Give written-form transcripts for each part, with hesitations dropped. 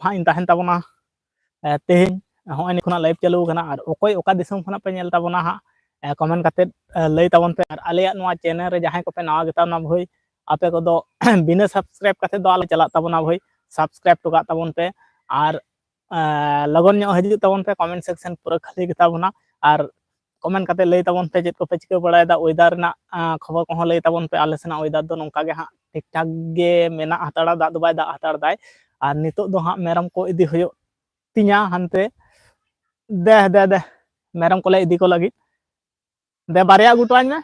हाँ इन तहन तबना तेहें हॉय नि खुना लाइव चालू कना और ओकोय ओका दिसम खुना पे नेल तबना हा कमेंट काते लई तबन पे और आलेया नोआ चैनल रे जहां को पे नवा गेता ना भाई आपे को दो बिना सब्सक्राइब काते दो आले चला तबना भाई सब्सक्राइब तो का तबन पे और लगन ᱧᱚᱜ हजू तबन पे कमेंट सेक्शन पूरा खाली गेता बना और कमेंट काते लई तबन पे चेत को पे चिका बड़ाय दा वेदर ना खबर को लई तबन पे आले सेना वेदर दो नोंका गे हा ठीक ठाक गे मेना हताड़ा दा दो बाय दा हताड़ दाय और नितो दो हा मेरम को इदी होयो तिया हनते दे दे दे मेरम को ले इदी को लगी दे बारिया गुटवाñ में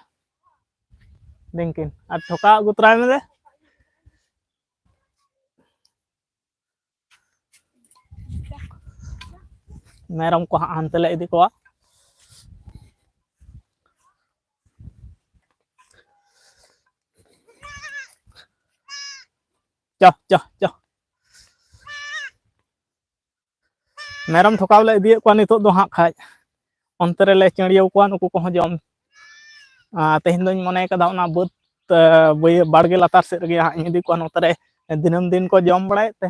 दिंकिन और ठोका गुतराय में दे मेरम को हनते ले इदी को च च च मेरम ठोकाव ले इदी को नितो दो हा खाय अंतरे ले चेड़ियो को नुकु को जम तेहन दोñ मने कदा ना बद बाड़गे लातार से गे हा इदी को नोतरे दिनम दिन को जम बड़ाय ते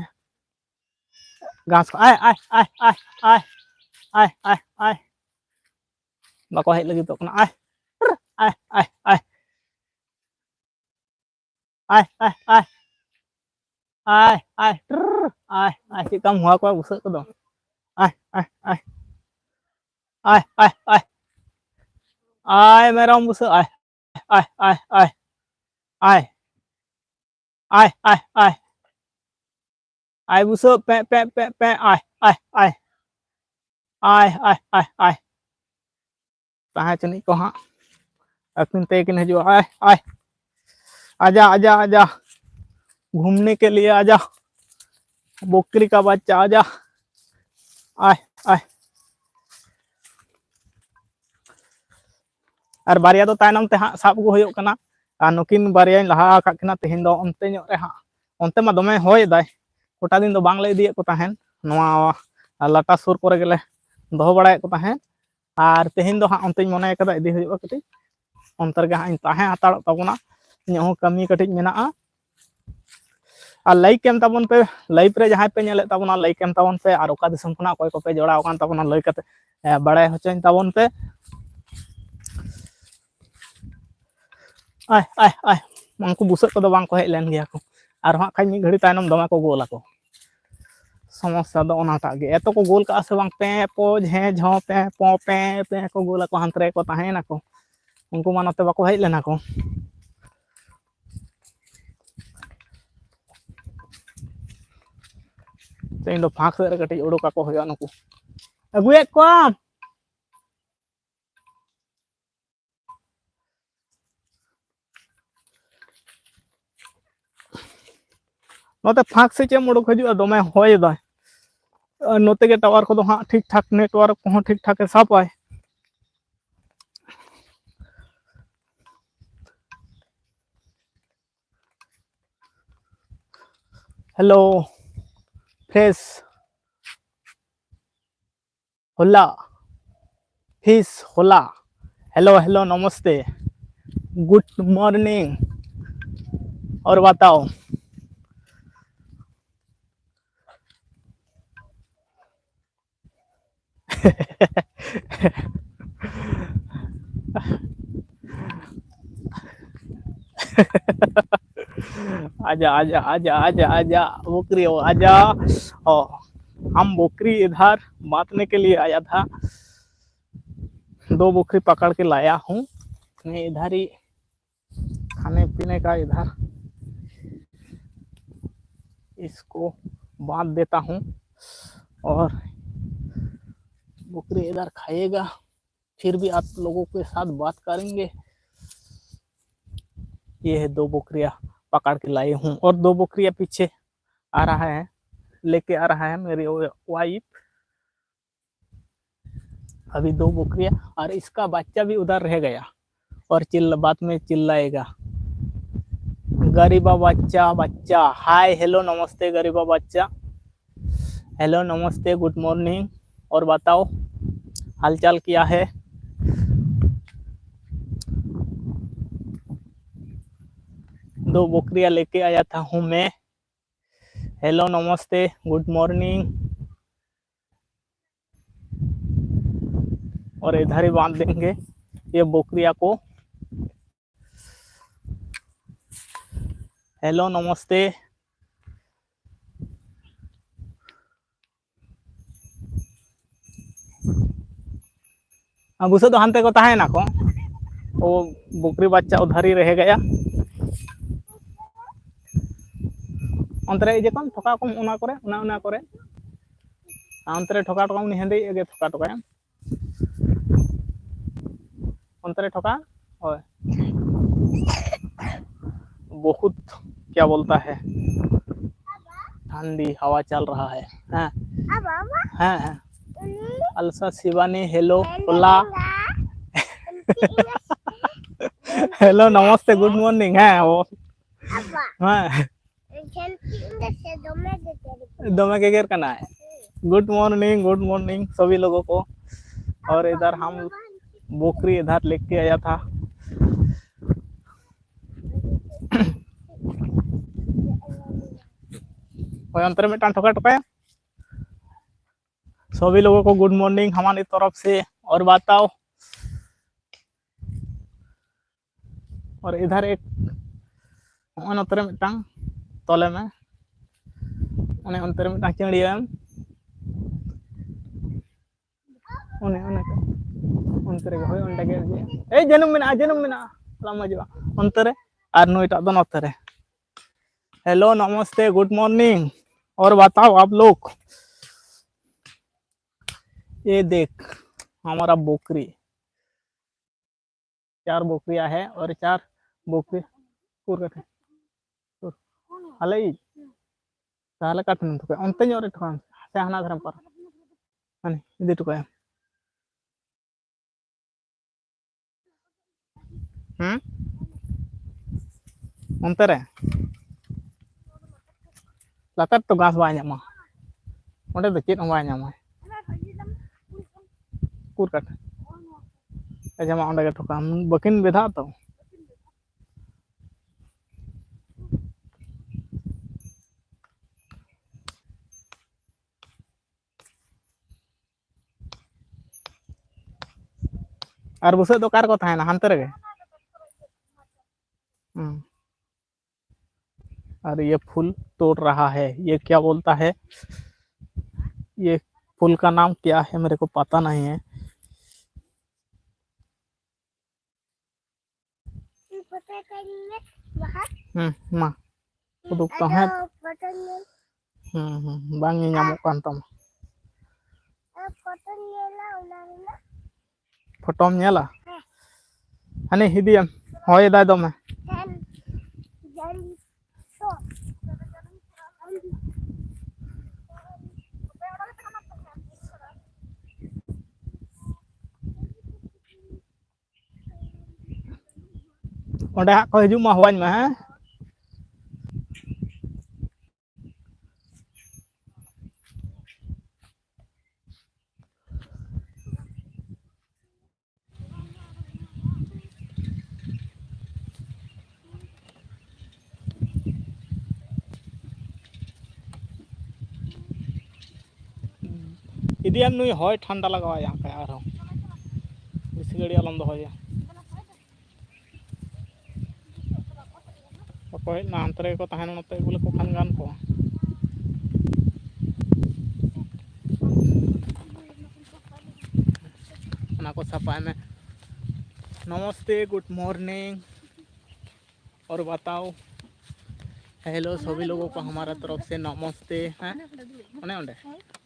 घास आय आय आय आय आय आय आय आय बाको हेज लगी तो आय आय आय आय आय आय आय आय आय आय आय चिकम हुआ को बुस को दो आय आय आय आय आय आय आय मेरम बुस आय आय आय आय आय आय आय आय आय बुस पे पे पे पे आय आय आय आय आय आय आय ताहा चनी को हा अकिन ते किन हजू आय आय आजा आजा आजा घूमने के लिए आजा बोकरी का बच्चा आजा आय आय और बारिया तो तायनम ते हा साब को होयो कना और नुकिन बारिया लहा का किना तेहिन दो onte ᱧᱚᱜ रे हा onte मा दमे होय दाय कोटा दिन दो बांग ले दिए को ताहेन नोआ लाटा सुर करे गेले दो बड़ाय को ताहेन और तेहिन दो हा onte मने कदा इदी होयो कति अंतर गे हा इन ताहे हताड़ तबना ᱧᱚ कमी कटिज मेना और लाइक एम तबन पे लाइव रे जहां पे नेले तबना लाइक एम तबन पे और ओका दिसम खुना कोय को पे जोड़ाव कान तबना लई कते बड़ाय होचन तबन पे आय आय आय उनको बुसक को बांग को हेज लेन गया को और हाँ खाई मी घड़ी तायनम दमे को गोल को समस्या दो ओनाटा गे एतो को गोल का से बांग पे पो झे झो पे पो पे को गोल को हंतरे को ताहेना को उनको मानते बाको हेज लेना को तेन दो फाक से कटी उडोका को होया नुकु अगुए को नोते फाक से चेम उडोक हजू दमे होय दा नोते के टावर को दो हां ठीक ठाक नेटवर्क को ठीक ठाक के सापाय हेलो फ्रेश होला फिश होला हेलो हेलो नमस्ते गुड मॉर्निंग और बताओ आजा आजा आजा आजा आजा बोकरी आजा ओ हम बोकरी इधर बांटने के लिए आया था 2 बोकरी पकड़ के लाया हूँ मैं इधर ही खाने पीने का इधर इसको बांध देता हूँ और बोकरी इधर खाएगा फिर भी आप लोगों के साथ बात करेंगे ये है 2 बोकरियां पकड़ के लाई हूँ और 2 बोकरियां पीछे आ रहा है लेके आ रहा है मेरी वाइफ अभी 2 बोकरियां और इसका बच्चा भी उधर रह गया और बात में चिल्लाएगा गरीबा बच्चा बच्चा हाय हेलो नमस्ते गरीबा बच्चा हेलो नमस्ते गुड मॉर्निंग और बताओ हालचाल क्या है 2 बोकरियां लेके आया था हूँ मैं हेलो नमस्ते गुड मॉर्निंग। और इधर ही बांध देंगे ये बकरिया को। हेलो नमस्ते। बुसे तो हानते को ताहे ना को वो बकरी बच्चा उधर ही रह गया। अंतरे इजे कौन ठोका को उना करे अंतरे ठोका टोका उनी हेंदे एगे ठोका टोका अंतरे ठोका ओए बहुत क्या बोलता है ठंडी हवा चल रहा है। हाँ हाँ हाँ अलसा शिवानी हेलो ओला हेलो नमस्ते गुड मॉर्निंग। हाँ वो हाँ दमे के गेर करना है। गुड मॉर्निंग सभी लोगों को। और इधर हम बकरी इधर लेके आया था। अंतर में ठोका टोका सभी लोगों को गुड मॉर्निंग हमारी तरफ से। और बताओ और इधर एक अंतर में तले में उन्हें अंतर में चिड़िया अंतरे जन्म में अंतरे और नईटा दो नतरे। हेलो नमस्ते गुड मॉर्निंग। और बताओ आप लोग ये देख हमारा बकरी 4 बकरियां है और 4 बकरी हाले ताहले काटन तो अंते जोरे ठकान से हाना धरम पर हानि इदि टुका अंतरे लातर तो घास बाय ᱧᱟᱢᱟ ओंडे दो चेद बाय ᱧᱟᱢᱟ कुर काट जमा ओंडे के ठोका बकिन बेधा तो और बुसे तो कार को थाना हानते रे। और ये फूल तोड़ रहा है ये क्या बोलता है ये फूल का नाम क्या है मेरे को पता नहीं है। मा उदुक तो है बांग ᱧᱟᱢᱚᱜ ᱠᱟᱱ ᱛᱟᱢᱟ फोटोम नेला हानि हिदियम होय दाय दमे ओंडे हाक को हिजु मा होवाñ मा। हाँ इदियम नुई होय ठंडा लगावा यहाँ पे आरो बेसी घड़ी आलम दोहया अकोय ना अंतरे को तहन नते बोले को खान गान को ना को सफाई में। नमस्ते गुड मॉर्निंग। और बताओ हेलो सभी लोगों को हमारा तरफ से नमस्ते। हैं ओने ओंडे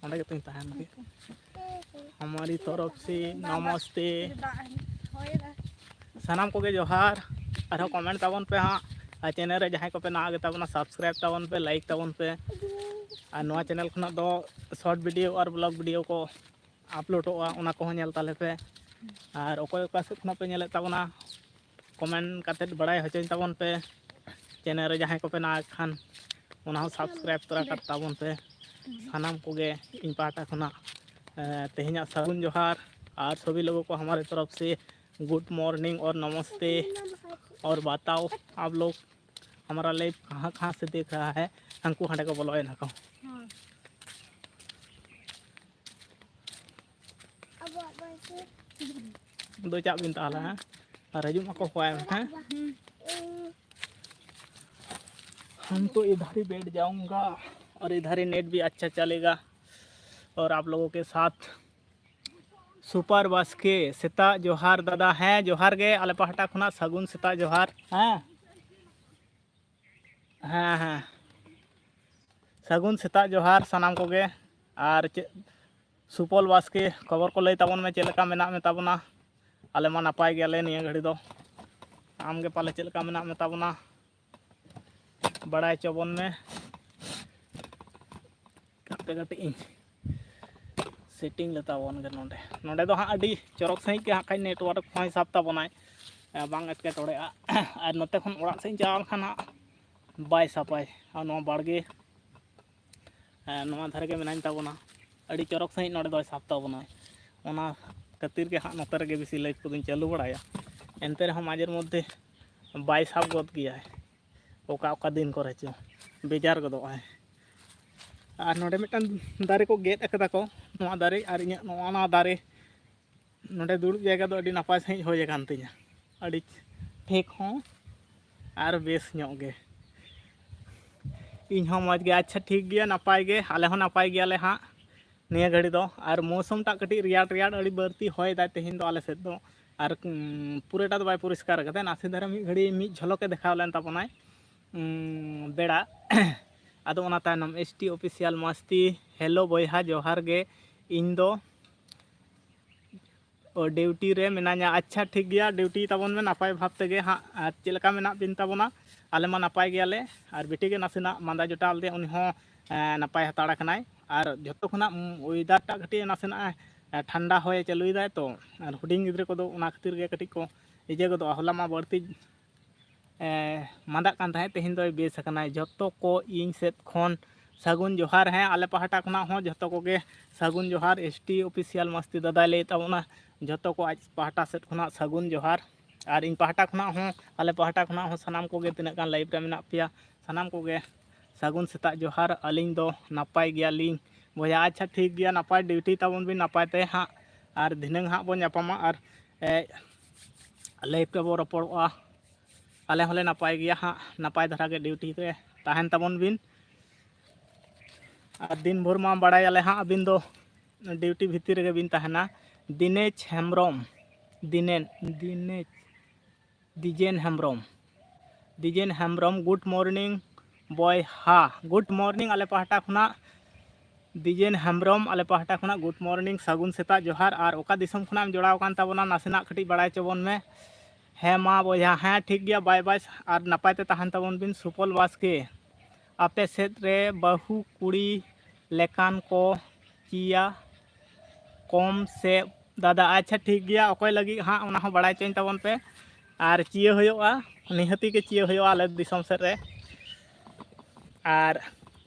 ओंडे के तुम तहन के हमारी तरफ से नमस्ते सनाम को के जोहार और कमेंट ताबन पे। हाँ चैनल रे जहां को पे ना आगे ताबना सब्सक्राइब ताबन पे लाइक ताबन पे और नवा चैनल खना दो शॉर्ट वीडियो और ब्लॉग वीडियो को अपलोडोगा उना को नेल ताले पे और ओकोय ओका से खना पे नेले ताबना कमेंट काते बड़ाई हचोኝ ताबन पे चैनल रे जहां को पे ना खान उना सब्सक्राइब तोरा कर ताबन पे सनाम को गे इन पाटा खना तेहना सागुन जोहार और सभी लोगों को हमारे तरफ से गुड मॉर्निंग और नमस्ते। और बताओ आप लोग हमारा लाइव कहाँ कहाँ से देख रहा है हंकू हांडे को बोलोयना को दो चाप बिन ताला है और हजू को खोए हैं। हम तो इधर ही बैठ जाऊंगा और इधर ही नेट भी अच्छा चलेगा और आप लोगों के साथ सुपर बास्के सेता जोहार दादा हैं जोहार गे आले पहाटा खुना सगुन सेता जोहार हाँ हाँ हाँ सगुन सेता जोहार सानाम को गे और सुपल बास्के खबर को लई ताबन में चेलका मेना में ताबना आले मा नपाय गेले निया घड़ी दो आम गे पाले चेलका मेना में ताबना बड़ाय चबन में कटे कटे सेटिंग लेता वन गे नोंडे नोंडे दो हाँ अडी चरक सही के हाँ नेटवर्क होय साब ताबनाय बांग एटके टोड़े और नोते खन ओड़ा सही जाल खान बाय सापाय और नो बाड़गे नोआ धारे के मेनाइन ताबना अडी चरक सही नोडे दो साब ताबनाय ओना खातिर के हाँ नोते रे बेसी लाइट को चालू बड़ाया एनते रह माजेर मध्य बाय साब गद गया ओका ओका दिन करे चो बेजार गदोय और नोडे मिटन दारे को गेद अकदा को नोआ दारे और इᱧ नोआ दारे नोडे दुड़ुब जायगा दो अडी नापाय सही होय कान तिᱧा अडी ठीक हो और बेस ᱧᱚᱜ गे ᱤᱧ ᱦᱚᱸ ᱢᱚᱡᱽ ᱜᱮ ᱟᱪᱪᱷᱟ ᱴᱷᱤᱠ ᱜᱮᱭᱟ ᱱᱟᱯᱟᱭ ᱜᱮ ᱟᱞᱮ ᱦᱚᱸ ᱱᱟᱯᱟᱭ ᱜᱮᱭᱟᱞᱮ ᱦᱟᱸᱜ ᱱᱤᱭᱟᱹ ᱜᱷᱟᱹᱲᱤ ᱫᱚ ᱟᱨ ᱢौसम ᱴᱟᱜ ᱠᱟᱹᱴᱤᱡ ᱨᱮᱭᱟᱲ ᱨᱮᱭᱟᱲ ᱟᱹᱰᱤ ᱵᱟᱹᱲᱛᱤ ᱦᱚᱭ ᱫᱟᱭ ᱛᱮᱦᱮᱧ ᱫᱚ ᱟᱞᱮ ᱥᱮᱫ ᱫᱚ ᱟᱨ ᱯᱩᱨᱟᱹᱴᱟ ᱫᱚ ᱵᱟᱭ ᱯᱚᱨᱤষ্কার ᱠᱟᱫᱟ ᱱᱟᱥᱮ ᱫᱷᱟᱨᱟ ᱢᱤᱫ ᱜᱷᱟᱹᱲᱤ ᱢᱤᱫ ঝলকে দেখাও লেন তাপনায় বেড়া আদᱚ ᱚᱱᱟ ᱛᱟᱭᱱᱚᱢ ST অফিসিয়াল মাস্তি हेलो বয়হা जोहार गे ᱤᱧ ᱫᱚ ड्यूटी रे मेना냐 अच्छा ठीक गया ड्यूटी ताबन में नापाय भाव तेगे हाँ चेलका मेना बिन ताबना आले मा नापाय गयाले और बेटी के नासेना मांदा जोटाल दे उनी हो नापाय हताड़ा कनाय और जतो खना वेदार टा कटी नासेना ठंडा होय चलुई दाय तो और हुडिंग गिद्रे को दो उना खातिर गे कटी को इजे को दो हला मा बड़ती मांदा कान थाहे तेहिन दो बेस कनाय जतो को इन सेट खन सगुन जोहार हैं आले पहाटा खुना हो जतो को गे सगुन जोहार ST ऑफिशियल मस्ती दादा ले ताबना जतो को आज पहाटा सेट खुना सगुन जोहार और इन पहाटा खुना हो आले पहाटा खुना हो सनाम को गे तिना गान लाइव रे मेना पिया सनाम को गे सगुन सेता जोहार अलिंग दो नापाय गयालिंग बोया अच्छा ठीक गया नापाय ड्यूटी ताबन भी नापाय ते हाँ और धिनंग हाँ बो नापामा और लाइव रे बो रपड़ोआ आले होले नापाय गया हाँ नापाय धरा के ड्यूटी रे ताहन ताबन बिन और दिन भर मा बड़ायाले हाँ अबिन दो ड्यूटी भितर रे बिन ताहना Dinesh Hembrom Dijen Hembrom good morning boy हा गुड मॉर्निंग आले पहाटा खुना दिजेन हेम्ब्रम आले पहाटा खुना गुड मॉर्निंग सगुन सेता जोहार और ओका दिसम खुना जोड़ाव कान ताबना नासेना खटी बड़ाय चबन में है मा बोया हाँ ठीक गया बाय बाय और नापायते ताहन ताबन बिन सुपल बास्के आपे सेद रे बहु कुड़ी लेकान को किया कम से दादा अच्छा ठीक गया अकोय लगी हाँ उना हो बड़ाय चेन ताबन पे और चिया होयोआ निहती के चिया होयोआ आले दिसम सेद रे और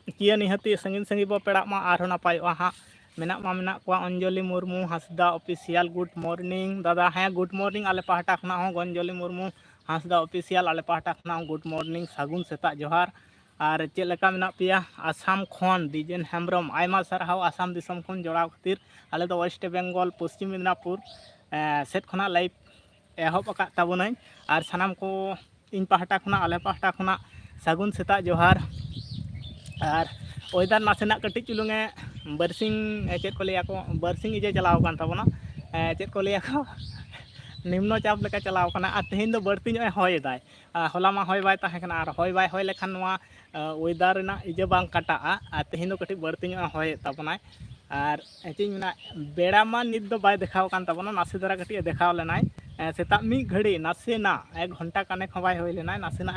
चिया निहती संगिन संगी बो पेड़ा मा आर नापायोआ हाँ मेना मा मेना को Anjali Murmu Hansda official good morning दादा हाँ गुड मॉर्निंग आले पहाटा खुना हो अंजलि मुर्मू हांसदा ऑफिशियल आले पहाटा खुना हो गुड मॉर्निंग सगुन सेता जोहार और चेलका मेना पिया आसाम खन दिजेन हेम्ब्रम आयमा सारहाव आसाम दिसम खन जोड़ाव खातिर आले दो वेस्ट बेंगल पश्चिम मिदनापुर सेट खना लाइव एहब अका ताबनाय और सानाम को इन पहाटा खुना आले पहाटा खुना सगुन सेता जोहार और वेदार नासेना कटी चुलुंगे बरसिंग चेक को लिया को बरसिंग इजे चलाव कान ताबना चेक को लिया को निम्न चाप लेका चलाव काना और तेहिन दो बढ़ती ᱧᱚᱜ हय दाय होला मा हय बाय ताहे काना और हय बाय हय लेखान नोआ वेदार रेना इजे बांग काटा और तेहिन दो कटी बढ़ती ᱧᱚᱜ हय ताबनाय और चेक मेना बेड़ा मा नित दो बाय देखाव कान ताबना नासे दरा कटी देखाव लेनाय सेता मी घड़ी नासेना 1 घंटा काने खबाय हय लेनाय नासेना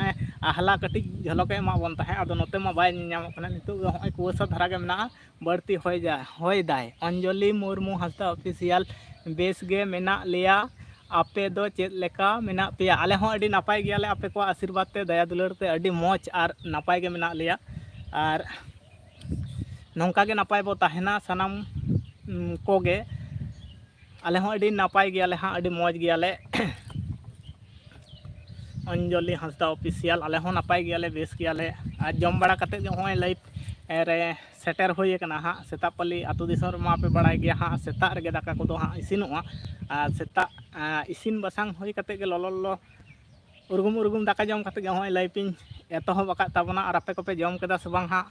आहला कटी झलक एमा बन ताहे आदो नोते मा बाय ᱧᱟᱢ काना नितो हय कुवासा धरा गे मेना बढ़ती हय दाय अंजलि मुर्मू हांसदा ऑफिशियल बेस गे मेना लिया आपे दो चेद लेका मेना पिया आले हों अडी नापाय गयाले आपे को आशीर्वाद ते दया दुलार ते अडी मौज और नापाय गे मेना लिया और नौका गे नापाय बो ताहेना सनाम कोगे आले हों अडी नापाय गयाले हाँ अडी मौज गयाले अंजलि हांसदा ऑफिशियल आले हो नपाय गयाले बेस गयाले और जम बड़ा कते जो लाइव रे सेटर होय कना हाँ सेता पली आतु दिसम रे मा पे बड़ाय गया हाँ सेता रे दाका को दो हाँ इसिनोआ सेता इसिन बसांग होय कते गे ललो उर्गुम उर्गुम दाका जम कते गे होय लाइव पिन एतोहब आकाद ताबना और आपे कोपे जम केदा से बांग हाँ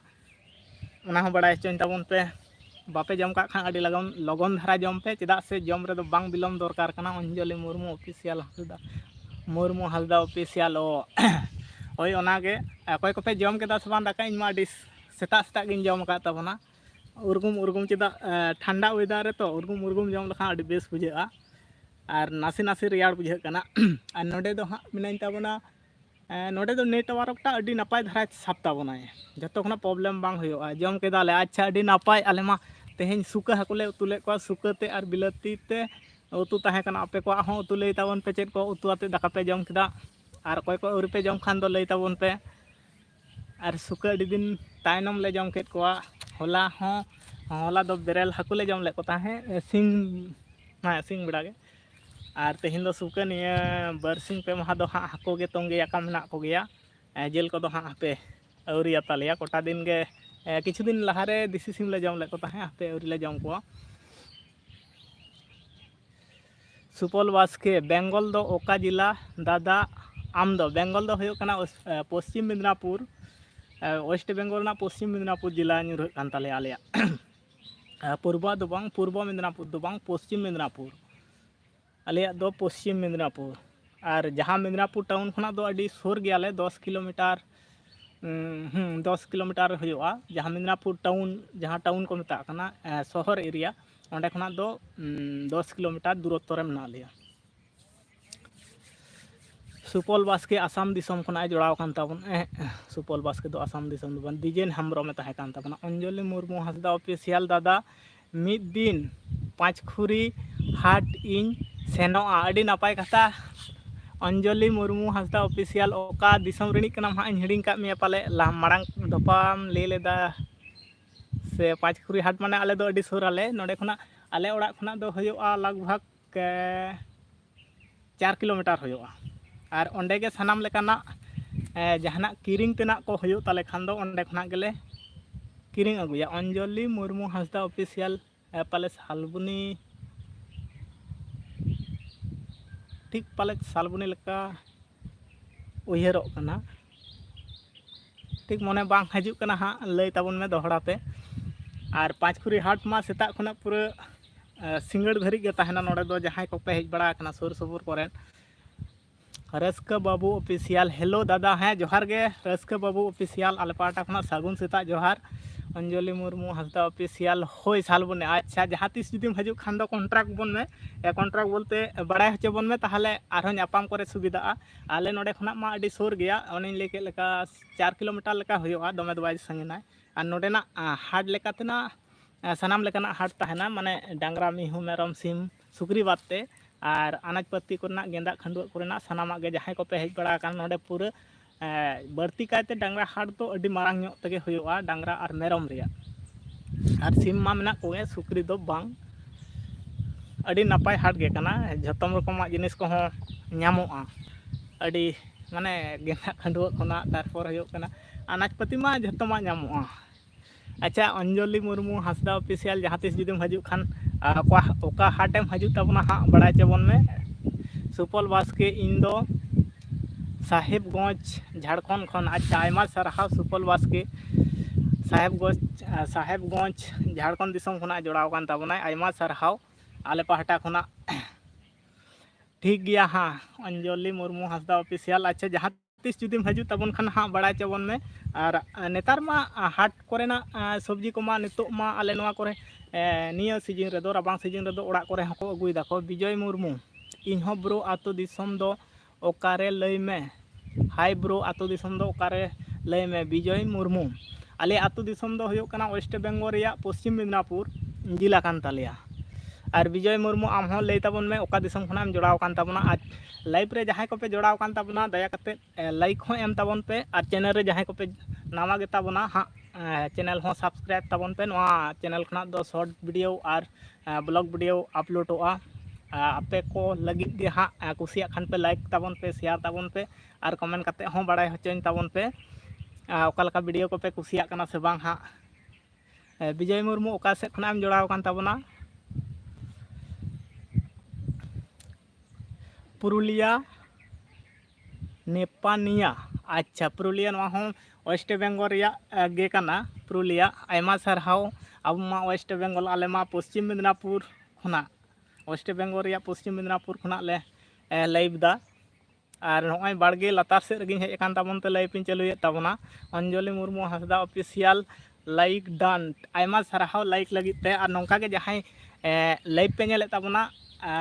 ओना हो बड़ाय चोइन ताबन पे बापे जम का खान अडी लगन धारा जम पे चेदा से जम रे दो बांग बिलम दरकार कना अंजलि मुर्मू ऑफिशियल हांसदा मुर्मू हांसदा ऑफिशियल ओय ओनागे अकोय कोपे जम केदा से बांग दाका इन मा डिस सेता सेता गिन जम का ताबना उर्गुम उर्गुम चेदा ठंडा वेदार रे तो उर्गुम उर्गुम जम लखा अडी बेस बुझेगा और नासी नासी रेयाड़ बुझे कना और नोडे दो हाँ मिनाइन ताबना नोडे दो नेटवर्कटा अडी नपाय धारा साब ताबनाय जतो खना प्रॉब्लम बांग होयोआ जम केदाले अच्छा अडी नपाय आले मा तेहेन सुका हाकुले उतुले को सुकाते और बिलाती ते उतु ताहे कना आपे को हो उतु लई ताबन पे चेद को उतु आते दाका पे जम केदा और कोय को उरी पे जम खान दो लई ताबन पे और सुका अडी दिन तायनम ले जम केद को होला दो बेरेल हाकुले जम ले को ताहे सिंग बड़ा गे और तेहन दो सुका निया बरसिंग पे महा दो हाँ हाको गे तोंगे याका मेना को गया जेल को दो हाँ पे औरी आतालिया कोटा दिन गे किछु दिन लहारे दिसी सिम ले जम ले को ताहे पे औरी ले जम को सुपल बास्के बेंगल दो ओका जिला दादा आम दो बेंगल दो होयो कना पश्चिम मिदनापुर वेस्ट बेंगल ना पश्चिम मिदनापुर जिला नुर कान ताले आलिया पूर्व मिदनापुर दो बांग पश्चिम मिदनापुर आलिया दो पश्चिम मिदनापुर और जहाँ मिदनापुर टाउन खुना दो अडी सुर गयाले 10 किलोमीटर 10 किलोमीटर होयोआ जहाँ मिदनापुर टाउन जहाँ टाउन को मेता कना शहर एरिया ओंडे खुना दो 10 किलोमीटर दूरत्व रे मेना लिया सुपल बास्के आसाम दिसम खुना जोड़ाव कान ताबन सुपल बास्के दो आसाम दिसम दो दिजेन हेम्ब्रो में ताहे कान ताबना अंजलि मुर्मू हांसदा ऑफिशियल दादा मिद दिन पाँचखुरी हाट इन सेनोआ अडी नापाय कथा अंजलि मुर्मू हांसदा ऑफिशियल ओका दिसम रिणी कना हाँ हिड़िंग का मे पाले ला मारांग दपाम ले लेदा से पाँचखुरी हाट माने आले दो अडी सुर आले नोडे खुना आले ओड़ा खुना दो होयोआ लगभग 4 किलोमीटर होयोआ और ओंडे गे सानाम लेकाना जहाना किरिंग तेना को होयो ताले खान दो ओंडे खुना गेले किरिंग अगुया अंजलि मुर्मू हांसदा ऑफिशियल पाले सालबुनी ठीक पाले सालबुनी लेका उयहरो कना ठीक मने बांग हजू कना हाँ लई ताबन में दोहड़ा पे और पाँचखुरी हाट मा सेता खुना पूरा सिंगड़ धरी गे ताहेना नोडे दो जहां को पे हेज बड़ा कना सुर सुपुर कोरे रस्का बाबू ऑफिशियल हेलो दादा हैं जोहार गे रस्का बाबू ऑफिशियल आले पाटा खुना सागुन सेता जोहार अंजलि मुर्मू हांसदा ऑफिशियल होय सालबुने अच्छा जहाँ तीस जुदीम हजू खान दो कॉन्ट्रैक्ट बन में कॉन्ट्रैक्ट बोलते बड़ा हचे बन में ताहले आरो नापाम करे सुविधा आले नोडे खुना मा अडी सुर गया ओनिन लेके लेका 4 किलोमीटर लेका होयोआ दमे दो बाज संगिना और नोडेना हाट लेकातेना सानाम लेकाना हाट ताहेना माने डांगरा मिहू मेरम सिम सुक्री बाते और अनाज पत्ती कोना गेंदा खंडुआ कोना सानामा गे जहां को पे हेज बड़ा कान नोडे पूरा बढ़ती कायते डांगरा हाट तो अडी मारांग ᱧᱚᱜ तेगे होयोआ डांगरा और मेरम रिया और सिम मा मेना कोगे सुक्री दो बांग अडी नापाय हाट गे कना जतम रकम जिनिस को हो ᱧᱟᱢᱚᱜᱼᱟ अडी माने गेंदा खंडुआ कोना तारपर होयो कना अनाज पत्ती मा जतमा ᱧᱟᱢᱚᱜᱼᱟ अच्छा अंजलि मुर्मू हांसदा ऑफिशियल जहाँ तीस जुदीम हजू खान ओका हाटेम हजू ताबना हाँ बड़ा चबन में सुपल बास्के इन दो साहेबगंज झारखंड खन अच्छा आयमा सरहाव सुपल बास्के साहेबगंज झारखंड दिसम खुना जोड़ाव कान ताबना आयमा सरहाव आले पाहटा खुना ठीक गया हाँ अंजलि मुर्मू हांसदा ऑफिशियल अच्छा जहाँ तीस जुदीम हजू ताबन खान हाँ बड़ा चबन में और नेतार मा हाट कोरेना सब्जी को मा नितो मा आले नोआ कोरे निया सीजन रे दो राबांग सीजन रे दो ओड़ा कोरे हको अगुई दाको विजय मुर्मू इनहो ब्रो आतो दिसम दो ओकारे लई में हाय ब्रो आतो दिसम दो ओकारे लई में विजय मुर्मू आले आतो दिसम दो होयो कना वेस्ट बेंगल रिया पश्चिम मिदनापुर जिला कान तालिया और विजय मुर्मू आम हो लई ताबन में ओका दिसम खनाम जोड़ाव कान ताबना आज लाइव रे जहां को पे जोड़ाव कान ताबना दया कते लाइक हो एम ताबन पे और चैनल रे जहां को पे नामा गे ताबना हाँ चैनल हो सब्सक्राइब ताबन पे नोआ चैनल खना दो शॉर्ट वीडियो और ब्लॉग वीडियो अपलोडोआ आपे को लगित गे हाँ कुसिया खान पे लाइक ताबन पे शेयर ताबन पे और कमेंट करते हों बड़ाई होचोन ताबन पे ओका वीडियो को पे कुसिया कना से बांग हाँ विजय मुर्मू ओका सेट खना एम जोड़ाव कान ताबना पुरुलिया नेपानिया अच्छा पुरुलिया नवा हों वेस्ट बेंगल रिया गे कना पुरुलिया आयमा सरहाव अब मा वेस्ट बेंगल आले मा पश्चिम मिदनापुर खुना वेस्ट बेंगल रिया पश्चिम मिदनापुर खुना ले लाइव दा और नॉय बाड़गे लतार से रगिन हेज कान ताबन ते लाइव इन चालुए ताबना अंजलि मुर्मू हासदा ऑफिशियल लाइक डन आयमा सरहाव लाइक लगित ते और नौका के जहां लाइव पे नेले ताबना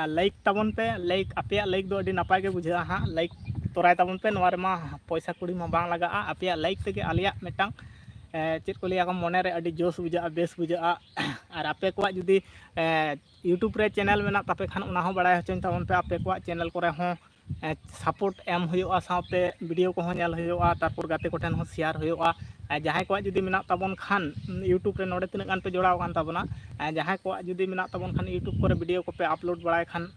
लाइक ताबन पे लाइक आपे लाइक दो अडी नपाय के बुझा हाँ लाइक तोराय ताबन पे नोवा रे मा पैसा कुड़ी मा बांग लगा आपे लाइक तेगे आलिया मेटांग चेक को लिया मने रे अडी जोश बुझा बेस बुझा और आपे को जुदी यूट्यूब रे चैनल मेना तापे खान उना हो बड़ाय होचन ताबन पे आपे को चैनल करे हो सपोर्ट एम हुआ साथे वीडियो को नेल हुआ तारपर गाते को ठेन हो शेयर हुआ जहां को जुदी मेना ताबन खान यूट्यूब रे नोडे तिना गान पे जोड़ाव कान ताबना जहां को जुदी मेना ताबन खान यूट्यूब करे वीडियो को पे अपलोड बड़ाय खान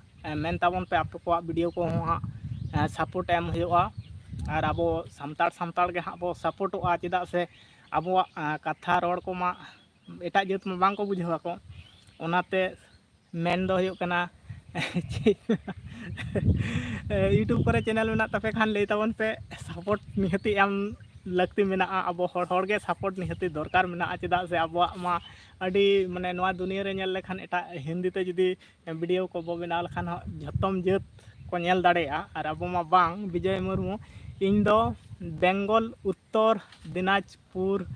मेन ताबन पे आप को वीडियो को हाँ सपोर्ट एम हुआ और अब सामताड़ सामताड़ के हाँ बो सपोर्टोगा चेदा से अब कथा रोड को मा एटा जात मा बांग को बुझावा को ओनाते मेन दो हुयो कना यूट्यूब पर चैनल में तापे खान ले ताबन पे सपोर्ट निहती एम लगती में अब हर के सपोर्ट निहती दरकार में चेदा से अब मा अडी माने नवा दुनिया रे नेल लेखान एटा हिंदी ते जुदी वीडियो को बो बनाव लेखान जतम जात को नेल दाड़ेया और अब मा बांग विजय मुर्मू इन दो बेंगल उत्तर दिनाजपुर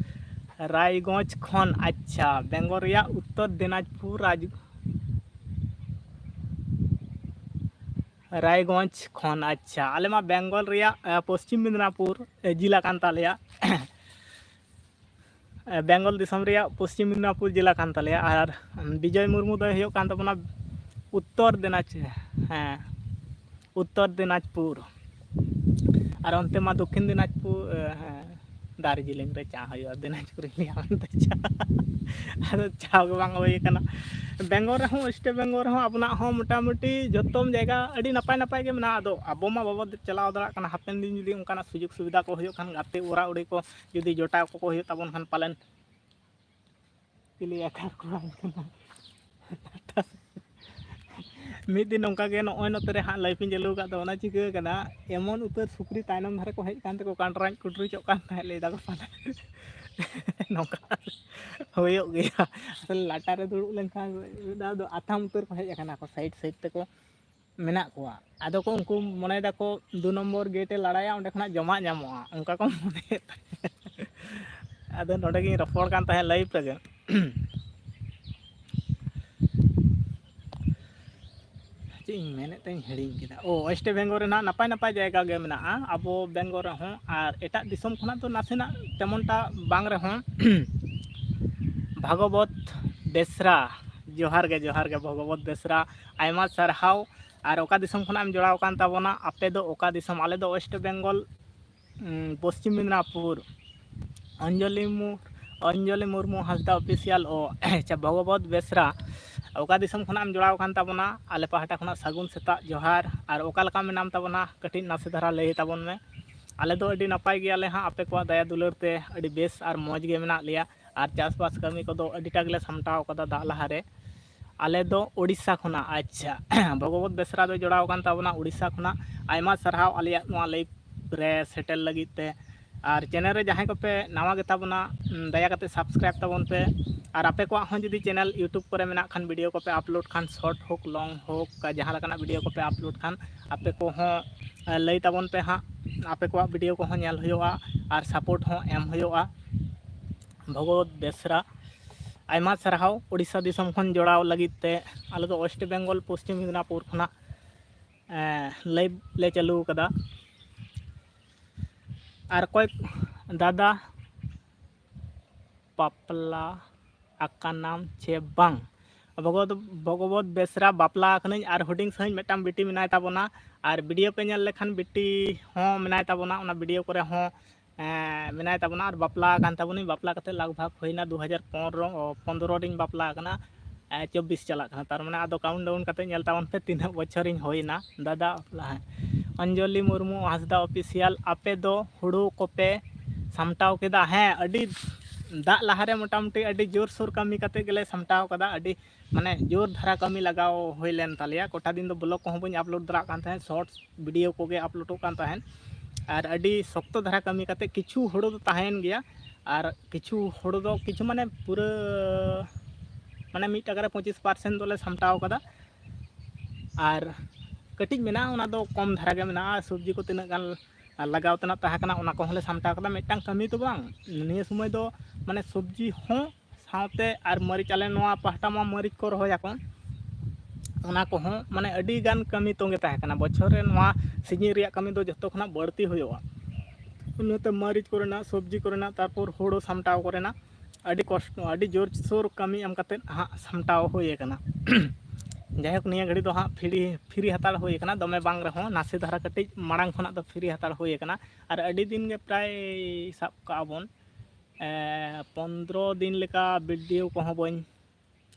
रायगंज खन अच्छा बेंगल रिया उत्तर दिनाजपुर रायगंज खन अच्छा आले मा बेंगल रिया पश्चिम मिदनापुर जिला कान तालेया बेंगल दिसम रिया पश्चिम मिदनापुर जिला कान तालेया और विजय मुर्मू दो हुयो कान ताबना उत्तर दिनाजपुर और अंते मा दक्षिण दिनाजपुर दार्जिलिंग रे चा हुआ दिनाजपुर चा बांग हुई कना बेंगल रहो वेस्ट बेंगल रहो अपना हो मोटामुटी जतम जगह अड़ी नपाय नपाय के मेना आदो अब मा बाबा चलाव दरा कना हापेन दिन जुदी उनकाना सुजुग सुविधा को हुयो खान गाते उरा उड़ी को जुदी जोटा को हुयो ताबन खान पालन क्लियर कर को मिद दिन नौका के नॉय नोते रे हाँ लाइफ इन चालू का तो चिका कना एमन उतर सुक्री तायनम धारे को हेज कान ते को कांटराज कुटरी चोक कान ताहे ले दा को पाले नौका होयो गया असल लाटा रे दुड़ु लेनखान दा दो आथाम उतर को हेज काना को साइड साइड ते को मेना कोआ आदो को उनको मने दा को 2 नंबर गेटे लड़ाया ओंडे खना जमा जामोआ उनका को मने आदो नोडे गिन रफोड़ कान ताहे लाइव रे ओ वेस्ट बेंगल रे नपाय नपाय जायगा गे मेना अब बेंगल रे हों और एटा दिसम खना तो नासेना तेमनटा बांग रे हों भागवत बेसरा जोहार गे भागवत बेसरा आयमा सरहाव और ओका दिसम खना एम जोड़ाव कान ताबना आपे दो ओका दिसम आले दो वेस्ट बेंगल पश्चिम मिदनापुर अंजलि मुर्मू हासदा ऑफिशियल ओ अच्छा भागवत बेसरा ओका दिसम खना एम जोड़ाव कान ताबना आले पहाटा खना सागुन सेता जोहार और ओका लका में नाम ताबना कटी नासे धरा लई ताबन में आले दो अडी नपाय गयाले हाँ आपे को दया दुलार ते अडी बेस और मौज गे मेना लिया और चासबास कमी को दो अडीटा गेले सामटाव कदा दा लहारे आले दो उड़ीसा खना अच्छा भगवत बेसरा दो जोड़ाव कान ताबना उड़ीसा खना आयमा सरहाव आलिया नवा लाइव रे सेटल लगित ते और चैनल रे जहां को पे नवा गे ताबना दया करते सब्सक्राइब ताबन पे और आपे को हों जुदी चैनल यूट्यूब पर मेना खान वीडियो को पे अपलोड खान शॉर्ट होक लॉन्ग होक जहाँ लकाना वीडियो को पे अपलोड खान आपे को हों लई ताबन पे हाँ आपे को वीडियो को हों नेल हुआ और सपोर्ट हों एम हुआ भगवत बेसरा आयमा सरहाव उड़ीसा दिसम खन जोड़ाव लगित ते आले दो वेस्ट बेंगल पश्चिम मिदनापुर खना लाइव ले चालू कदा और कोई दादा बापला आका नाम चे बांग भगवत बेसरा बापला आकनिन और हुडिंग सहित मेटाम बिटी मेनाय ताबना और वीडियो पे नेल लेखान बिटी हों मेनाय ताबना उना वीडियो करे हों मेनाय ताबना और बापला कान ताबनी बापला कते लगभग होइना 2015 रिन बापला कना 24 चला कना तार माने आदो काउंट डाउन कते नेल ताबन पे तीना बछरिन होइना दादा अंजलि मुर्मू हांसदा ऑफिशियल आपे दो हुड़ू कोपे सामटाव केदा हाँ अडी दा लहारे मोटामुटी अडी जोर सोर कमी कते गेले सामटाव कदा अडी माने जोर धारा कमी लगाव होइलेन तालिया कोटा दिन दो ब्लॉग को बन अपलोड दरा कान थाहे शॉर्ट्स वीडियो कोगे अपलोड कान थाहे और अडी शक्त धारा कमी कते किछु हुड़ू दो ताहेन गया और किछु हुड़ू दो किछु माने पूरा माने 1 टाका रे 25% दोले सामटाव कदा और कटिज मेना उना दो कम धारा गे मेना सब्जी को तिना गान लगाव तना ताहा उना को हले सामटाव कदा मिटटांग कमी तो बांग निया समय दो माने सब्जी हो सावते और मरीच आले नोआ पाहटा मा मरीच को रहोया को उना को हो माने अडी गान कमी तोंगे ताहा कना बछर रे नोआ सीजन रिया कमी दो जतो खना बढ़ती होयोआ उनते मरीच कोरेना सब्जी कोरेना तारपर हुड़ो सामटाव कोरेना अडी कष्ट अडी जोर सोर कमी एम कते हाँ सामटाव होये कना जायक निया घड़ी दो हाँ फ्री हताड़ होये कना दमे बांग रहो नासे धारा कटिज मांग खना दो फ्री हताड़ होये कना और अडी दिन गे प्राय साब काबन 15 दिन लेका वीडियो को बन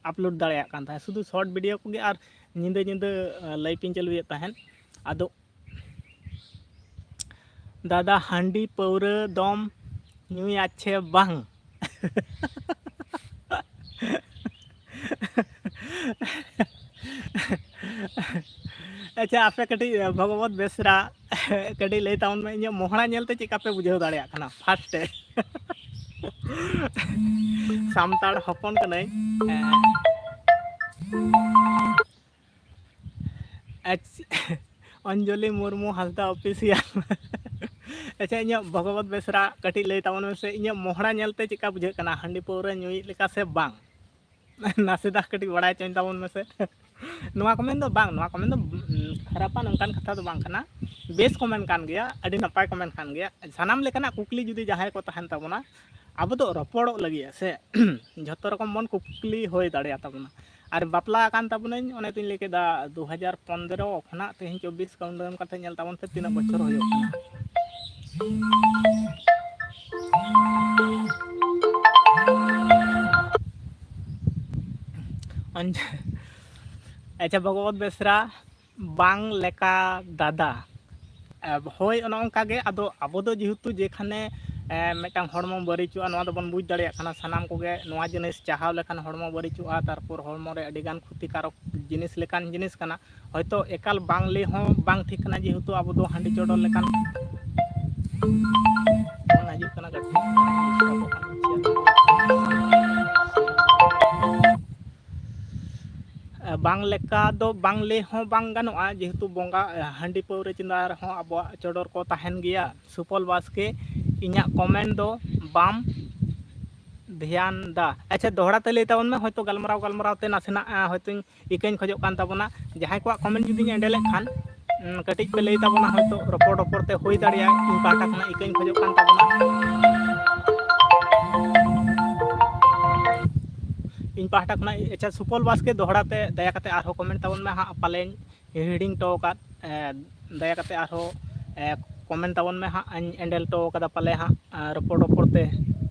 अपलोड दाड़ा कान था शुधु शॉर्ट वीडियो को और निंदे निंदे लाइव इन चालुए तहन आदो दादा हांडी पौरे दम नुई आछे बांग अच्छा आपे कटी भगवत बेसरा कटी लई ताउन में इन मोहना नेलते चिका पे बुझाव दाड़ा खाना फास्ट सामताड़ हपन कनै अंजलि मुर्मू हांसदा ऑफिशियल अच्छा इन भगवत बेसरा कटी लई ताउन में से इन मोहना नेलते चिका बुझे कना हांडी पौरे नुई लेका से बांग नासेदा कटी बड़ा चैन ताउन में से नोआ कमेंट दो बांग नोआ कमेंट दो खरापा नोंकान कथा दो बांग कना बेस कमेंट कान गया अडी नपाय कमेंट कान गया सानाम लेकाना कुकली जुदी जहाय को तहन ताबोना अब तो रपड़ो लगी से जतो रकम मन कुकली होय दाड़िया ताबोना और बापला कान ताबोनाइन ओने तिन लेकेदा 2015 खना तेहिं 24 काउंट कथे नेल ताबोन पे 3 बछर होयो अच्छा भगवत बेसरा बांग लेका दादा होय ओना ओंका गे आदो आबो दो जेहेतु जेखाने मिटांग हड़मो बरिचुआ नोआ दो बन बुझ दाड़िया खाना सानाम कोगे नोआ जिनिस चाहाव लेखान हड़मो बरिचुआ तारपर हड़मो रे अडिगान क्षतिकारक जिनिस लेकान जिनिस कना हयतो एकाल बांग ले हो बांग ठीक कना जेहेतु आबो दो हांडी चोडर लेकान हाजिर कना गठी बांग लेका दो बांग ले हो बांग गानोआ जेहेतु बोंगा हांडी पौरे चिंदार हो आबो चोडर को ताहेन गया सुपल बास्के इन्या कमेंट दो बाम ध्यान दा अच्छा दोहरा ते लई ताबन में हयतो गलमराव ते नासेना हयतो इकेन खजो कान ताबना जहाय को कमेंट जुदी एंडेले खान कटिज पे लई ताबना हयतो रपड़ ते होई दाड़िया इन पाटा खना इकेन खजो कान ताबना इन पाटा खना अच्छा सुपल बास्के दोहरा ते दया कते आरो कमेंट ताबन में हाँ पालेन हिडिंग टो का दया कते आरो कमेंट ताबन में हाँ एंडल टो कदा पाले हाँ रपड़ ते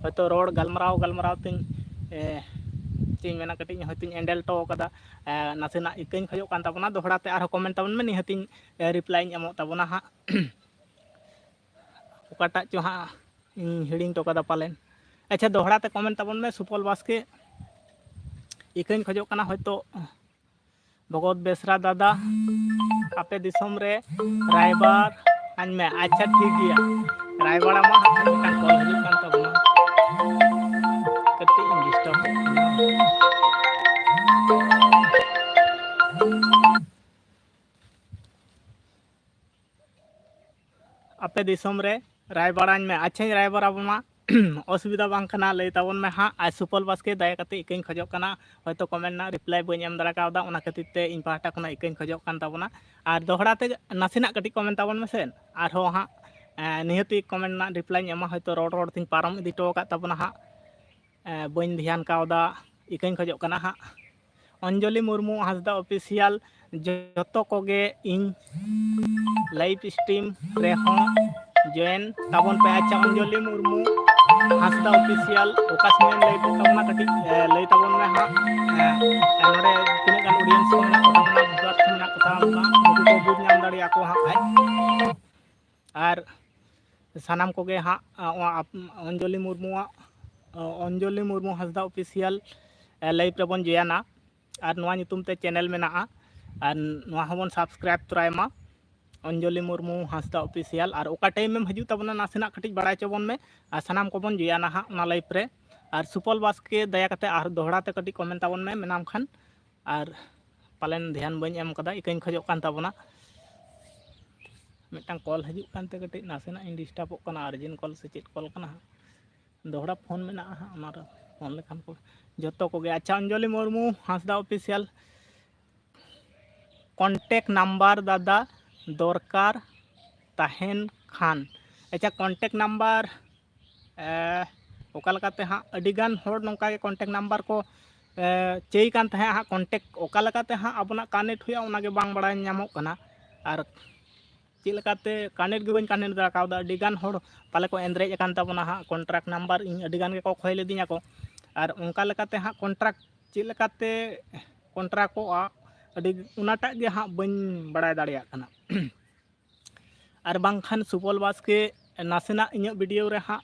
हयतो रोड गलमराव तिन चीन मेना कटिज हयतो एंडल टो कदा नासेना इकेन खजो कान ताबना दोहरा ते आरो कमेंट ताबन में निहतिन रिप्लाई एमो ताबना हाँ ओकाटा चो हाँ हिडिंग टो कदा पालेन अच्छा दोहरा ते कमेंट ताबन में सुपल बास्के इकेन खजो काना हयतो भगवत बेसरा दादा आपे दिसम रे रायबार आन में अच्छा ठीक गया रायबाड़ा मा मिटान कॉल हजू कान ताबना कति डिस्टर्ब आपे दिसम रे रायबाड़ा में अच्छा रायबाड़ा मा असुविधा बांग कना लई ताबन में हाँ आज सुपल बास्के दया कते इकेन खजो काना हयतो कमेंट ना रिप्लाई बन एम दाड़ा कावदा ओना खातिर ते इन पाहटा खना इकेन खजो कान ताबना और दोहरा ते नासेना कटी कमेंट ताबन में सेन आरो हाँ निहती कमेंट ना रिप्लाई एमा हयतो रोड तिन पारम इदी टो का ताबना हाँ बन ध्यान कावदा इकेन खजो काना हाँ अंजलि मुर्मू हांसदा ऑफिशियल जतो कोगे इन लाइव स्ट्रीम रे हो जॉइन ताबन पे अच्छा अंजलि मुर्मू हांसदा ऑफिशियल ओका समय लई तो ताबना कटी लई ताबन में हाँ नोडे तीन गान ऑडियंस को मेना कोता बना व्यूअर्स को मेना कोता बना नुकु को बुझ नाम दाड़िया को हाँ खाय आर सानाम कोगे हाँ अंजलि मुर्मू हांसदा ऑफिशियल लाइव रे बन जॉइना और नोआ ᱧᱩᱛᱩᱢ ते चैनल मेना और नोआ हबन सब्सक्राइब तरायमा अंजलि मुर्मू हांसदा ऑफिशियल और ओका टाइम में हजू तबना नासेना कटिज बड़ाय चबन में और सानाम को बन जॉइना हाँ ना लाइव रे और सुपल बास्के दया कते और दोहराते कटिज कमेंट तबन में मेनाम खान और पालन ध्यान बन एम कदा इकन खजो कान तबना मिटन कॉल हजू कानते कटिज नासेना इन डिस्टर्ब कना अर्जेंट कॉल से चेक कॉल कना दोहरा फोन में हाँ फोन लेखान को जो को अच्छा Anjali Murmu Hansda official contact number दादा दरकार तहन खान अच्छा कॉन्टेक्ट नंबर ओकालकाते हाँ अडिगान होड़ नौका के कॉन्टेक्ट नंबर को चेई कान तहे हाँ कॉन्टेक्ट ओकालकाते हाँ अपना कनेक्ट हुआ उनागे बांग बड़ाय ᱧᱟᱢᱚᱜ कना और चेलकाते कनेक्ट गे कनेक्ट दाकावदा अडिगान होड़ पाले को एंद्रेज अकान तबना हाँ कॉन्ट्रैक्ट नंबर इन अडिगान के को खोय लेदिया को और उनका लेकाते हाँ कॉन्ट्रैक्ट चेलकाते कॉन्ट्रैक्ट को अडी उनाटा गे हाँ बन बड़ाय दाड़िया कना और बांखान सुपल बास्के नासेना इन वीडियो रे हाँ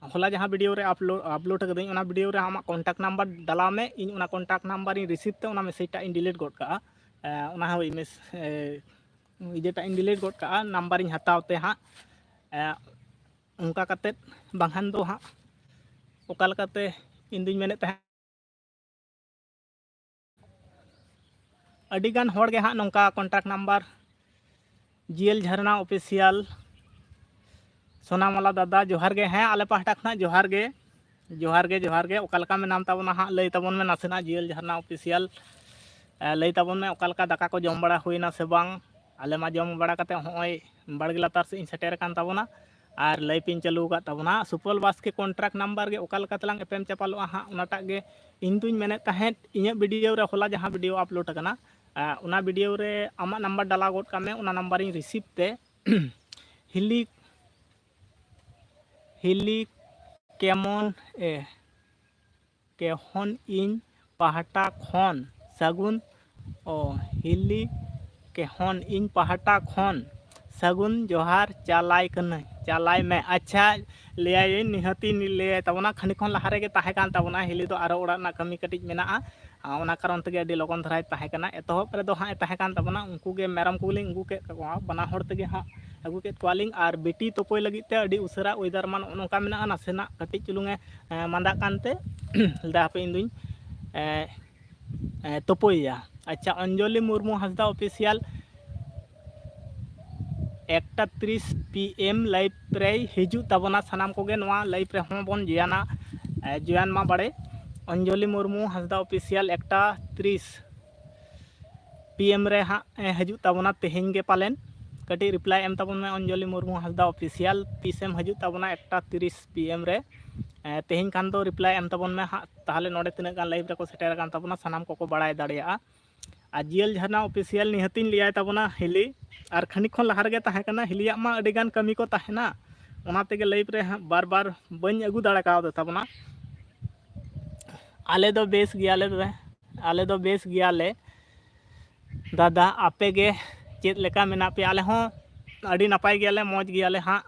होला जहाँ वीडियो रे अपलोड कदई उना वीडियो रे आमा कॉन्टैक्ट नंबर डाला में इन उना कॉन्टैक्ट नंबर इन रिसीव ते उना मैसेज टा इन डिलीट गड का उना हो इमेज इजेटा इन डिलीट गड का नंबर इन हतावते हाँ उनका कते बांखान दो हाँ ओकाल कते इन दिन मेने तहे अडिगान होड़ गे हाँ नौका कॉन्टैक्ट नंबर जीएल झरना ऑफिशियल सोनामाला दादा जोहार गे हैं आले पाहटा खना जोहार गे ओकालका में नाम तबना हाँ लई तबन में नासेना जीएल झरना ऑफिशियल लई तबन में ओकालका दाका को जम बड़ा हुईना से बांग आले मा जम बड़ा कते होय बाड़गे लातार से इन सेटेर कान तबना और लई पिन चालू का तबना सुपल बास्के कॉन्ट्रैक्ट नंबर गे ओकालका तलांग एपएम चपालोआ हाँ उनाटा गे इन दुई मेने तहेत इᱧ वीडियो रे होला जहाँ वीडियो अपलोड कना उना वीडियो रे आमा नंबर डाला गोट का में उना नंबर इन रिसीव ते हिली केमन केहन इन पाहटा खन सगुन हिली केहन इन पाहटा खन सगुन जोहार चालाय में अच्छा ले निहती ले तबना खनि खन लहारे गे ताहे कान तबना हिली दो आरो ओड़ा ना कमी कटिज मेना ओना कारण तगे अडी लगन धराय ताहे कना एतहब रे दो हाँ ताहे कान तबना उनको गे मेरम कोलिंग उनको के बना होड़ तगे हाँ अगू के क्वालिंग और बेटी तोपोय लगी ते अडी उसरा वेदर मान नोका मेना नासेना कटिज चुलुंगे मांदा कानते दा पे इन दुई तोपोया अच्छा Anjali Murmu Hansda official 1:30 PM live रे हिजू तबना सानाम कोगे नोआ लाइव रे हों बन जॉइन मा बड़े अंजलि मुर्मू हांसदा ऑफिशियल 1:30 PM रे हाँ हजू तबना तेहें गे पालेन कटी रिप्लाई एम तबन में अंजलि मुर्मू हांसदा ऑफिशियल पीसेम हजू तबना 1:30 PM रे तेहें खान दो रिप्लाई एम तबन में हाँ ताहले नोडे तिना गान लाइव रे को सेटेर कान तबना सानाम को बड़ाय दाड़िया और जीएल झरना ऑफिशियल निहतिन लिया तबना हिली और खनिक खन लहार गे ताहे कना हिलिया मा अडिगान कमी को ताहेना ओना तेगे लाइव रे बार बार बन अगू दाड़ा का तबना आले दो बेस गियाले दादा आपे गे चेद लेका मेना पे आले हों अडी नपाय गियाले मौज गियाले हाँ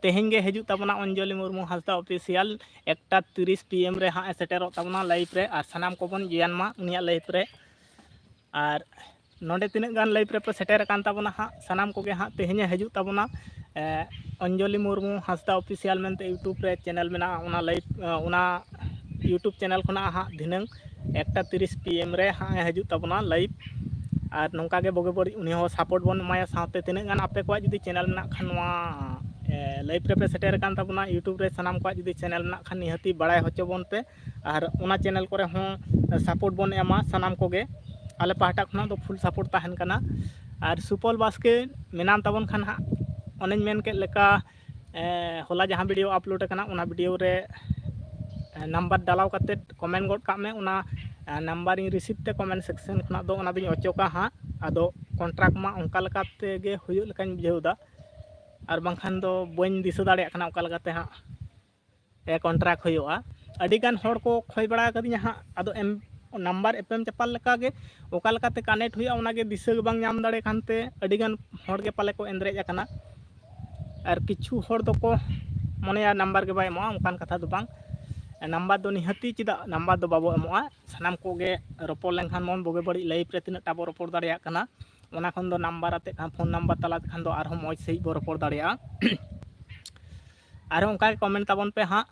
तेहें गे हजू तबना अंजलि मुर्मू हांसदा ऑफिशियल 1:30 PM रे हाँ सेटेरो तबना लाइव रे और सानाम को बन जॉइन मा उनिया लाइव रे और नोडे तीन गान लाइव रे पे सेटेर कान तबना हाँ सानाम को गे हाँ तेहें हजू तबना अंजलि मुर्मू हांसदा ऑफिशियल मेनते यूट्यूब रे चैनल मेना उना लाइव उना यूट्यूब चैनल खुना हाँ धिनंग 1:30 PM रे हाँ हजू तबना लाइव और नौका गे बगे बड़ी उन्हीं हो सपोर्ट बन माया साथे तीन गान आपे को जुदी चैनल मेना खान लाइव रे पे सेटेर कान तबना यूट्यूब रे सानाम को जुदी चैनल मेना खान निहती बड़ाय होचो बन पे और उना चैनल को रे हों सपोर्ट बन एमा सानाम को गे आले पाहटा खुना दो फुल सपोर्ट ताहन कना और सुपल बास्के मेनाम तबन खान हाँ ओनेñ मेन के लेका होला जहाँ वीडियो अपलोड कना उना वीडियो रे नंबर डालाव कते कमेंट गड का में उना नंबर इन रिसीव ते कमेंट सेक्शन खुना दो उना बिन अचोका हाँ आदो कॉन्ट्रैक्ट मा उनका लकाते गे हुयु लेकान बुझेउदा और बांखान दो बन दिसो दाड़े कना उनका लकाते हाँ कॉन्ट्रैक्ट हुयुआ अडिगान हर को खोज बड़ा कदिया हाँ अदो एम नंबर एपएम चपाल लका गे ओका लकाते कनेक्ट हुआ उनागे दिशा गे बांग नाम दाड़े खानते अडिगान हर गे पाले को एंद्रेज आकना और किछु हर दो को मनेया नंबर के बाय एमोआ उनकान कथा दो बांग नंबर दो निहती चिदा नंबर दो बाबो एमोआ सानाम को गे रोपड़ लेनखान मन बोगे बड़ी लाइव रे तिना टाबो रोपड़ दाड़ेया कना ओना खन दो नंबर आते खान फोन नंबर तला खान दो आरो मौज सही बो रोपड़ दाड़ेया आरो उनका कमेंट ताबन पे हाँ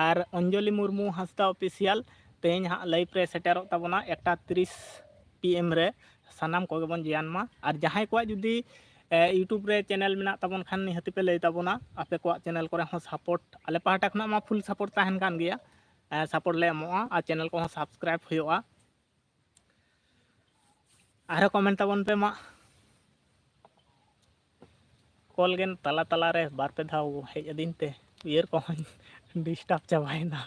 और अंजलि मुर्मू हांसदा ऑफिशियल तेज हाँ लाइव रे सेटेरो ताबना 1:30 PM रे सानाम को गेबन जियानमा और जहां को जुदी यूट्यूब रे चैनल मेना ताबन खान निहती पे लई ताबना आपे को चैनल को हो सपोर्ट आले पाहटा खना मा फुल सपोर्ट ताहन कान गया सपोर्ट ले एमोआ और चैनल को सब्सक्राइब हुआ आरो कमेंट ताबन पे मा कॉल गेन तला तला रे बार पे धाव हेज अदीन ते उयर को डिस्टर्ब चाबायना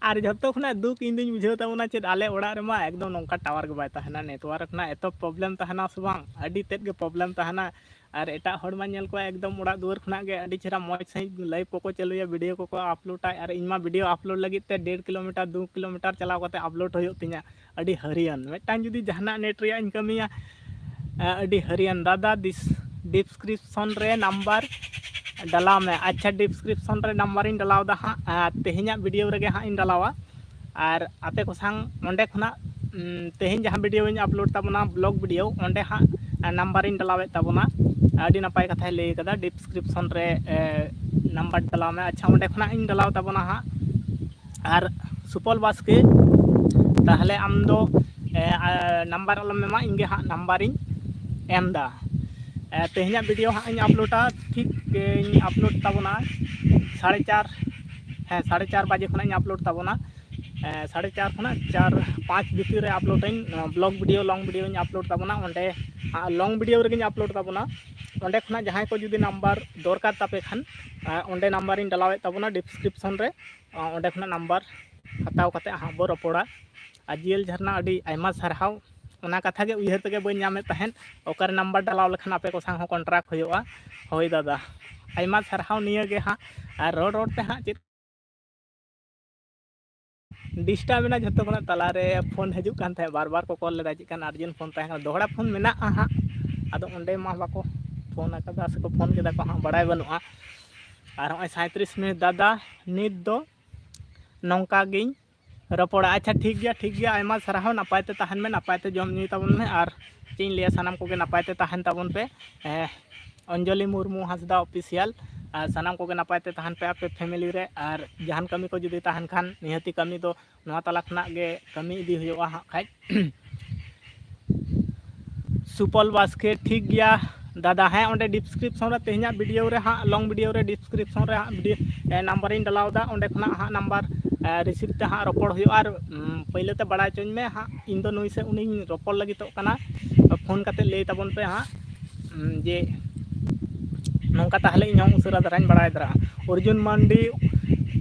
और जो खुना दुख इन दिन बुझे तबना चेद आले ओड़ा रे मा एकदम नोंका टावर के बाय तहना नेटवर्क ना एतो प्रॉब्लम तहना से बांग अडी तेद के प्रॉब्लम तहना और एटा हड़ मा नेल को एकदम ओड़ा दुआर खुना के अडी चेहरा मौज सही लाइव को चलुया वीडियो को अपलोड और इनमा वीडियो अपलोड लगी ते 1.5 किलोमीटर 2 किलोमीटर चलाव करते अपलोड हो तिना अडी हरियन मेटान जुदी जहाना नेट रे इन कमिया अडी हरियन दादा डिस्क्रिप्शन रे नंबर डाला में अच्छा डिस्क्रिप्शन रे नंबर इन डालाव दा हाँ तेहना वीडियो रे हाँ इन डालावा और आपे को संग ओंडे खुना तेहन जहाँ वीडियो इन अपलोड ताबना ब्लॉग वीडियो ओंडे हाँ नंबर इन डालावे ताबना अडी नपाय कथा लई कदा डिस्क्रिप्शन रे नंबर डालाव में अच्छा ओंडे खुना इन डालाव ताबना हाँ और सुपल बास्के ताहले आम दो नंबर अलम में मा इंगे हाँ नंबर इन एम दा तेहना वीडियो हाँ इन अपलोडा ठीक इन अपलोड ताबना 4:30 हाँ 4:30 बजे खुना इन अपलोड ताबना 4:30 खुना 4-5 भीतर रे अपलोड इन ब्लॉग वीडियो लॉन्ग वीडियो इन अपलोड ताबना ओंडे लॉन्ग वीडियो रे अपलोड ताबना ओंडे खुना जहां को जुदी नंबर दरकार तापे खान ओंडे नंबर इन डालावे ताबना डिस्क्रिप्शन रे ओंडे खुना नंबर हताव कते हाँ बो रपोड़ा जियल झरना अडी आयमा सरहाव ओना कथा के उयहर तके बन नामे तहन ओकर नंबर डालाव लखन आपे को संग कॉन्ट्रैक्ट होयोआ होय दादा आयमा सरहाव निये गे हाँ और रोड ते हाँ चेत डिस्टर्ब ना जतो कोना तला रे फोन हजु कान थे बार बार को कॉल लेदा चिकन अर्जेंट फोन तहन दोहरा फोन मेना हाँ आदो ओंडे मा बाको फोन आकदा से को फोन केदा को हाँ बड़ाय बनुआ और होय 37 मिनट दादा नित दो नौका गिन रपोड़ा अच्छा ठीक गया आयमा सराह नपायते तहन में नपायते जम नी ताबन में और चीन लिया सानाम को नपायते तहन ताबन पे अंजलि मुर्मू हांसदा ऑफिशियल सानाम को नपायते तहन पे आपे फैमिली रे और जहान कमी को जुदी तहन खान निहती कमी दो नवा तला खना गे कमी इदी हुआ हाँ खाज सुपल बास्के ठीक गया दादा हाँ ओंडे डिस्क्रिप्शन रे तेहना वीडियो रे हाँ लॉन्ग वीडियो रे डिस्क्रिप्शन रे हाँ वीडियो नंबर इन डालावदा ओंडे खना हाँ नंबर रिसीव ते हाँ रोपड़ हो और पहले ते बड़ा चोन में हाँ इन दो नुई से उनी रोपड़ लगी तो कना फोन करते ले ताबन पे हाँ जे नौका ताहले इन उसरा दरान बड़ा दरा अर्जुन मंडी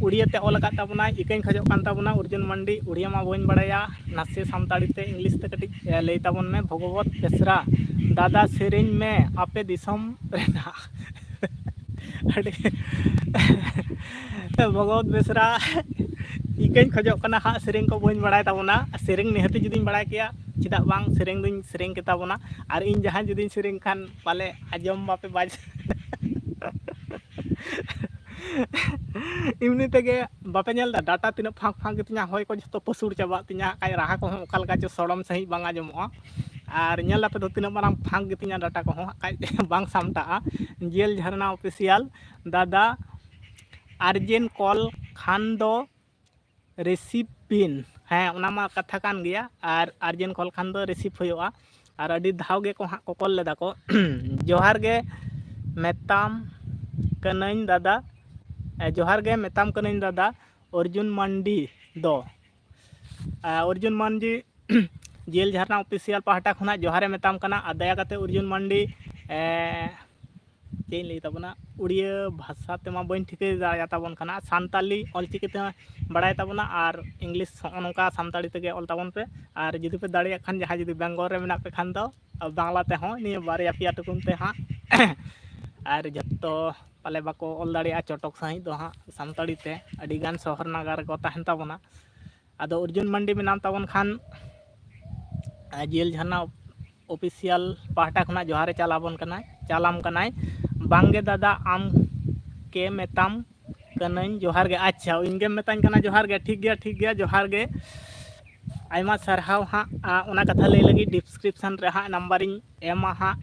उड़िया ते ओल कात ताबना इकन खजो कान ताबना अर्जुन मंडी उड़िया मा बन बड़ाया नासे सामताड़ी ते इंग्लिश ते कटी ले ताबन में भगवत बेसरा दादा सेरेंज में आपे दिसम रेना भगवत बेसरा इकन खजो कना हाँ सेरेंग को बन बड़ा ताबना सेरेंग निहती जुदी बड़ा किया चिदा बांग सेरेंग दुन सेरेंग के ताबना और इन जहां जुदी सेरेंग खान पाले आजम बापे बाज इमनी तेगे बापे नेल डाटा तीन फांक फांक तिना होय को जतो पसुर चाबा तिना काय राहा को ओकाल का सड़म सही बांगा जमो और नेल पे तो तीन माराम फांक तिना डाटा को काय बांग सामटा जेल झरना ऑफिशियल दादा अर्जेंट कॉल खान दो रिसीव पिन हाँ ओनामा कथा कान गया और अर्जेंट कॉल खान दो रिसीव होयोआ और अडी धाव गे को हाँ को कॉल लेदा को जोहार गे मेताम कनइन दादा जोहार गे मेताम कनइन दादा अर्जुन मंडी दो अर्जुन मंडी जेल झरना ऑफिशियल पाहटा खुना जोहारे मेताम कना दया कते अर्जुन मंडी चेन लई ताबना उड़िया भाषा तेमा बन ठिके दाया ताबन कना सानताली ऑलचिकी ते बड़ाय ताबना और इंग्लिश नौका सानताड़ी तेगे ऑल ताबन पे और जुदी पे दाड़िया खान जहाँ जुदी बेंगल रे मेना पे खान दो बांग्ला ते हो निये बारिया पिया टुकुम ते हाँ और जतो पाले बाको ऑल दाड़िया चटक सही दो हाँ सानताड़ी ते अड़ी गान शहर नागार को तहन ताबोना आदो अर्जुन मंडी मेनाम ताबोन खान जियल झरना ऑफिशियल पाहटा खुना जोहारे चालाबोन कनाय चालाम कनाय बांगे दादा आम के मेताम कनाई जोहार गे अच्छा इनगे मेताñ कना जोहार गे ठीक गया जोहार गे आयमा सरहाव हाँ ओना कथा लई लगी डिस्क्रिप्शन रे हाँ नंबरिंग एमा हाँ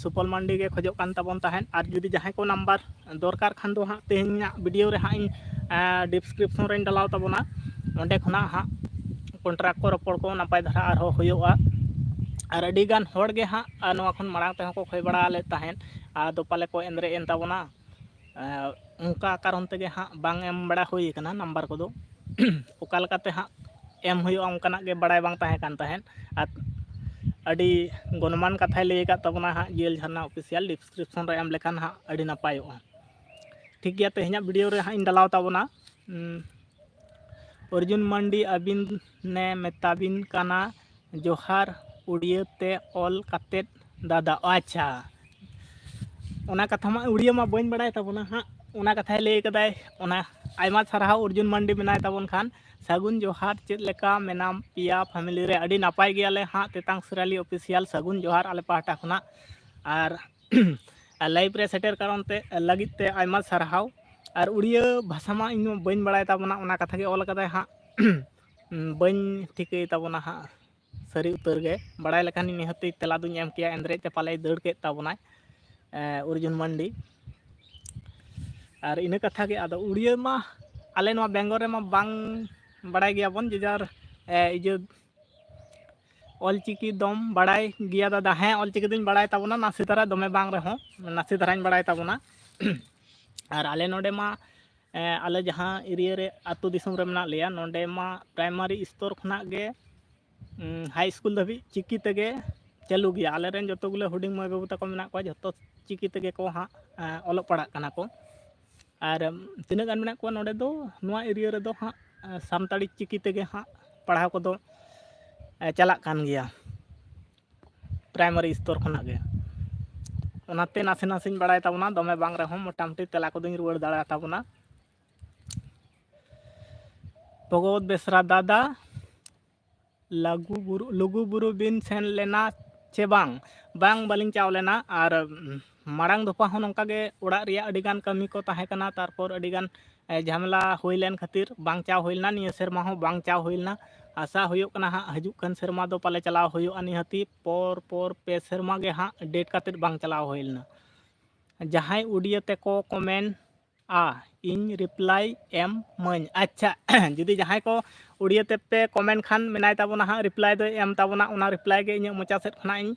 सुपल मंडी के खोजो कान ताबोन ताहेन आर जुदी जहां को नंबर दरकार खान दो हाँ तेहनिया वीडियो रे हाँ डिस्क्रिप्शन रे डालाव ताबोना ओंडे खुना हाँ कॉन्ट्रैक्ट को रपड़ को नपाय धरा आरो होयोगा और अड़ी गान होड़ गे हाँ नवा खन मारांग ते को खोय बड़ा ले ताहेन आदो पाले को एंद्रे एन ताबोना उनका कारण तेगे हाँ बांग एम बड़ा हुई कना नंबर को दो ओका लकाते हाँ एम हुयो उनकाना गे बड़ाय बांग ताहे कान ताहेन आर अड़ी गणमान कथाय लई का तबना हाँ जियल झरना ऑफिशियल डिस्क्रिप्शन रे एम लेखान हाँ अड़ी नापायोगा ठीक गया तेहना वीडियो रे हाँ इन डालाव ताबना अर्जुन मंडी अबिन ने मेताबिन काना जोहार उड़िया ते ऑल कातेत दादा अच्छा ओना कथा मा उड़िया मा बइन बड़ाय ताबना हाँ ओना कथाय लई कदाय ओना आयमा सारहाव अर्जुन मंडी मेनाय ताबन खान सगुन जोहार चेद लेका मेनाम पिया फैमिली रे अड़ी नापाय गयाले हाँ तेतांग सिराली ऑफिशियल सगुन जोहार आले पाहटा खुना आर लाइव रे सेटर कारण ते लगित ते आयमा सारहाव और उड़िया भाषा मा इन बइन बड़ाय ताबना ओना कथा गे ऑल कदाय हाँ बइन ठिकई ताबना हाँ सरी उतर गे बड़ाय लेखान निहती तेला दुñ एम किया एंद्रे ते पाले दड़ के ताबनाय अर्जुन मंडी और इन कथा के आदो उड़िया मा आले नवा बेंगल रे मा बांग बड़ाय गया बन जेजार इजे ऑलचिकी दम बड़ाय गया दादा हाँ ऑलचिकी दुñ बड़ाय ताबना नासी तारा दमे बांग रे हो नासी ताराñ बड़ाय ताबना और आले नोडे मा आले जहाँ एरिया रे आतु दिसम रे मेना लिया नोडे मा प्राइमरी स्तर खुना गे हाई स्कूल धाबी चिकी तेगे चालू गया आले रेन जतो गुले हुडिंग माय बाबू तको मेना को जतो चिकी तेगे को हाँ ऑलोग पढ़ा कना को और तीना गान मेना को नोडे दो नोआ एरिया रे दो हाँ सानताड़ी चिकी तेगे हाँ पढ़ाव को दो चला कान गया प्राइमरी स्तर खुना गे ओनाते नासे नासेñ बड़ाय ताबना दमे बांग रे हो मोटामटी तेला को दुñ रुवाड़ दाड़ा ताबना भगवत बेसरा दादा लघु बुरु बिन सेन लेना चे बांग बांग बालिंग चाव लेना और मारांग दोपा हो नंका गे ओड़ा रिया अडिगान कमी को ताहे कना तारपर अडिगान झमेला हुई लेन खातिर बांग चाव हुइलना निया सेरमा हो बांग चाव हुइलना आशा हुयो कना हाँ हजुक कन सेरमा दो पाले चलाव हुयो निहती पर पे सेरमा गे हाँ डेट कातिर बांग चलाव हुइलना जहां उड़िया ते को कमेंट इन रिप्लाई एम मन अच्छा जुदी जहां को उड़िया ते पे कमेंट खान मेनाय ताबना हाँ रिप्लाई दो एम ताबना ओना रिप्लाई गे इन मोचा सेट खना इन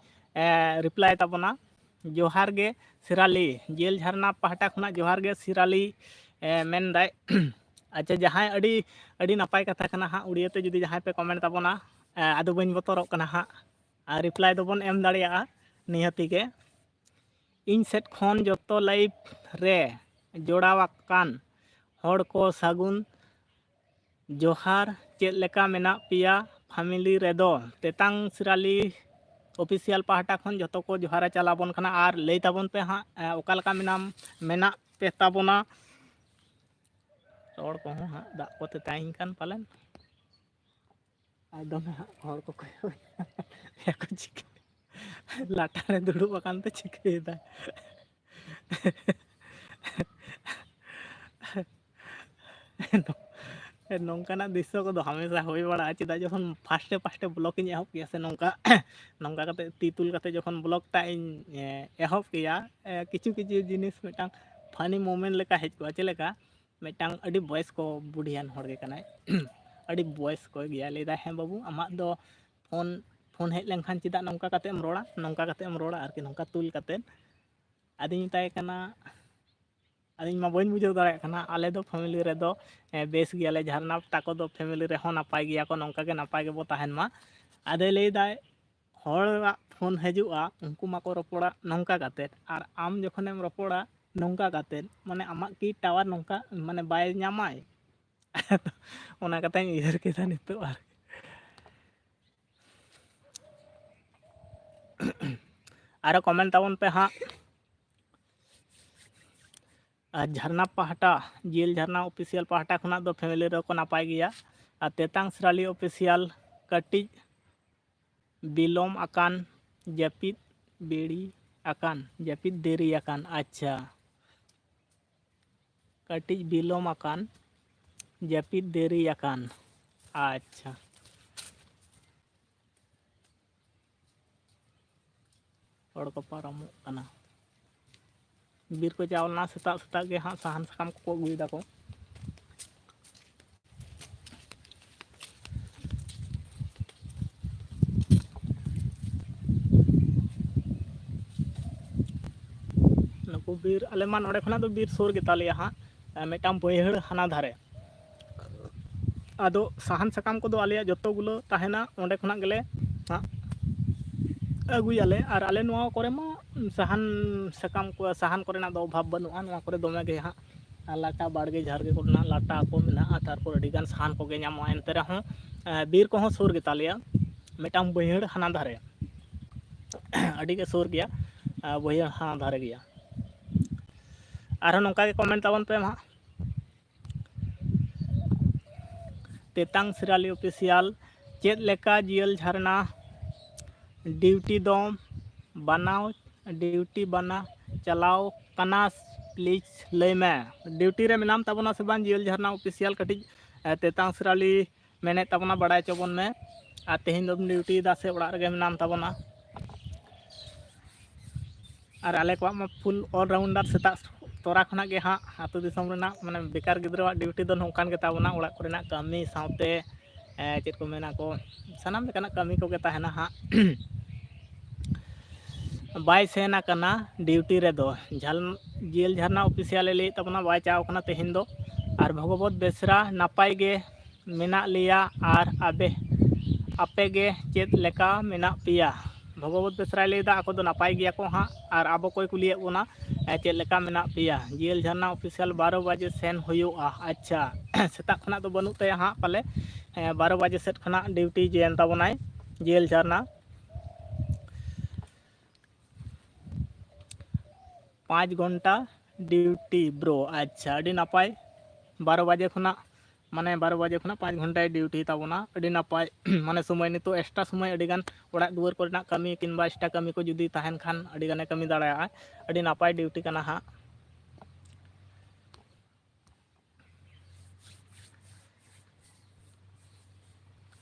रिप्लाई ताबना जोहार गे सिराली जेल झरना पाहटा खुना जोहार गे सिराली मेन दाय अच्छा जहां अड़ी नापाय कथा कना हाँ उड़िया ते जुदी जहां पे कमेंट ताबना आदो बइन बतरक कना हाँ रिप्लाई दोबन एम दाड़िया निहती के इन सेट खन जतो लाइव रे जोड़ावाकान हड़ को सागुन जोहार चेद लेका मेना पिया फैमिली रेदो तेतांग सिराली ऑफिशियल पाहटा खन जतो को जोहारा चलाबन कना और लई ताबन पे हाँ ओका लका मेना पे ताबना रोड को हाँ दाग को ते ताइन कान पालन एकदम हड़ को को चिक लाटा रे दुड़ुब अकान ते चिकेदा नौकाना दृश्य को हमेशा हो बड़ा चेदा जो फास्टे ब्लॉग इन एहब किया से नौका नौका कते तीतुल कते जखन ब्लॉग ता इन एहब किया किछु किछु जिनिस मिटांग फानी मोमेंट लेका हेज को चलेका मिटांग अडी बॉयस को बुढ़ियान हड़ गे कनाय अडी बॉयस को गया लेदा है बाबू आमा दो फोन हेज लेनखान चेदा नौका कते एम रोड़ा आरकि नौका तुल कते आदिन ताय कना आदिन मा बइन बुझाव दाड़े कना आले दो फैमिली रे दो बेस गियाले झरना ताको दो फैमिली रे हो नापाय गिया को नौका गे नापाय गे बो ताहेन मा आदे लई दाय हड़ा फोन हजुआ उनको माको रपोड़ा नौका काते और आम जखनेम रपोड़ा नौका काते माने आमा की टावर नौका माने बाय ᱧᱟᱢᱟᱭ ओना कथाᱧ उयहर केदा नितो आरो कमेंट ताबन पे हाँ ᱟᱨ ᱡᱷᱟᱨᱱᱟ ᱯᱟᱦᱴᱟ ᱡᱤᱭᱮᱞ ᱡᱷᱟᱨᱱᱟ ᱚᱯᱷᱤᱥᱤᱭᱟᱞ ᱯᱟᱦᱴᱟ ᱠᱷᱚᱱᱟᱜ ᱫᱚ ᱯᱷᱮᱢᱮᱞᱤ ᱨᱮᱠᱚ ᱱᱟᱯᱟᱭ ᱜᱮᱭᱟ ᱟᱨ ᱛᱮᱛᱟᱝ ᱥᱨᱟᱞᱤ ᱚᱯᱷᱤᱥᱤᱭᱟᱞ ᱠᱟᱹᱴᱤᱡ ᱵᱤᱞᱚᱢ ᱟᱠᱟᱱ ᱡᱟᱹᱯᱤᱫ ᱵᱮᱲᱤ akan ᱡᱟᱹᱯᱤᱫ ᱫᱮᱨᱤ akan ᱟᱪᱪᱷᱟ ᱠᱟᱹᱴᱤᱡ ᱵᱤᱞᱚᱢ akan ᱡᱟᱹᱯᱤᱫ ᱫᱮᱨᱤ akan ᱟᱪᱪᱷᱟ ᱦᱚᱲ ᱠᱚ ᱯᱟᱨᱚᱢᱚᱜ ᱠᱟᱱᱟ ᱵᱤᱨ ᱠᱚ ᱪᱟᱣ ᱞᱮᱱᱟ ᱥᱮᱛᱟᱜ ᱥᱮᱛᱟᱜ ᱜᱮ ᱦᱟᱸᱜ ᱥᱟᱦᱟᱱ ᱥᱟᱠᱟᱢ ᱠᱚᱠᱚ ᱟᱹᱜᱩᱭᱮᱫᱟ ᱠᱚ ᱱᱩᱠᱩ ᱵᱤᱨ ᱟᱞᱮ ᱢᱟ ᱱᱚᱰᱮ ᱠᱷᱚᱱᱟᱜ ᱫᱚ ᱵᱤᱨ ᱥᱩᱨ ᱜᱮᱛᱟᱞᱮᱭᱟ ᱦᱟᱸᱜ ᱢᱤᱫᱴᱟᱝ ᱵᱟᱹᱭᱦᱟᱹᱲ ᱦᱟᱱᱟ ᱫᱷᱟᱨᱮ ᱟᱫᱚ ᱥᱟᱦᱟᱱ ᱥᱟᱠᱟᱢ ᱠᱚᱫᱚ ᱟᱞᱮᱭᱟᱜ ᱡᱚᱛᱚ ᱜᱩলো ᱛᱟᱦᱮᱱᱟ ᱚᱸᱰᱮ ᱠᱷᱚᱱᱟᱜ ᱜᱮᱞᱮ ᱟᱹᱜᱩᱭᱟᱞᱮ ᱟᱨ ᱟᱞᱮ ᱱᱚᱣᱟ ᱠᱚᱨᱮ ᱢᱟ ᱥᱟᱦᱟᱱ ᱥᱟᱠᱟᱢ ᱠᱚ ᱥᱟᱦᱟᱱ ᱠᱚᱨᱮᱱᱟᱜ ᱫᱚ ᱚᱵᱷᱟᱵᱽ ᱵᱟᱹᱱᱩᱜᱼᱟ ᱱᱚᱣᱟ ᱠᱚᱨᱮ ᱫᱚᱢᱮ ᱜᱮ ᱦᱟᱸᱜ ᱞᱟᱴᱟ ᱵᱟᱲᱜᱮ ᱡᱷᱟᱲᱜᱮ ᱠᱚᱨᱮᱱᱟᱜ ᱞᱟᱴᱟ ᱠᱚ ᱢᱮᱱᱟᱜᱼᱟ ᱛᱟᱨᱯᱚᱨ ᱟᱹᱰᱤᱜᱟᱱ ᱥᱟᱦᱟᱱ ᱠᱚᱜᱮ ᱧᱟᱢᱚᱜᱼᱟ ᱮᱱᱛᱮ ᱨᱮᱦᱚᱸ ᱵᱤᱨ ᱠᱚᱦᱚᱸ ᱥᱩᱨ ᱜᱮᱛᱟᱞᱮᱭᱟ ᱢᱤᱫᱴᱟᱝ ᱵᱟᱹᱭᱦᱟᱹᱲ ᱦᱟᱱᱟ ᱫᱷᱟᱨᱮ ᱟᱹᱰᱤ ᱜᱮ ᱥᱩᱨ ᱜᱮᱭᱟ ᱵᱟᱹᱭᱦᱟᱹᱲ ᱦᱟᱱᱟ ᱫᱷᱟᱨᱮ ᱜᱮᱭᱟ ᱟᱨᱦᱚᱸ ᱱᱚᱝᱠᱟ ᱜᱮ ᱠᱚᱢᱮᱱᱴ ᱛᱟᱵᱚᱱ ᱯᱮ ᱢᱟ ᱛᱮᱛᱟᱝ ᱥᱨᱟᱞᱤ ᱚᱯᱷᱤᱥᱤᱭᱟᱞ ᱪᱮᱫ ᱞᱮᱠᱟ ᱡᱤᱭᱮᱞ ᱡᱷᱟᱨᱱᱟ ᱰᱤᱭᱩᱴᱤ ᱫᱚ ᱵᱟᱱᱟᱣ ᱰᱤᱭᱩᱴᱤ ᱵᱟᱱᱟ ᱪᱟᱞᱟᱣ ᱠᱟᱱᱟ ᱯᱞᱤᱡ ᱞᱟᱹᱭ ᱢᱮ ᱰᱤᱭᱩᱴᱤ ᱨᱮ ᱢᱮᱱᱟᱢ ᱛᱟᱵᱚᱱᱟ ᱥᱮ ᱵᱟᱝ ᱡᱤᱭᱮᱞ ᱡᱷᱟᱨᱱᱟ ᱚᱯᱷᱤᱥᱤᱭᱟᱞ ᱠᱟᱹᱴᱤᱡ ᱛᱮᱛᱟᱝ ᱥᱨᱟᱞᱤ ᱢᱮᱱᱮᱫ ᱛᱟᱵᱚᱱᱟ ᱵᱟᱲᱟᱭ ᱦᱚᱪᱚ ᱵᱚᱱ ᱢᱮ ᱟᱨ ᱛᱮᱦᱮᱧ ᱫᱚᱢ ᱰᱤᱭᱩᱴᱤᱭᱮᱫᱟ ᱥᱮ ᱚᱲᱟᱜ ᱨᱮᱜᱮ ᱢᱮᱱᱟᱢ ᱛᱟᱵᱚᱱᱟ ᱟᱨ ᱟᱞᱮ ᱠᱚᱣᱟᱜ ᱢᱟ ᱯᱷᱩᱞ ᱚᱞᱨᱟᱣᱩᱱᱰᱟᱨ ᱥᱮᱛᱟᱜ ᱛᱚᱨᱟ ᱠᱷᱚᱱᱟᱜ ᱜᱮ ᱦᱟᱸᱜ ᱟᱹᱛᱩ ᱫᱤᱥᱚᱢ ᱨᱮᱱᱟᱜ ᱢᱟᱱᱮ ᱵᱮᱠᱟᱨ ᱜᱤᱫᱽᱨᱟᱹᱣᱟᱜ ᱰᱤᱭᱩᱴᱤ ᱫᱚ ᱱᱚᱝᱠᱟᱱ ᱜᱮᱛᱟᱵᱚᱱᱟ ᱚᱲᱟᱜ ᱠᱚᱨᱮᱱᱟᱜ ᱠᱟᱹᱢᱤ ᱥᱟᱶᱛᱮ ᱪᱮᱫ ᱠᱚ ᱢᱮᱱᱟ ᱠᱚ ᱥᱟᱱᱟᱢ ᱞᱮᱠᱟᱱᱟᱜ ᱠᱟᱹᱢᱤ ᱠᱚᱜᱮ ᱛᱟᱦᱮᱱᱟ ᱦᱟᱸᱜ ᱵᱟᱭ ᱥᱮᱱ ᱟᱠᱟᱱᱟ ᱰᱤᱭᱩᱴᱤ ᱨᱮᱫᱚ ᱡᱤᱭᱮᱞ ᱡᱷᱟᱨᱱᱟ ᱚᱯᱷᱤᱥᱤᱭᱟᱞᱮ ᱞᱟᱹᱭᱮᱫ ᱛᱟᱵᱚᱱᱟ ᱵᱟᱭ ᱪᱟᱣ ᱠᱟᱱᱟ ᱛᱮᱦᱮᱧ ᱫᱚ ᱟᱨ ᱵᱷᱚᱜᱚᱵᱚᱛ ᱵᱮᱥᱨᱟ ᱱᱟᱯᱟᱭ ᱜᱮ ᱢᱮᱱᱟᱜ ᱞᱮᱭᱟ ᱟᱨ ᱟᱯᱮᱜᱮ ᱪᱮᱫ ᱞᱮᱠᱟ ᱢᱮᱱᱟᱜ ᱯᱮᱭᱟ ᱵᱷᱚᱜᱚᱵᱚᱛ ᱵᱮᱥᱨᱟᱭ ᱞᱟᱹᱭᱫᱟ ᱟᱠᱚ ᱫᱚ ᱱᱟᱯᱟᱭ ᱜᱮᱭᱟ ᱠᱚ ᱦᱟᱸᱜ ᱟᱨ ᱟᱵᱚ ᱠᱚᱭ ᱠᱩᱞᱤᱭᱮᱫ ᱵᱚᱱᱟ ᱪᱮᱫ ᱞᱮᱠᱟ ᱢᱮᱱᱟᱜ ᱯᱮᱭᱟ ᱡᱤᱭᱮᱞ ᱡᱷᱟᱨᱱᱟ ᱚᱯᱷᱤᱥᱤᱭᱟᱞ 12 ᱵᱟᱡᱮ ᱥᱮᱱ ᱦᱩᱭᱩᱜᱼᱟ ᱟᱪᱪᱷᱟ ᱥᱮᱛᱟᱜ ᱠᱷᱚᱱᱟᱜ ᱫᱚ ᱵᱟᱹᱱᱩᱜ ᱛᱟᱭᱟ ᱦᱟᱸᱜ ᱯᱟᱞᱮ 12 ᱵᱟᱡᱮ ᱥᱮᱫ ᱠᱷᱚᱱᱟᱜ ᱰᱤᱭᱩᱴᱤ ᱡᱚᱭᱮᱱ ᱛᱟᱵᱚᱱᱟᱭ ᱡᱤᱭᱮᱞ ᱡᱷᱟᱨᱱᱟ 5 ঘন্টা ডিউটি ব্রো আচ্ছা আᱹᱰᱤ ᱱᱟᱯᱟᱭ 12 বাজে ᱠᱷᱚᱱᱟᱜ ᱢᱟᱱᱮ 12 ᱵᱟᱡᱮ ᱠᱷᱚᱱᱟᱜ 5 ঘন্টায় ᱰᱤᱭᱩᱴᱤ ᱛᱟᱵᱚᱱᱟ ᱟᱹᱰᱤ ᱱᱟᱯᱟᱭ ᱢᱟᱱᱮ ᱥᱚᱢᱚᱭ ᱱᱤᱛᱚᱜ ᱮᱠᱥᱴᱨᱟ ᱥᱚᱢᱚᱭ ᱟᱹᱰᱤᱜᱟᱱ ᱚᱲᱟᱜ ᱫᱩᱣᱟᱹᱨ ᱠᱚᱨᱮᱱᱟᱜ ᱠᱟᱹᱢᱤ ᱠᱤᱝᱵᱟ ᱮᱠᱥᱴᱨᱟ ᱠᱟᱹᱢᱤ ᱠᱚ ᱡᱩᱫᱤ ᱛᱟᱦᱮᱱ ᱠᱷᱟᱱ ᱟᱹᱰᱤ ᱜᱟᱱᱮ ᱠᱟᱹᱢᱤ ᱫᱟᱲᱮᱭᱟᱜᱼᱟ ᱟᱹᱰᱤ ᱱᱟᱯᱟᱭ ᱰᱤᱭᱩᱴᱤ ᱠᱟᱱᱟ ᱦᱟᱸᱜ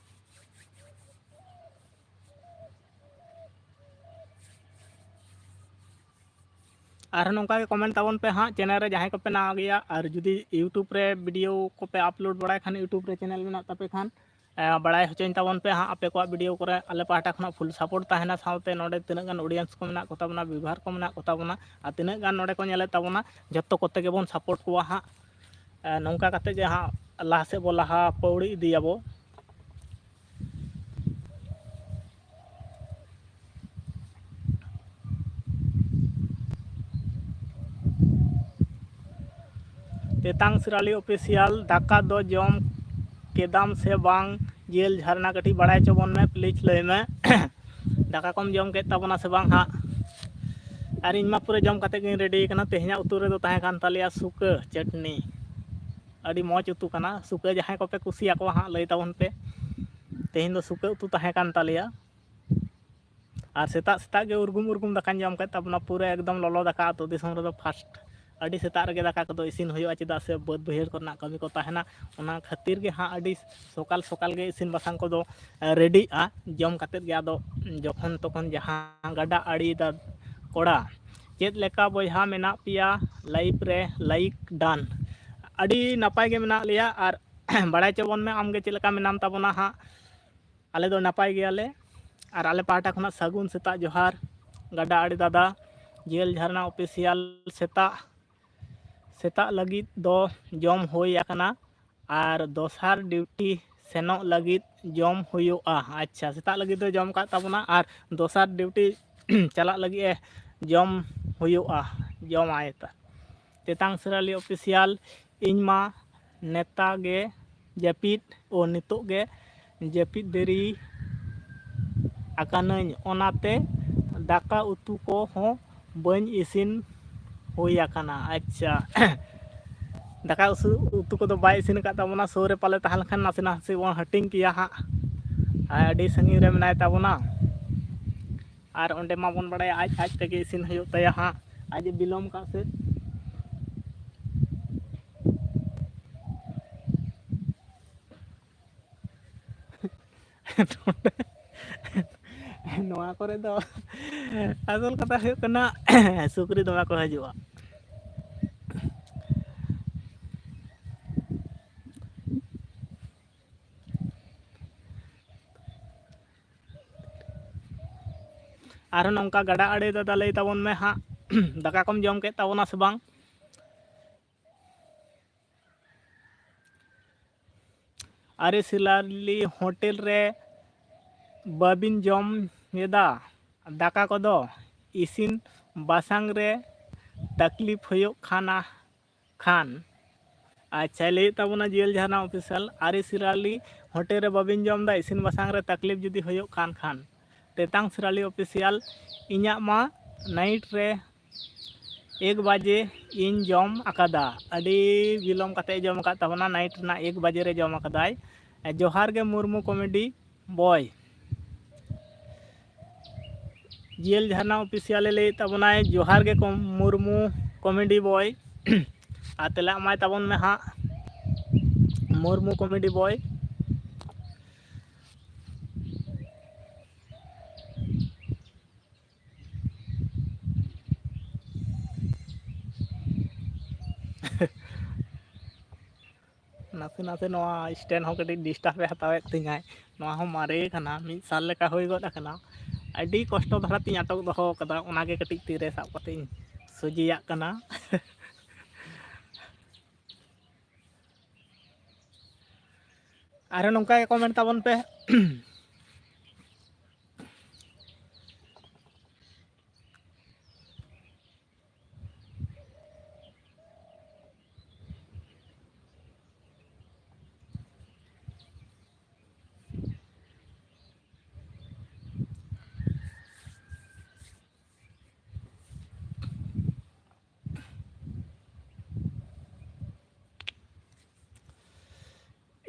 ᱟᱨ ᱱᱚᱝᱠᱟ ᱜᱮ ᱠᱚᱢᱮᱱᱴ ᱛᱟᱵᱚᱱ ᱯᱮ ᱦᱟᱸᱜ ᱪᱮᱱᱮᱞ ᱨᱮ ᱡᱟᱦᱟᱸᱭ ᱠᱚᱯᱮ ᱱᱟᱣᱟ ᱜᱮᱭᱟ ᱟᱨ ᱡᱩᱫᱤ ᱤᱭᱩᱴᱩᱵᱽ ᱨᱮ ᱵᱷᱤᱰᱤᱭᱳ ᱠᱚᱯᱮ ᱟᱯᱞᱳᱰ ᱵᱟᱲᱟᱭ ᱠᱷᱟᱱ ᱤᱭᱩᱴᱩᱵᱽ ᱨᱮ ᱪᱮᱱᱮᱞ ᱢᱮᱱᱟᱜ ᱛᱟᱯᱮ ᱠᱷᱟᱱ ᱵᱟᱲᱟᱭ ᱦᱚᱪᱚᱧ ᱛᱟᱵᱚᱱ ᱯᱮ ᱦᱟᱸᱜ ᱟᱯᱮ ᱠᱚᱣᱟᱜ ᱵᱷᱤᱰᱤᱭᱳ ᱠᱚᱨᱮ ᱟᱞᱮ ᱯᱟᱦᱴᱟ ᱠᱷᱚᱱᱟᱜ ᱯᱷᱩᱞ ᱥᱟᱯᱳᱨᱴ ᱛᱟᱦᱮᱱᱟ ᱥᱟᱶᱛᱮ ᱱᱚᱰᱮ ᱛᱤᱱᱟᱹᱜ ᱜᱟᱱ ᱚᱰᱤᱭᱮᱱᱥ ᱠᱚ ᱢᱮᱱᱟᱜ ᱠᱚ ᱛᱟᱵᱚᱱᱟ ᱵᱤᱵᱷᱟᱨ ᱠᱚ ᱢᱮᱱᱟᱜ ᱠᱚ ᱛᱟᱵᱚᱱᱟ ᱟᱨ ᱛᱤᱱᱟᱹᱜ ᱜᱟᱱ ᱱᱚᱰᱮ ᱠᱚ ᱧᱮᱞᱮᱫ ᱛᱟᱵᱚᱱᱟ ᱡᱚᱛᱚ ᱠᱚᱛᱮ ᱜᱮᱵᱚᱱ ᱥᱟᱯᱳᱨᱴ ᱠᱚᱣᱟ ᱦᱟᱸᱜ ᱱᱚᱝᱠᱟ ᱠᱟᱛᱮ ᱜᱮ ᱦᱟᱸᱜ ᱞᱟᱦᱟ ᱥᱮᱫ ᱵᱚ ᱞᱟᱦᱟ ᱯᱟᱹᱣᱲᱤ ᱤᱫᱤᱭᱟᱵᱚ ᱛᱮᱛᱟᱝ ᱥᱨᱟᱞᱤ ᱚᱯᱷᱤᱥᱤᱭᱟᱞ ᱫᱟᱠᱟ ᱫᱚ ᱡᱚᱢ ᱠᱮᱫᱟᱢ ᱥᱮ ᱵᱟᱝ ᱡᱤᱭᱮᱞ ᱡᱷᱟᱨᱱᱟ ᱠᱟᱹᱴᱤᱡ ᱵᱟᱲᱟᱭ ᱦᱚᱪᱚ ᱵᱚᱱ ᱢᱮ ᱯᱞᱤᱡ ᱞᱟᱹᱭ ᱢᱮ ᱫᱟᱠᱟ ᱠᱚᱢ ᱡᱚᱢ ᱠᱮᱫ ᱛᱟᱵᱚᱱᱟ ᱥᱮ ᱵᱟᱝ ᱦᱟᱸᱜ ᱟᱨ ᱤᱧ ᱢᱟ ᱯᱩᱨᱟᱹ ᱡᱚᱢ ᱠᱟᱛᱮ ᱜᱤᱧ ᱨᱮᱰᱤ ᱠᱟᱱᱟ ᱛᱮᱦᱮᱧᱟᱜ ᱩᱛᱩ ᱨᱮᱫᱚ ᱛᱟᱦᱮᱸ ᱠᱟᱱ ᱛᱟᱞᱮᱭᱟ ᱥᱩᱠᱟᱹ ᱪᱟᱹᱴᱱᱤ ᱟᱹᱰᱤ ᱢᱚᱡᱽ ᱩᱛᱩ ᱠᱟᱱᱟ ᱥᱩᱠᱟᱹ ᱡᱟᱦᱟᱸᱭ ᱠᱚᱯᱮ ᱠᱩᱥᱤᱭᱟᱠᱚᱣᱟ ᱦᱟᱸᱜ ᱞᱟᱹᱭ ᱛᱟᱵᱚᱱ ᱯᱮ ᱛᱮᱦᱮᱧ ᱫᱚ ᱥᱩᱠᱟᱹ ᱩᱛᱩ ᱛᱟᱦᱮᱸ ᱠᱟᱱ ᱛᱟᱞᱮᱭᱟ ᱟᱨ ᱥᱮᱛᱟᱜ ᱥᱮᱛᱟᱜ ᱜᱮ ᱩᱨᱜᱩᱢ ᱫᱟᱠᱟᱧ ᱡᱚᱢ ᱠᱮᱫ ᱛᱟᱵᱚᱱᱟ ᱯᱩᱨᱟᱹ ᱮᱠᱫᱚᱢ ᱞᱚᱞᱚ ᱫᱟᱠᱟ ᱟᱹᱛᱩ ᱫᱤᱥᱚᱢ ᱨᱮᱫᱚ ᱯᱷᱟᱥᱴ ᱟᱹᱰᱤ ᱥᱮᱛᱟᱜ ᱨᱮᱜᱮ ᱫᱟᱠᱟ ᱠᱚᱫᱚ ᱤᱥᱤᱱ ᱦᱩᱭᱩᱜᱼᱟ ᱪᱮᱫᱟᱜ ᱥᱮ ᱵᱟᱹᱫᱽ ᱵᱟᱹᱭᱦᱟᱹᱲ ᱠᱚᱨᱮᱱᱟᱜ ᱠᱟᱹᱢᱤ ᱠᱚ ᱛᱟᱦᱮᱱᱟ ᱚᱱᱟ ᱠᱷᱟᱹᱛᱤᱨ ᱜᱮ ᱦᱟᱸᱜ ᱟᱹᱰᱤ ᱥᱚᱠᱟᱞ ᱜᱮ ᱤᱥᱤᱱ ᱵᱟᱥᱟᱝ ᱠᱚᱫᱚ ᱨᱮᱰᱤᱜᱼᱟ ᱡᱚᱢ ᱠᱟᱛᱮᱫ ᱜᱮ ᱟᱫᱚ ᱡᱚᱠᱷᱚᱱ ᱛᱚᱠᱷᱚᱱ ᱡᱟᱦᱟᱸ ᱜᱟᱰᱟ ᱟᱲᱮ ᱠᱚᱲᱟ ᱪᱮᱫ ᱞᱮᱠᱟ ᱵᱚᱭᱦᱟ ᱢᱮᱱᱟᱜ ᱯᱮᱭᱟ ᱞᱟᱭᱤᱯ ᱨᱮ ᱞᱟᱭᱤᱠ ᱰᱟᱱ ᱟᱹᱰᱤ ᱱᱟᱯᱟᱭ ᱜᱮ ᱢᱮᱱᱟᱜ ᱞᱮᱭᱟ ᱟᱨ ᱵᱟᱲᱟᱭ ᱦᱚᱪᱚ ᱵᱚᱱ ᱢᱮ ᱟᱢᱜᱮ ᱪᱮᱫ ᱞᱮᱠᱟ ᱢᱮᱱᱟᱢ ᱛᱟᱵᱚᱱᱟ ᱦᱟᱸᱜ ᱟᱞᱮ ᱫᱚ ᱱᱟᱯᱟᱭ ᱜᱮᱭᱟᱞᱮ ᱟᱨ ᱟᱞᱮ ᱯᱟᱦᱴᱟ ᱠᱷᱚᱱᱟᱜ ᱥᱟᱹᱜᱩᱱ ᱥᱮᱛᱟᱜ ᱡᱚᱦᱟᱨ ᱜᱟᱰᱟ ᱟᱲᱮ ᱫᱟᱫᱟ ᱡᱤᱭᱮᱞ ᱡᱷᱟᱨᱱᱟ ᱚᱯᱷᱤᱥᱤᱭᱟᱞ ᱥᱮᱛᱟᱜ ᱞᱟᱹᱜᱤᱫ ᱫᱚ ᱡᱚᱢ ᱦᱩᱭ ᱟᱠᱟᱱᱟ ᱟᱨ ᱫᱚᱥᱟᱨ ᱰᱤᱭᱩᱴᱤ ᱥᱮᱱᱚᱜ ᱞᱟᱹᱜᱤᱫ ᱡᱚᱢ ᱦᱩᱭᱩᱜᱼᱟ ᱟᱪᱪᱷᱟ ᱥᱮᱛᱟᱜ ᱞᱟᱹᱜᱤᱫ ᱫᱚ ᱡᱚᱢ ᱠᱟᱜ ᱛᱟᱵᱚᱱᱟ ᱟᱨ ᱫᱚᱥᱟᱨ ᱰᱤᱭᱩᱴᱤ ᱪᱟᱞᱟᱜ ᱞᱟᱹᱜᱤᱫ ᱡᱚᱢ ᱦᱩᱭᱩᱜᱼᱟ ᱡᱚᱢᱟᱭ ᱛᱮᱛᱟᱝ ᱥᱨᱟᱞᱤ ᱚᱯᱷᱤᱥᱤᱭᱟᱞ ᱤᱧ ᱢᱟ ᱱᱮᱛᱟ ᱜᱮ ᱡᱟᱹᱯᱤᱫ ᱱᱤᱛᱚᱜ ᱜᱮ ᱡᱟᱹᱯᱤᱫ ᱫᱮᱨᱤ ᱟᱠᱟᱱᱟᱹᱧ ᱚᱱᱟᱛᱮ ᱫᱟᱠᱟ ᱩᱛᱩ ᱠᱚᱦᱚᱸ ᱵᱟᱹᱧ ᱤᱥᱤᱱ ᱦᱩᱭ ᱟᱠᱟᱱᱟ ᱟᱪᱪᱷᱟ ᱫᱟᱠᱟ ᱩᱛᱩ ᱠᱚᱫᱚ ᱵᱟᱭ ᱤᱥᱤᱱ ᱟᱠᱟᱫ ᱛᱟᱵᱚᱱᱟ ᱥᱩᱨ ᱨᱮ ᱯᱟᱞᱮ ᱛᱟᱦᱮᱸ ᱞᱮᱱᱠᱷᱟᱱ ᱱᱟᱥᱮ ᱱᱟᱥᱮ ᱵᱚᱱ ᱦᱟᱹᱴᱤᱧ ᱠᱮᱭᱟ ᱦᱟᱸᱜ ᱟᱹᱰᱤ ᱥᱟᱺᱜᱤᱧ ᱨᱮ ᱢᱮᱱᱟᱭ ᱛᱟᱵᱚᱱᱟ ᱟᱨ ᱚᱸᱰᱮ ᱢᱟᱵᱚᱱ ᱵᱟᱲᱟᱭᱟ ᱟᱡ ᱛᱮᱜᱮ ᱤᱥᱤᱱ ᱦᱩᱭᱩᱜ ᱛᱟᱭᱟ ᱦᱟᱸᱜ ᱟᱡ ᱮ ᱵᱤᱞᱚᱢ ᱠᱟᱜ ᱥᱮ ᱱᱚᱣᱟ ᱠᱚᱨᱮ ᱫᱚ ᱟᱥᱚᱞ ᱠᱟᱛᱷᱟ ᱦᱩᱭᱩᱜ ᱠᱟᱱᱟ ᱥᱩᱠᱨᱤ ᱫᱚᱢᱮ ᱠᱚ ᱦᱤᱡᱩᱜᱼᱟ ᱟᱨᱦᱚᱸ ᱱᱚᱝᱠᱟ ᱜᱟᱰᱟ ᱟᱲᱮ ᱫᱟᱫᱟ ᱞᱟᱹᱭ ᱛᱟᱵᱚᱱ ᱢᱮ ᱦᱟᱸᱜ ᱫᱟᱠᱟ ᱠᱚᱢ ᱡᱚᱢ ᱠᱮᱫ ᱛᱟᱵᱚᱱᱟ ᱥᱮ ᱵᱟᱝ ᱟᱨᱮ ᱥᱤᱞᱟᱞᱤ ᱦᱳᱴᱮᱞ ᱨᱮ ᱵᱟᱹᱵᱤᱱ ᱡᱚᱢ ᱮᱫᱟ ᱫᱟᱠᱟ ᱠᱚᱫᱚ ᱤᱥᱤᱱ ᱵᱟᱥᱟᱝ ᱨᱮ ᱛᱟᱠᱞᱤᱯ ᱦᱩᱭᱩᱜ ᱠᱷᱟᱱ ᱟᱪᱪᱷᱟ ᱞᱟᱹᱭᱮᱫ ᱛᱟᱵᱚᱱᱟ ᱡᱤᱭᱮᱞ ᱡᱷᱟᱨᱱᱟ ᱚᱯᱷᱤᱥᱤᱭᱟᱞ ᱟᱨᱮ ᱥᱤᱨᱟᱞᱤ ᱦᱳᱴᱮᱞ ᱨᱮ ᱵᱟᱹᱵᱤᱱ ᱡᱚᱢ ᱮᱫᱟ ᱤᱥᱤᱱ ᱵᱟᱥᱟᱝ ᱨᱮ ᱛᱟᱠᱞᱤᱯ ᱡᱩᱫᱤ ᱦᱩᱭᱩᱜ ᱠᱷᱟᱱ ᱛᱮᱛᱟᱝ ᱥᱤᱨᱟᱞᱤ ᱚᱯᱷᱤᱥᱤᱭᱟᱞ ᱤᱧᱟᱹᱜ ᱢᱟ ᱱᱟᱭᱤᱴ ᱨᱮ 1 ᱵᱟᱡᱮ ᱤᱧ ᱡᱚᱢ ᱟᱠᱟᱫᱟ ᱟᱹᱰᱤ ᱵᱤᱞᱚᱢ ᱠᱟᱛᱮ ᱡᱚᱢ ᱟᱠᱟᱫ ᱛᱟᱵᱚᱱᱟ ᱱᱟᱭᱤᱴ ᱨᱮᱱᱟᱜ 1 ᱵᱟᱡᱮ ᱨᱮ ᱡᱚᱢ ᱟᱠᱟᱫᱟᱭ ᱡᱚᱦᱟᱨ ᱜᱮ ᱢᱩᱨᱢᱩ ᱠᱚᱢᱮᱰᱤ ᱵᱚᱭ ᱡᱤᱭᱮᱞ ᱡᱷᱟᱨᱱᱟ ᱚᱯᱷᱤᱥᱤᱭᱟᱞᱮ ᱞᱟᱹᱭᱮᱫ ᱛᱟᱵᱚᱱᱟᱭ ᱡᱚᱦᱟᱨ ᱜᱮ ᱢᱩᱨᱢᱩ ᱠᱚᱢᱮᱰᱤ ᱵᱚᱭ ᱟᱨ ᱛᱮᱞᱟ ᱮᱢᱟᱭ ᱛᱟᱵᱚᱱ ᱢᱮ ᱦᱟᱸᱜ ᱢᱩᱨᱢᱩ ᱠᱚᱢᱮᱰᱤ ᱵᱚᱭ ᱱᱟᱥᱮ ᱱᱟᱥᱮ ᱱᱚᱣᱟ ᱥᱴᱮᱱᱰ ᱦᱚᱸ ᱠᱟᱹᱴᱤᱡ ᱰᱤᱥᱴᱟᱵ ᱮ ᱦᱟᱛᱟᱣᱮᱫ ᱛᱤᱧᱟᱹ ᱱᱚᱣᱟ ᱦᱚᱸ ᱢᱟᱨᱮ ᱠᱟᱱᱟ 1 ᱥᱟᱞ ᱞᱮᱠᱟ ᱦᱩᱭ ᱜᱚᱫ ᱟᱠᱟᱱᱟ ᱟᱹᱰᱤ ᱠᱚᱥᱴᱚ ᱫᱷᱟᱨᱟ ᱛᱤᱧ ᱟᱴᱚᱠ ᱫᱚᱦᱚ ᱟᱠᱟᱫᱟ ᱚᱱᱟᱜᱮ ᱠᱟᱹᱴᱤᱡ ᱛᱤᱨᱮ ᱥᱟᱵ ᱠᱟᱛᱮ ᱤᱧ ᱥᱚᱡᱷᱮᱭᱟᱜ ᱠᱟᱱᱟ ᱟᱨᱦᱚᱸ ᱱᱚᱝᱠᱟ ᱜᱮ ᱠᱚᱢᱮᱱᱴ ᱛᱟᱵᱚᱱ ᱯᱮ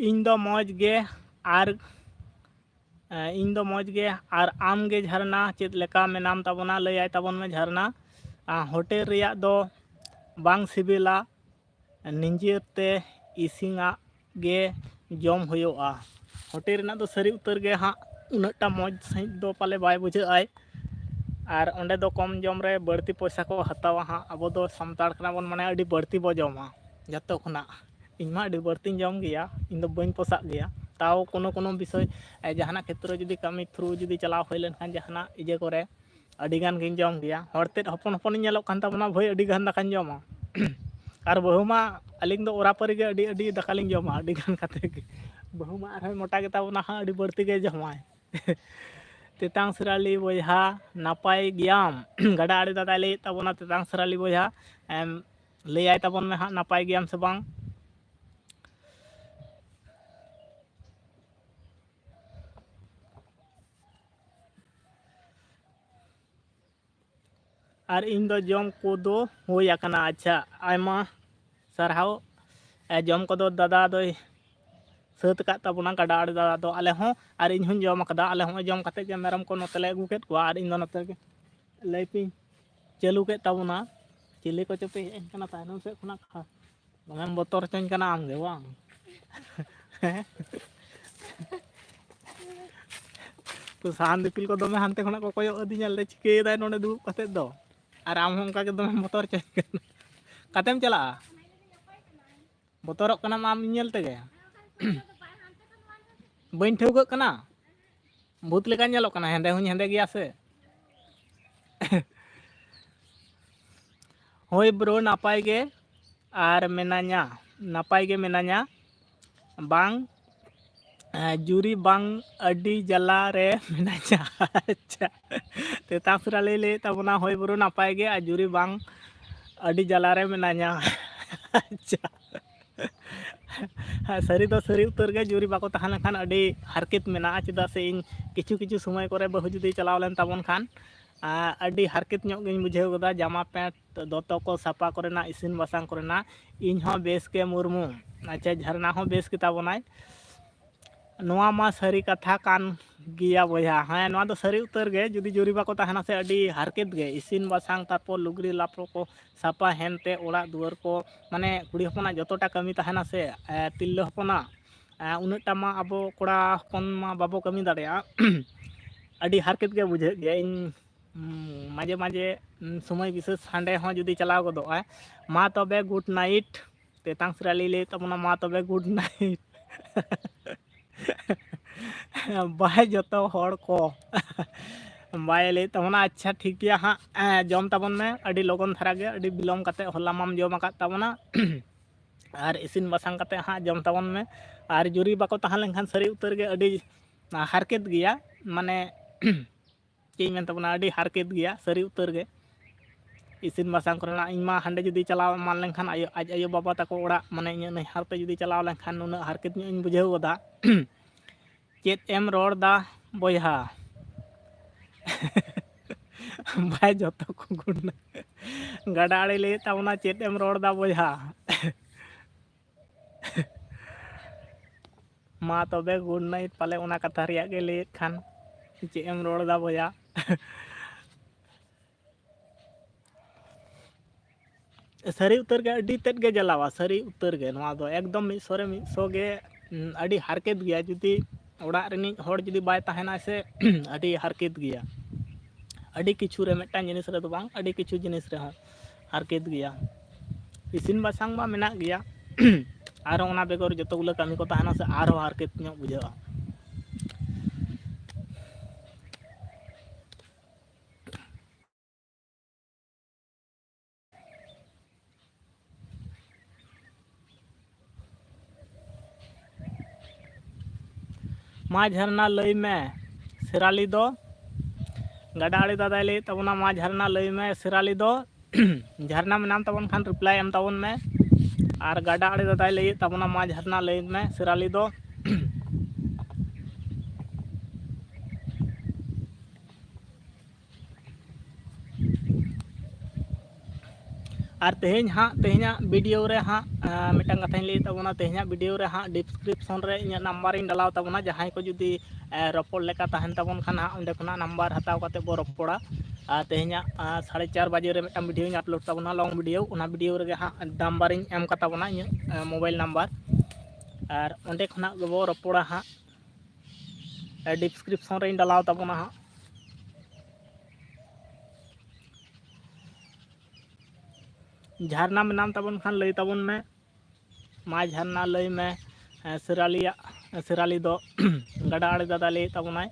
ᱤᱧ ᱫᱚ ᱢᱚᱡᱽ ᱜᱮ ᱟᱨ ᱤᱧ ᱫᱚ ᱢᱚᱡᱽ ᱜᱮ ᱟᱨ ᱟᱢ ᱜᱮ ᱡᱷᱟᱨᱱᱟ ᱪᱮᱫ ᱞᱮᱠᱟ ᱢᱮᱱᱟᱢ ᱛᱟᱵᱚᱱᱟ ᱞᱟᱹᱭᱟᱭ ᱛᱟᱵᱚᱱ ᱢᱮ ᱡᱷᱟᱨᱱᱟ ᱦᱳᱴᱮᱞ ᱨᱮᱭᱟᱜ ᱫᱚ ᱵᱟᱝ ᱥᱤᱵᱤᱞᱟ ᱱᱤᱡᱮᱛᱮ ᱤᱥᱤᱱᱟᱜ ᱜᱮ ᱡᱚᱢ ᱦᱩᱭᱩᱜᱼᱟ ᱦᱳᱴᱮᱞ ᱨᱮᱱᱟᱜ ᱫᱚ ᱥᱟᱹᱨᱤ ᱩᱛᱟᱹᱨ ᱜᱮ ᱦᱟᱸᱜ ᱩᱱᱟᱹᱜᱴᱟ ᱢᱚᱡᱽ ᱥᱟᱺᱦᱤᱡ ᱫᱚ ᱯᱟᱞᱮ ᱵᱟᱭ ᱵᱩᱡᱷᱟᱹᱜ ᱟᱭ ᱟᱨ ᱚᱸᱰᱮ ᱫᱚ ᱠᱚᱢ ᱡᱚᱢ ᱨᱮ ᱵᱟᱹᱲᱛᱤ ᱯᱚᱭᱥᱟ ᱠᱚ ᱦᱟᱛᱟᱣᱟ ᱦᱟᱸᱜ ᱟᱵᱚ ᱫᱚ ᱥᱟᱱᱛᱟᱲ ᱠᱟᱱᱟ ᱵᱚᱱ ᱢᱟᱱᱮ ᱟᱹᱰᱤ ᱵᱟᱹᱲᱛᱤ ᱵᱚ ᱡᱚᱢᱟ ᱡᱚᱛᱚ ᱠᱷᱚᱱᱟᱜ ᱤᱧ ᱢᱟ ᱟᱹᱰᱤ ᱵᱟᱹᱲᱛᱤᱧ ᱡᱚᱢ ᱜᱮᱭᱟ ᱤᱧ ᱫᱚ ᱵᱟᱹᱧ ᱯᱚᱥᱟᱜ ᱜᱮᱭᱟ ᱛᱟᱣ ᱠᱳᱱᱳ ᱵᱤᱥᱚᱭ ᱡᱟᱦᱟᱱᱟᱜ ᱠᱷᱮᱛᱨᱚ ᱡᱩᱫᱤ ᱠᱟᱹᱢᱤ ᱛᱷᱨᱩ ᱡᱩᱫᱤ ᱪᱟᱞᱟᱣ ᱦᱩᱭ ᱞᱮᱱᱠᱷᱟᱱ ᱡᱟᱦᱟᱱᱟᱜ ᱤᱭᱟᱹ ᱠᱚᱨᱮ ᱟᱹᱰᱤ ᱜᱟᱱ ᱜᱤᱧ ᱡᱚᱢ ᱜᱮᱭᱟ ᱦᱚᱲ ᱛᱮᱫ ᱦᱚᱯᱚᱱ ᱦᱚᱯᱚᱱᱤᱧ ᱧᱮᱞᱚᱜ ᱠᱟᱱ ᱛᱟᱵᱚᱱᱟ ᱵᱷᱟᱹᱭ ᱟᱹᱰᱤ ᱜᱟᱱ ᱫᱟᱠᱟᱧ ᱡᱚᱢᱟ ᱟᱨ ᱵᱟᱹᱦᱩ ᱢᱟ ᱟᱹᱞᱤᱧ ᱫᱚ ᱚᱨᱟᱯᱟᱹᱨᱤ ᱜᱮ ᱟᱹᱰᱤ ᱫᱟᱠᱟᱞᱤᱧ ᱡᱚᱢᱟ ᱟᱹᱰᱤ ᱜᱟᱱ ᱠᱟᱛᱮ ᱜᱮ ᱵᱟᱹᱦᱩ ᱢᱟ ᱟᱨᱦᱚᱸ ᱢᱚᱴᱟ ᱜᱮᱛᱟ ᱵᱚᱱᱟ ᱦᱟᱸᱜ ᱟᱹᱰᱤ ᱵᱟᱹᱲᱛᱤ ᱜᱮ ᱡᱚᱢᱟᱭ ᱛᱮᱛᱟᱝ ᱥᱤᱨᱟᱞᱤ ᱵᱚᱭᱦᱟ ᱱᱟᱯᱟᱭ ᱜᱮᱭᱟᱢ ᱜᱟᱰᱟ ᱟᱲᱮ ᱫᱟᱫᱟᱭ ᱞᱟᱹᱭᱮᱫ ᱛᱟᱵᱚᱱᱟ ᱛᱮᱛᱟᱝ ᱥᱤᱨᱟᱞᱤ ᱵᱚᱭᱦᱟ ᱞᱟᱹᱭᱟᱭ ᱛᱟᱵᱚᱱ ᱢᱮ ᱦᱟᱸᱜ ᱱᱟᱯᱟᱭ ᱜᱮᱭᱟᱢ ᱥᱮ ᱵᱟᱝ ᱟᱨ ᱤᱧ ᱫᱚ ᱡᱚᱢ ᱠᱚᱫᱚ ᱦᱩᱭ ᱟᱠᱟᱱᱟ ᱟᱪᱪᱷᱟ ᱟᱭᱢᱟ ᱥᱟᱨᱦᱟᱣ ᱡᱚᱢ ᱠᱚᱫᱚ ᱫᱟᱫᱟ ᱫᱚᱭ ᱥᱟᱹᱛ ᱟᱠᱟᱫ ᱛᱟᱵᱚᱱᱟ ᱜᱟᱰᱟ ᱟᱲᱮ ᱫᱟᱫᱟ ᱫᱚ ᱟᱞᱮ ᱦᱚᱸ ᱟᱨ ᱤᱧ ᱦᱚᱸᱧ ᱡᱚᱢ ᱟᱠᱟᱫᱟ ᱟᱞᱮ ᱦᱚᱸ ᱡᱚᱢ ᱠᱟᱛᱮᱫ ᱜᱮ ᱢᱮᱨᱚᱢ ᱠᱚ ᱱᱚᱛᱮ ᱞᱮ ᱟᱹᱜᱩ ᱠᱮᱫ ᱠᱚᱣᱟ ᱟᱨ ᱤᱧ ᱫᱚ ᱱᱚᱛᱮ ᱜᱮ ᱞᱟᱹᱭᱯᱤᱧ ᱪᱟᱹᱞᱩ ᱠᱮᱫ ᱛᱟᱵᱚᱱᱟ ᱪᱤᱞᱤ ᱠᱚᱪᱚ ᱯᱮ ᱦᱮᱡ ᱟᱹᱧ ᱠᱟᱱᱟ ᱛᱟᱭᱱᱚᱢ ᱥᱮᱫ ᱠᱷᱚᱱᱟᱜ ᱫᱚᱢᱮᱢ ᱵᱚᱛᱚᱨ ᱦᱚᱪᱚᱧ ᱠᱟᱱᱟ ᱟᱢᱜᱮ ᱵᱟᱝ ᱦᱮᱸ ᱥᱟᱦᱟᱱ ᱫᱤᱯᱤᱞ ᱠᱚ ᱫᱚᱢᱮ ᱦᱟᱱᱛᱮ ᱠᱷᱚᱱᱟᱜ ᱠᱚ ᱠᱚᱭᱚᱜ ᱟᱹᱫᱤᱧᱟ ᱪᱤᱠᱟᱹᱭᱮᱫᱟᱭ ᱱᱚᱸᱰᱮ ᱫᱩᱲᱩᱵ ᱠᱟᱛᱮᱫ ᱫᱚ ᱟᱨ ᱟᱢ ᱦᱚᱸ ᱚᱱᱠᱟᱜᱮ ᱫᱚᱢᱮᱢ ᱵᱚᱛᱚᱨ ᱦᱚᱪᱚᱧ ᱠᱟᱱᱟ ᱚᱠᱟᱛᱮᱢ ᱪᱟᱞᱟᱜᱼᱟ ᱵᱚᱛᱚᱨᱚᱜ ᱠᱟᱱᱟᱢ ᱟᱢ ᱤᱧ ᱧᱮᱞ ᱛᱮᱜᱮ ᱵᱟᱹᱧ ᱴᱷᱟᱹᱣᱠᱟᱹᱜ ᱠᱟᱱᱟ ᱵᱷᱩᱛ ᱞᱮᱠᱟᱧ ᱧᱮᱞᱚᱜ ᱠᱟᱱᱟ ᱦᱮᱸᱫᱮ ᱦᱚᱧ ᱦᱮᱸᱫᱮ ᱜᱮᱭᱟ ᱥᱮ ᱦᱳᱭ ᱵᱨᱳ ᱱᱟᱯᱟᱭ ᱜᱮ ᱟᱨ ᱱᱟᱯᱟᱭ ᱜᱮ ᱢᱤᱱᱟᱹᱧᱟ ᱵᱟᱝ ᱡᱩᱨᱤ ᱵᱟᱝ ᱟᱹᱰᱤ ᱡᱟᱞᱟ ᱨᱮ ᱢᱤᱱᱟᱹᱧᱟ ᱟᱪᱪᱷᱟ ᱛᱮᱛᱟᱝ ᱥᱤᱨᱟᱞᱤ ᱞᱟᱹᱭᱮᱫ ᱛᱟᱵᱚᱱᱟ ᱦᱳᱭ ᱵᱨᱳ ᱱᱟᱯᱟᱭ ᱜᱮ ᱟᱨ ᱡᱩᱨᱤ ᱵᱟᱝ ᱟᱹᱰᱤ ᱡᱟᱞᱟᱨᱮ ᱢᱤᱱᱟᱹᱧᱟ ᱟᱪᱪᱷᱟ ᱥᱟᱹᱨᱤ ᱫᱚ ᱥᱟᱹᱨᱤ ᱩᱛᱟᱹᱨ ᱜᱮ ᱡᱩᱨᱤ ᱵᱟᱠᱚ ᱛᱟᱦᱮᱸ ᱞᱮᱱᱠᱷᱟᱱ ᱟᱹᱰᱤ ᱦᱟᱨᱠᱮᱛ ᱢᱮᱱᱟᱜᱼᱟ ᱪᱮᱫᱟᱜ ᱥᱮ ᱤᱧ ᱠᱤᱪᱷᱩ ᱥᱚᱢᱚᱭ ᱠᱚᱨᱮ ᱵᱟᱹᱦᱩ ᱡᱩᱫᱤ ᱪᱟᱞᱟᱣ ᱞᱮᱱ ᱛᱟᱵᱚᱱ ᱠᱷᱟᱱ ᱟᱹᱰᱤ ᱦᱟᱨᱠᱮᱛ ᱧᱚᱜ ᱜᱤᱧ ᱵᱩᱡᱷᱟᱹᱣ ᱠᱮᱫᱟ ᱡᱟᱢᱟ ᱯᱮᱸᱴ ᱫᱚᱛᱚ ᱠᱚ ᱥᱟᱯᱟ ᱠᱚᱨᱮᱱᱟᱜ ᱤᱥᱤᱱ ᱵᱟᱥᱟᱝ ᱠᱚᱨᱮᱱᱟᱜ ᱤᱧ ᱦᱚᱸ ᱵᱮᱥ ᱜᱮ ᱢᱩᱨᱢᱩ ᱟᱪᱪᱷᱟ ᱡᱷᱟᱨᱱᱟ ᱦᱚᱸ ᱵᱮᱥ ᱜᱮ ᱛᱟᱵᱚᱱᱟᱭ ᱱᱚᱣᱟ ᱢᱟ ᱥᱟᱹᱨᱤ ᱠᱟᱛᱷᱟ ᱠᱟᱱ ᱜᱮᱭᱟ ᱵᱚᱭᱦᱟ ᱦᱮᱸ ᱱᱚᱣᱟ ᱫᱚ ᱥᱟᱹᱨᱤ ᱩᱛᱟᱹᱨ ᱜᱮ ᱡᱩᱫᱤ ᱡᱩᱨᱤ ᱵᱟᱠᱚ ᱛᱟᱦᱮᱱᱟ ᱥᱮ ᱟᱹᱰᱤ ᱦᱟᱨᱠᱮᱛ ᱜᱮ ᱤᱥᱤᱱ ᱵᱟᱥᱟᱝ ᱛᱟᱨᱯᱚᱨ ᱞᱩᱜᱽᱲᱤ ᱞᱟᱯᱚ ᱠᱚ ᱥᱟᱯᱟ ᱦᱮᱱᱛᱮ ᱚᱲᱟᱜ ᱫᱩᱣᱟᱹᱨ ko ᱢᱟᱱᱮ ᱠᱩᱲᱤ ᱦᱚᱯᱚᱱᱟᱜ ᱡᱚᱛᱚᱴᱟ ᱠᱟᱹᱢᱤ ᱛᱟᱦᱮᱱᱟ ᱥᱮ ᱛᱤᱨᱞᱟᱹ ᱦᱚᱯᱚᱱᱟᱜ ᱩᱱᱟᱹᱜᱴᱟ ᱢᱟ ᱟᱵᱚ ᱠᱚᱲᱟ ᱦᱚᱯᱚᱱ ᱢᱟ ᱵᱟᱵᱚ ᱠᱟᱹᱢᱤ ᱫᱟᱲᱮᱭᱟᱜᱼᱟ ᱟᱹᱰᱤ ᱦᱟᱨᱠᱮᱛ ᱜᱮ ᱵᱩᱡᱷᱟᱹᱜ ᱜᱮᱭᱟ ᱤᱧ ᱢᱟঝে ᱢᱟঝে ᱥᱚᱢᱚᱭ ᱵᱤᱥᱮᱥ ᱦᱟᱸᱰᱮ ᱦᱚᱸ ᱡᱩᱫᱤ ᱪᱟᱞᱟᱣ ᱜᱚᱫᱚᱜᱼᱟ ᱢᱟ ᱛᱚᱵᱮ ᱜᱩᱰ ᱱᱟᱭᱤᱴ ᱛᱮᱛᱟᱝ ᱥᱤᱨᱟᱹᱞᱤ ᱞᱟᱹᱭ ᱛᱟᱵᱚᱱᱟ ᱢᱟ ᱛᱚᱵᱮ ᱜᱩᱰ ᱱᱟᱭᱤᱴ ᱵᱟᱭ ᱡᱚᱛᱚ ᱦᱚᱲ ᱠᱚ ᱵᱟᱭ ᱞᱟᱹᱭ ᱛᱟᱵᱚᱱᱟ ᱟᱪᱪᱷᱟ ᱴᱷᱤᱠ ᱜᱮᱭᱟ ᱦᱟᱸᱜ ᱡᱚᱢ ᱛᱟᱵᱚᱱ ᱢᱮ ᱟᱹᱰᱤ ᱞᱚᱜᱚᱱ ᱫᱷᱟᱨᱟ ᱜᱮ ᱟᱹᱰᱤ ᱵᱤᱞᱚᱢ ᱠᱟᱛᱮ ᱦᱚᱞᱟ ᱢᱟᱢ ᱡᱚᱢ ᱟᱠᱟᱫ ᱛᱟᱵᱚᱱᱟ ᱟᱨ ᱤᱥᱤᱱ ᱵᱟᱥᱟᱝ ᱠᱟᱛᱮ ᱦᱟᱸᱜ ᱡᱚᱢ ᱛᱟᱵᱚᱱ ᱢᱮ ᱟᱨ ᱡᱩᱨᱤ ᱵᱟᱠᱚ ᱛᱟᱦᱮᱸ ᱞᱮᱱᱠᱷᱟᱱ ᱥᱟᱹᱨᱤ ᱩᱛᱟᱹᱨ ᱜᱮ ᱟᱹᱰᱤ ᱦᱟᱨᱠᱮᱛ ᱜᱮᱭᱟ ᱢᱟᱱᱮ ᱪᱮᱫ ᱤᱧ ᱢᱮᱱ ᱛᱟᱵᱚᱱᱟ ᱟᱹᱰᱤ ᱦᱟᱨᱠᱮᱛ ᱜᱮᱭᱟ ᱥᱟᱹᱨᱤ ᱩᱛᱟᱹᱨ ᱜᱮ ᱤᱥᱤᱱ ᱵᱟᱥᱟᱝ ᱠᱚᱨᱮᱱᱟᱜ ᱤᱧ ᱢᱟ ᱦᱟᱸᱰᱮ ᱡᱩᱫᱤ ᱪᱟᱞᱟᱣ ᱮᱢᱟᱱ ᱞᱮᱱᱠᱷᱟᱱ ᱟᱡ ᱟᱭᱳ ᱵᱟᱵᱟ ᱛᱟᱠᱚ ᱚᱲᱟᱜ ᱢᱟᱱᱮ ᱤᱧᱟᱹᱜ ᱱᱟᱹᱭᱦᱟᱹᱨ ᱛᱮ ᱡᱩᱫᱤ ᱪᱟᱞᱟᱣ ᱞᱮᱱᱠᱷᱟᱱ ᱱᱩᱱᱟᱹᱜ ᱦᱟᱨᱠᱮᱛ ᱧᱚᱜ ᱤᱧ ᱵᱩᱡᱷᱟᱹᱣ ᱜᱚᱫᱟ ᱪᱮᱫ ᱮᱢ ᱨᱚᱲᱫᱟ ᱵᱚᱭᱦᱟ ᱵᱟᱭ ᱡᱚᱛᱚ ᱠᱚ ᱜᱩᱰ ᱜᱟᱰᱟ ᱟᱲᱮ ᱞᱟᱹᱭᱮᱫ ᱛᱟᱵᱚᱱᱟ ᱪᱮᱫ ᱮᱢ ᱨᱚᱲᱫᱟ ᱵᱚᱭᱦᱟ ᱢᱟ ᱛᱚᱵᱮ ᱜᱩᱰ ᱱᱟᱭᱤᱴ ᱯᱟᱞᱮ ᱚᱱᱟ ᱠᱟᱛᱷᱟ ᱨᱮᱭᱟᱜ ᱜᱮ ᱞᱟᱹᱭᱮᱫ ᱠᱷᱟᱱ ᱪᱮᱫ ᱮᱢ ᱨᱚᱲᱫᱟ ᱵᱚᱭᱦᱟ ᱥᱟᱹᱨᱤ ᱩᱛᱟᱹᱨ ᱜᱮ ᱟᱹᱰᱤ ᱛᱮᱫ ᱜᱮ ᱡᱟᱞᱟᱣᱟ ᱥᱟᱹᱨᱤ ᱩᱛᱟᱹᱨ ᱜᱮ ᱱᱚᱣᱟ ᱫᱚ ᱮᱠᱫᱚᱢ 100 ᱜᱮ ᱟᱹᱰᱤ ᱦᱟᱨᱠᱮᱛ ᱜᱮᱭᱟ ᱡᱩᱫᱤ ᱚᱲᱟᱜ ᱨᱤᱱᱤᱡ ᱦᱚᱲ ᱡᱩᱫᱤ ᱵᱟᱭ ᱛᱟᱦᱮᱱᱟ ᱥᱮ ᱟᱹᱰᱤ ᱦᱟᱨᱠᱮᱛ ᱜᱮᱭᱟ ᱟᱹᱰᱤ ᱠᱤᱪᱷᱩ ᱨᱮ ᱢᱤᱫᱴᱟᱝ ᱡᱤᱱᱤᱥ ᱨᱮᱫᱚ ᱵᱟᱝ ᱟᱹᱰᱤ ᱠᱤᱪᱷᱩ ᱡᱤᱱᱤᱥ ᱨᱮᱦᱚᱸ ᱦᱟᱨᱠᱮᱛ ᱜᱮᱭᱟ ᱤᱥᱤᱱ ᱵᱟᱥᱟᱝ ᱢᱟ ᱢᱮᱱᱟᱜ ᱜᱮᱭᱟ ᱟᱨᱦᱚᱸ ᱚᱱᱟ ᱵᱮᱜᱚᱨ ᱡᱚᱛᱚᱜᱩলো ᱠᱟᱹᱢᱤ ᱠᱚ ᱛᱟᱦᱮᱱᱟ ᱥᱮ ᱟᱨᱦᱚᱸ ᱦᱟᱨᱠᱮᱛ ᱧᱚᱜ ᱵᱩᱡᱷᱟᱹᱜᱼᱟ ᱢᱟ ᱡᱷᱟᱨᱱᱟ ᱞᱟᱹᱭ ᱢᱮ ᱥᱮᱨᱟᱞᱤ ᱫᱚ ᱜᱟᱰᱟ ᱟᱲᱮ ᱫᱟᱫᱟᱭ ᱞᱟᱹᱭᱮᱫ ᱛᱟᱵᱚᱱᱟ ᱢᱟ ᱡᱷᱟᱨᱱᱟ ᱞᱟᱹᱭ ᱢᱮ ᱥᱮᱨᱟᱞᱤ ᱫᱚ ᱡᱷᱟᱨᱱᱟ ᱢᱮᱱᱟᱢ ᱛᱟᱵᱚᱱ ᱠᱷᱟᱱ ᱨᱤᱯᱞᱟᱭ ᱮᱢ ᱛᱟᱵᱚᱱ ᱢᱮ ᱟᱨ ᱜᱟᱰᱟ ᱟᱲᱮ ᱫᱟᱫᱟᱭ ᱞᱟᱹᱭᱮᱫ ᱛᱟᱵᱚᱱᱟ ᱢᱟ ᱡᱷᱟᱨᱱᱟ ᱞᱟᱹᱭ ᱢᱮ ᱥᱮᱨᱟᱞᱤ ᱫᱚ ᱟᱨ ᱛᱮᱦᱮᱧᱟᱜ ᱵᱷᱤᱰᱤᱭᱳ ᱨᱮ ᱦᱟᱸᱜ ᱢᱤᱫᱴᱟᱝ ᱠᱟᱛᱷᱟᱧ ᱞᱟᱹᱭ ᱛᱟᱵᱚᱱᱟ ᱛᱮᱦᱮᱧᱟᱜ ᱵᱷᱤᱰᱤᱭᱳ ᱨᱮ ᱦᱟᱸᱜ ᱰᱤᱥᱠᱨᱤᱯᱥᱚᱱ ᱨᱮ ᱤᱧᱟᱹᱜ ᱱᱟᱢᱵᱟᱨᱤᱧ ᱰᱟᱞᱟᱣ ᱛᱟᱵᱚᱱᱟ ᱡᱟᱦᱟᱸᱭ ᱠᱚ ᱡᱩᱫᱤ ᱨᱚᱯᱚᱲ ᱞᱮᱠᱟ ᱛᱟᱦᱮᱱ ᱛᱟᱵᱚᱱ ᱠᱷᱟᱱ ᱦᱟᱸᱜ ᱚᱸᱰᱮ ᱠᱷᱚᱱᱟᱜ ᱱᱟᱢᱵᱟᱨ ᱦᱟᱛᱟᱣ ᱠᱟᱛᱮ ᱵᱚ ᱨᱚᱯᱚᱲᱟ ᱟᱨ ᱛᱮᱦᱮᱧᱟᱜ 4:30 ᱵᱟᱡᱮ ᱨᱮ ᱢᱤᱫᱴᱟᱝ ᱵᱷᱤᱰᱤᱭᱳᱧ ᱟᱯᱞᱳᱰ ᱛᱟᱵᱚᱱᱟ ᱞᱚᱝ ᱵᱷᱤᱰᱤᱭᱳ ᱚᱱᱟ ᱵᱷᱤᱰᱤᱭᱳ ᱨᱮᱜᱮ ᱦᱟᱸᱜ ᱱᱟᱢᱵᱟᱨᱤᱧ ᱮᱢ ᱠᱟᱛᱟ ᱵᱚᱱᱟ ᱤᱧᱟᱹᱜ ᱢᱳᱵᱟᱭᱤᱞ ᱱᱟᱢᱵᱟᱨ ᱟᱨ ᱚᱸᱰᱮ ᱠᱷᱚᱱᱟᱜ ᱜᱮᱵᱚ ᱨᱚᱯᱚᱲᱟ ᱦᱟᱸᱜ ᱰᱤᱥᱠᱨᱤᱯᱥᱚᱱ ᱨᱮᱧ ᱰᱟᱞᱟᱣ ᱛᱟᱵᱚᱱᱟ ᱦᱟᱸᱜ ᱡᱷᱟᱨᱱᱟ ᱢᱮᱱᱟᱢ ᱛᱟᱵᱚᱱ ᱠᱷᱟᱱ ᱞᱟᱹᱭ ᱛᱟᱵᱚᱱ ᱢᱮ ᱢᱟ ᱡᱷᱟᱨᱱᱟ ᱞᱟᱹᱭ ᱢᱮ ᱥᱮᱨᱟᱞᱤ ᱫᱚ ᱜᱟᱰᱟ ᱟᱲᱮ ᱫᱟᱫᱟ ᱞᱟᱹᱭᱮᱫ ᱛᱟᱵᱚᱱᱟᱭ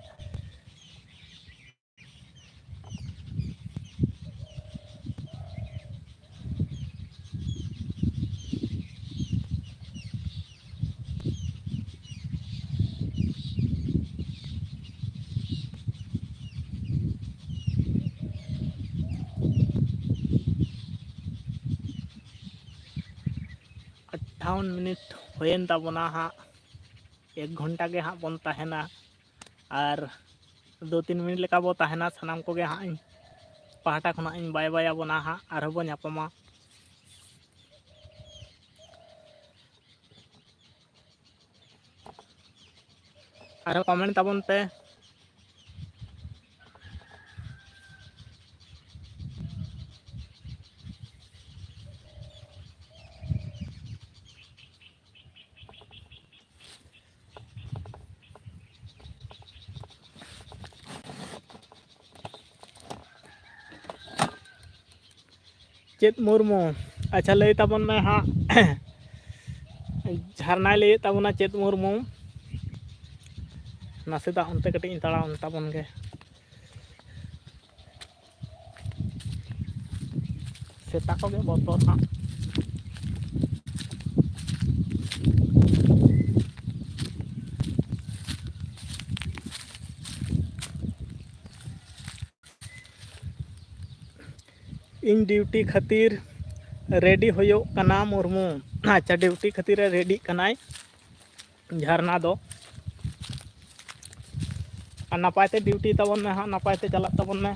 मिनट हुएन ताबोना हाँ 1 घंटा के हाँ बन तहना और 2-3 मिनट लेका बो तहना सानाम को गे हाँ पाहटा खुना इन बाय बाय बोना हाँ आरो बो ᱧᱟᱯᱟᱢᱟ आरो कमेंट ताबोन पे चेत मुर्मू अच्छा लय ताबोन में हाँ झरना लय ताबोना चेत मुर्मू नासे दा उनते कटिंग तड़ा ताबोन गे सेता को गे बतोर हाँ इन ड्यूटी खातिर रेडी होयो कना मुर्मू अच्छा ड्यूटी खातिर रेडी कनाय झरना दो नपायते ड्यूटी ताबन में हाँ नपायते चला ताबन में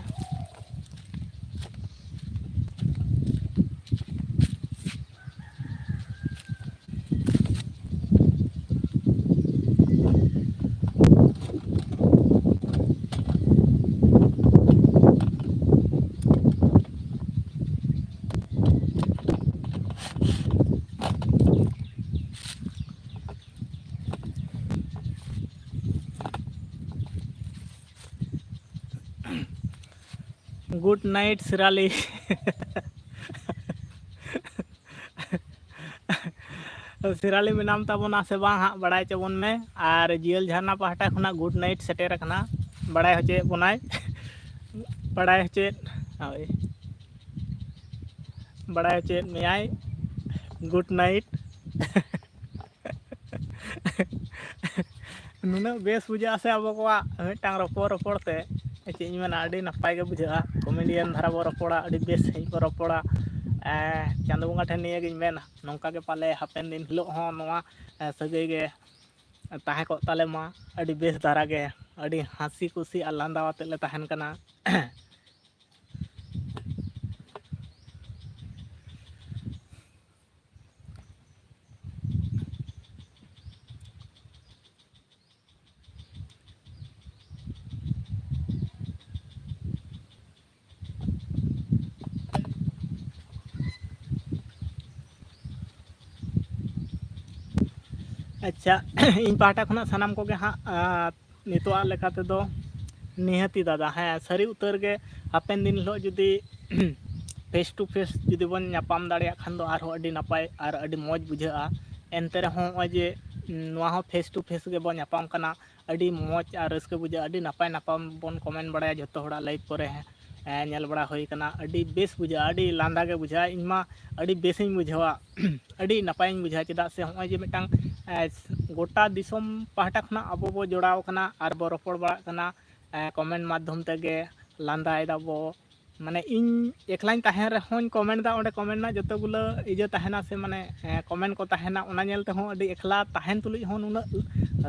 गुड नाइट सिराली सिराली मेनाम ताबोना से बांग हाँ बड़ाई चबोन में और जियल झरना पाहटा खुना गुड नाइट सेटेर कना बड़ाई होचे बोनाय बड़ाई होचे ओय बड़ाई होचे मेयाय गुड नाइट नुना बेस बुझा से अब को मिटांग रपोड़ते चे मेना अड़ी नपाय के बुझा कमेडियन धारा बो रपोड़ा अड़ी बेस सही को रपोड़ा चांदो बंगा ठेन निये गिन मेना नोंका के पाले हापेन दिन हिलो हो नोआ सगै गे ताहे को ताले मा अड़ी बेस धारा गे अड़ी हंसी खुशी आ लांदा वाते ले ताहेन कना अच्छा इन पाटा खुना सानाम को गे हाँ नितोआ लेखा तेदो निहती दादा हाँ सारी उतर गे हापेन दिन हिलो जुदी फेस टू फेस जुदी बन नापाम दाड़िया खान दो आर हो अड़ी नपाय आर अड़ी मौज बुझा एनते रहो जे नोआ हो फेस टू फेस गे बन नापाम कना अड़ी मौज आर रस्के बुझा अड़ी नपाय नापाम बन कमेंट बड़ाया जतो होड़ा लाइक करे हैं नेल बड़ा होई कना अड़ी बेस बुझा अड़ी लांदा गे बुझा इनमा अड़ी बेसिंग बुझावा अड़ी नपाय बुझा चेदा से हो जे मिटांग गोटा दिसम पाहटा खना अब बो जोड़ाव कना आर बो रपड़ बड़ा कना कमेंट माध्यम तेगे लांदाय दाबो माने इन एकलाइन ताहेन रेहों कमेंट दा ओंडे कमेंट ना जतो गुलो इजे ताहेना से माने कमेंट को ताहेना ओना नेल ते हो अड़ी एकला ताहेन तुलि हो नुना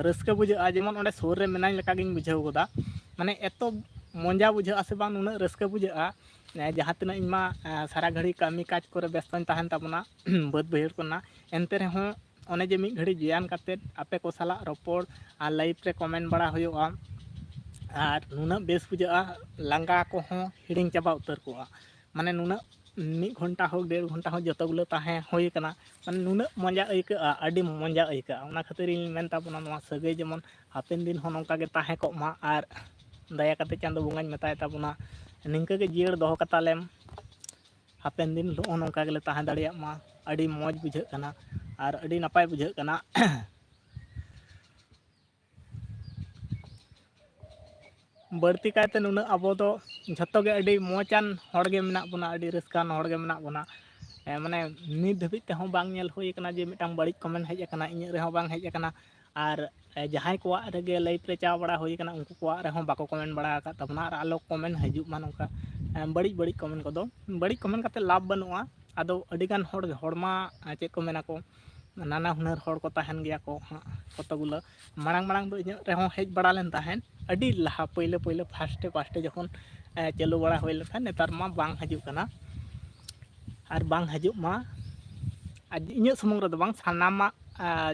रस्के बुझा जेमन ओंडे सोर रे मेनाय लेका गिन बुझाव गोदा माने एतो मजा बुझा से बांग नुना रस्के बुझा जहाँ तना इमा सारा घड़ी कामी काज करे व्यस्त ताहेन ताबना बद बहिर कोना एनते रेहों ओने जे मिद घड़ी जियान काते आपे को साला रपोड़ आ लाइव रे कमेंट बड़ा होयोआ और नुना बेस बुझा लांगा को हो हिडिंग चाबा उतर को माने नुना 1 घंटा हो 1.5 घंटा हो जतो गुलो ताहे होय कना माने नुना मजा अइका अड़ी मजा अइका ओना खातिर इन मेन ताबना नोआ सगै जेमन हापेन दिन हो नोंका गे ताहे को मा आर दया काते चांदो बंगाñ मेताय ताबना निंका गे जियड़ दोहो कतालेम हापेन दिन लो नोंका गेले ताहे दाड़िया मा अड़ी मौज बुझा कना और अड़ी नपाय बुझा कना बढ़ती कायते नुना अब दो झतो गे अड़ी मौजान हड़गे मेना बना अड़ी रस्कान हड़गे मेना बना माने नित धबित ते हों बांग नेल होय कना जे मिटांग बड़ी कमेंट हेज कना इᱧ रे हों बांग हेज कना और जहां को रेगे लाइव रे चा बड़ा होय कना उनको को रे हों बाको कमेंट बड़ा का तबना और आलो कमेंट हजू मा नोका बड़ी बड़ी कमेंट को दो बड़ी कमेंट काते लाभ बनुआ आदो अड़ी गान हड़ हड़मा चे को मेना को नाना हुनर हड़ को ताहेन गया को कतगुलो मांग मांग दो इᱧ रे हों हेज बड़ा लेन ताहेन अड़ी लहा पहिले पहिले फास्टे जखन चालू बड़ा होय लेखा नेतार मा बांग हजू कना और बांग हजू मा इᱧ सुमुंग रे दो बांग सानामा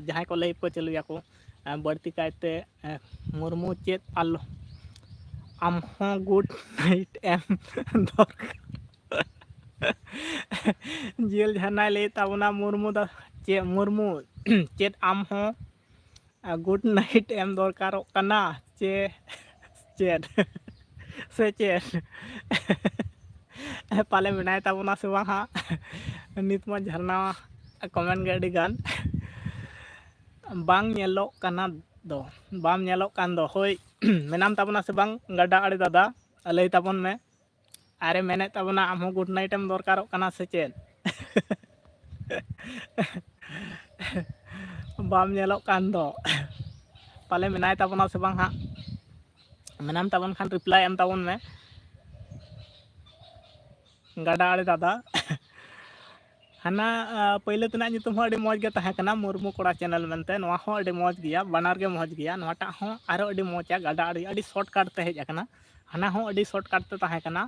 जहां को लाइव को चालू याको बढ़ती कायते मुर्मू चेत आलो आम हो गुड नाइट एम दरकार जियल झरना ले ताबना मुर्मू दा चे मुर्मू चेत आम हो गुड नाइट एम दरकार कना चे चेत से चेत पाले मेनाय ताबना से वहां नित मा झरना कमेंट गे अड़ी गान बांग नेलो काना दो बाम नेलो कान दो होय मेनाम ताबना से बांग गड्डा अड़ी दादा लई ताबन में अरे मेने ताबना आम हो गुड नाइट एम दरकार काना से चेत बाम नेलो कान दो पाले मेनाय ताबना से बांग हा मेनाम ताबन खान रिप्लाई एम ताबन में गड्डा अड़ी दादा हाना पहले तना नितुम हो अड़ी मौज गे ताहे कना मुर्मू कोड़ा चैनल मेनते नोआ हो अड़ी मौज गया बनार गे मौज गया नोटा हो आरो अड़ी मौजा गड्डा अड़ी शॉर्टकट ते हेज कना हाना हो अड़ी शॉर्टकट ते ताहे कना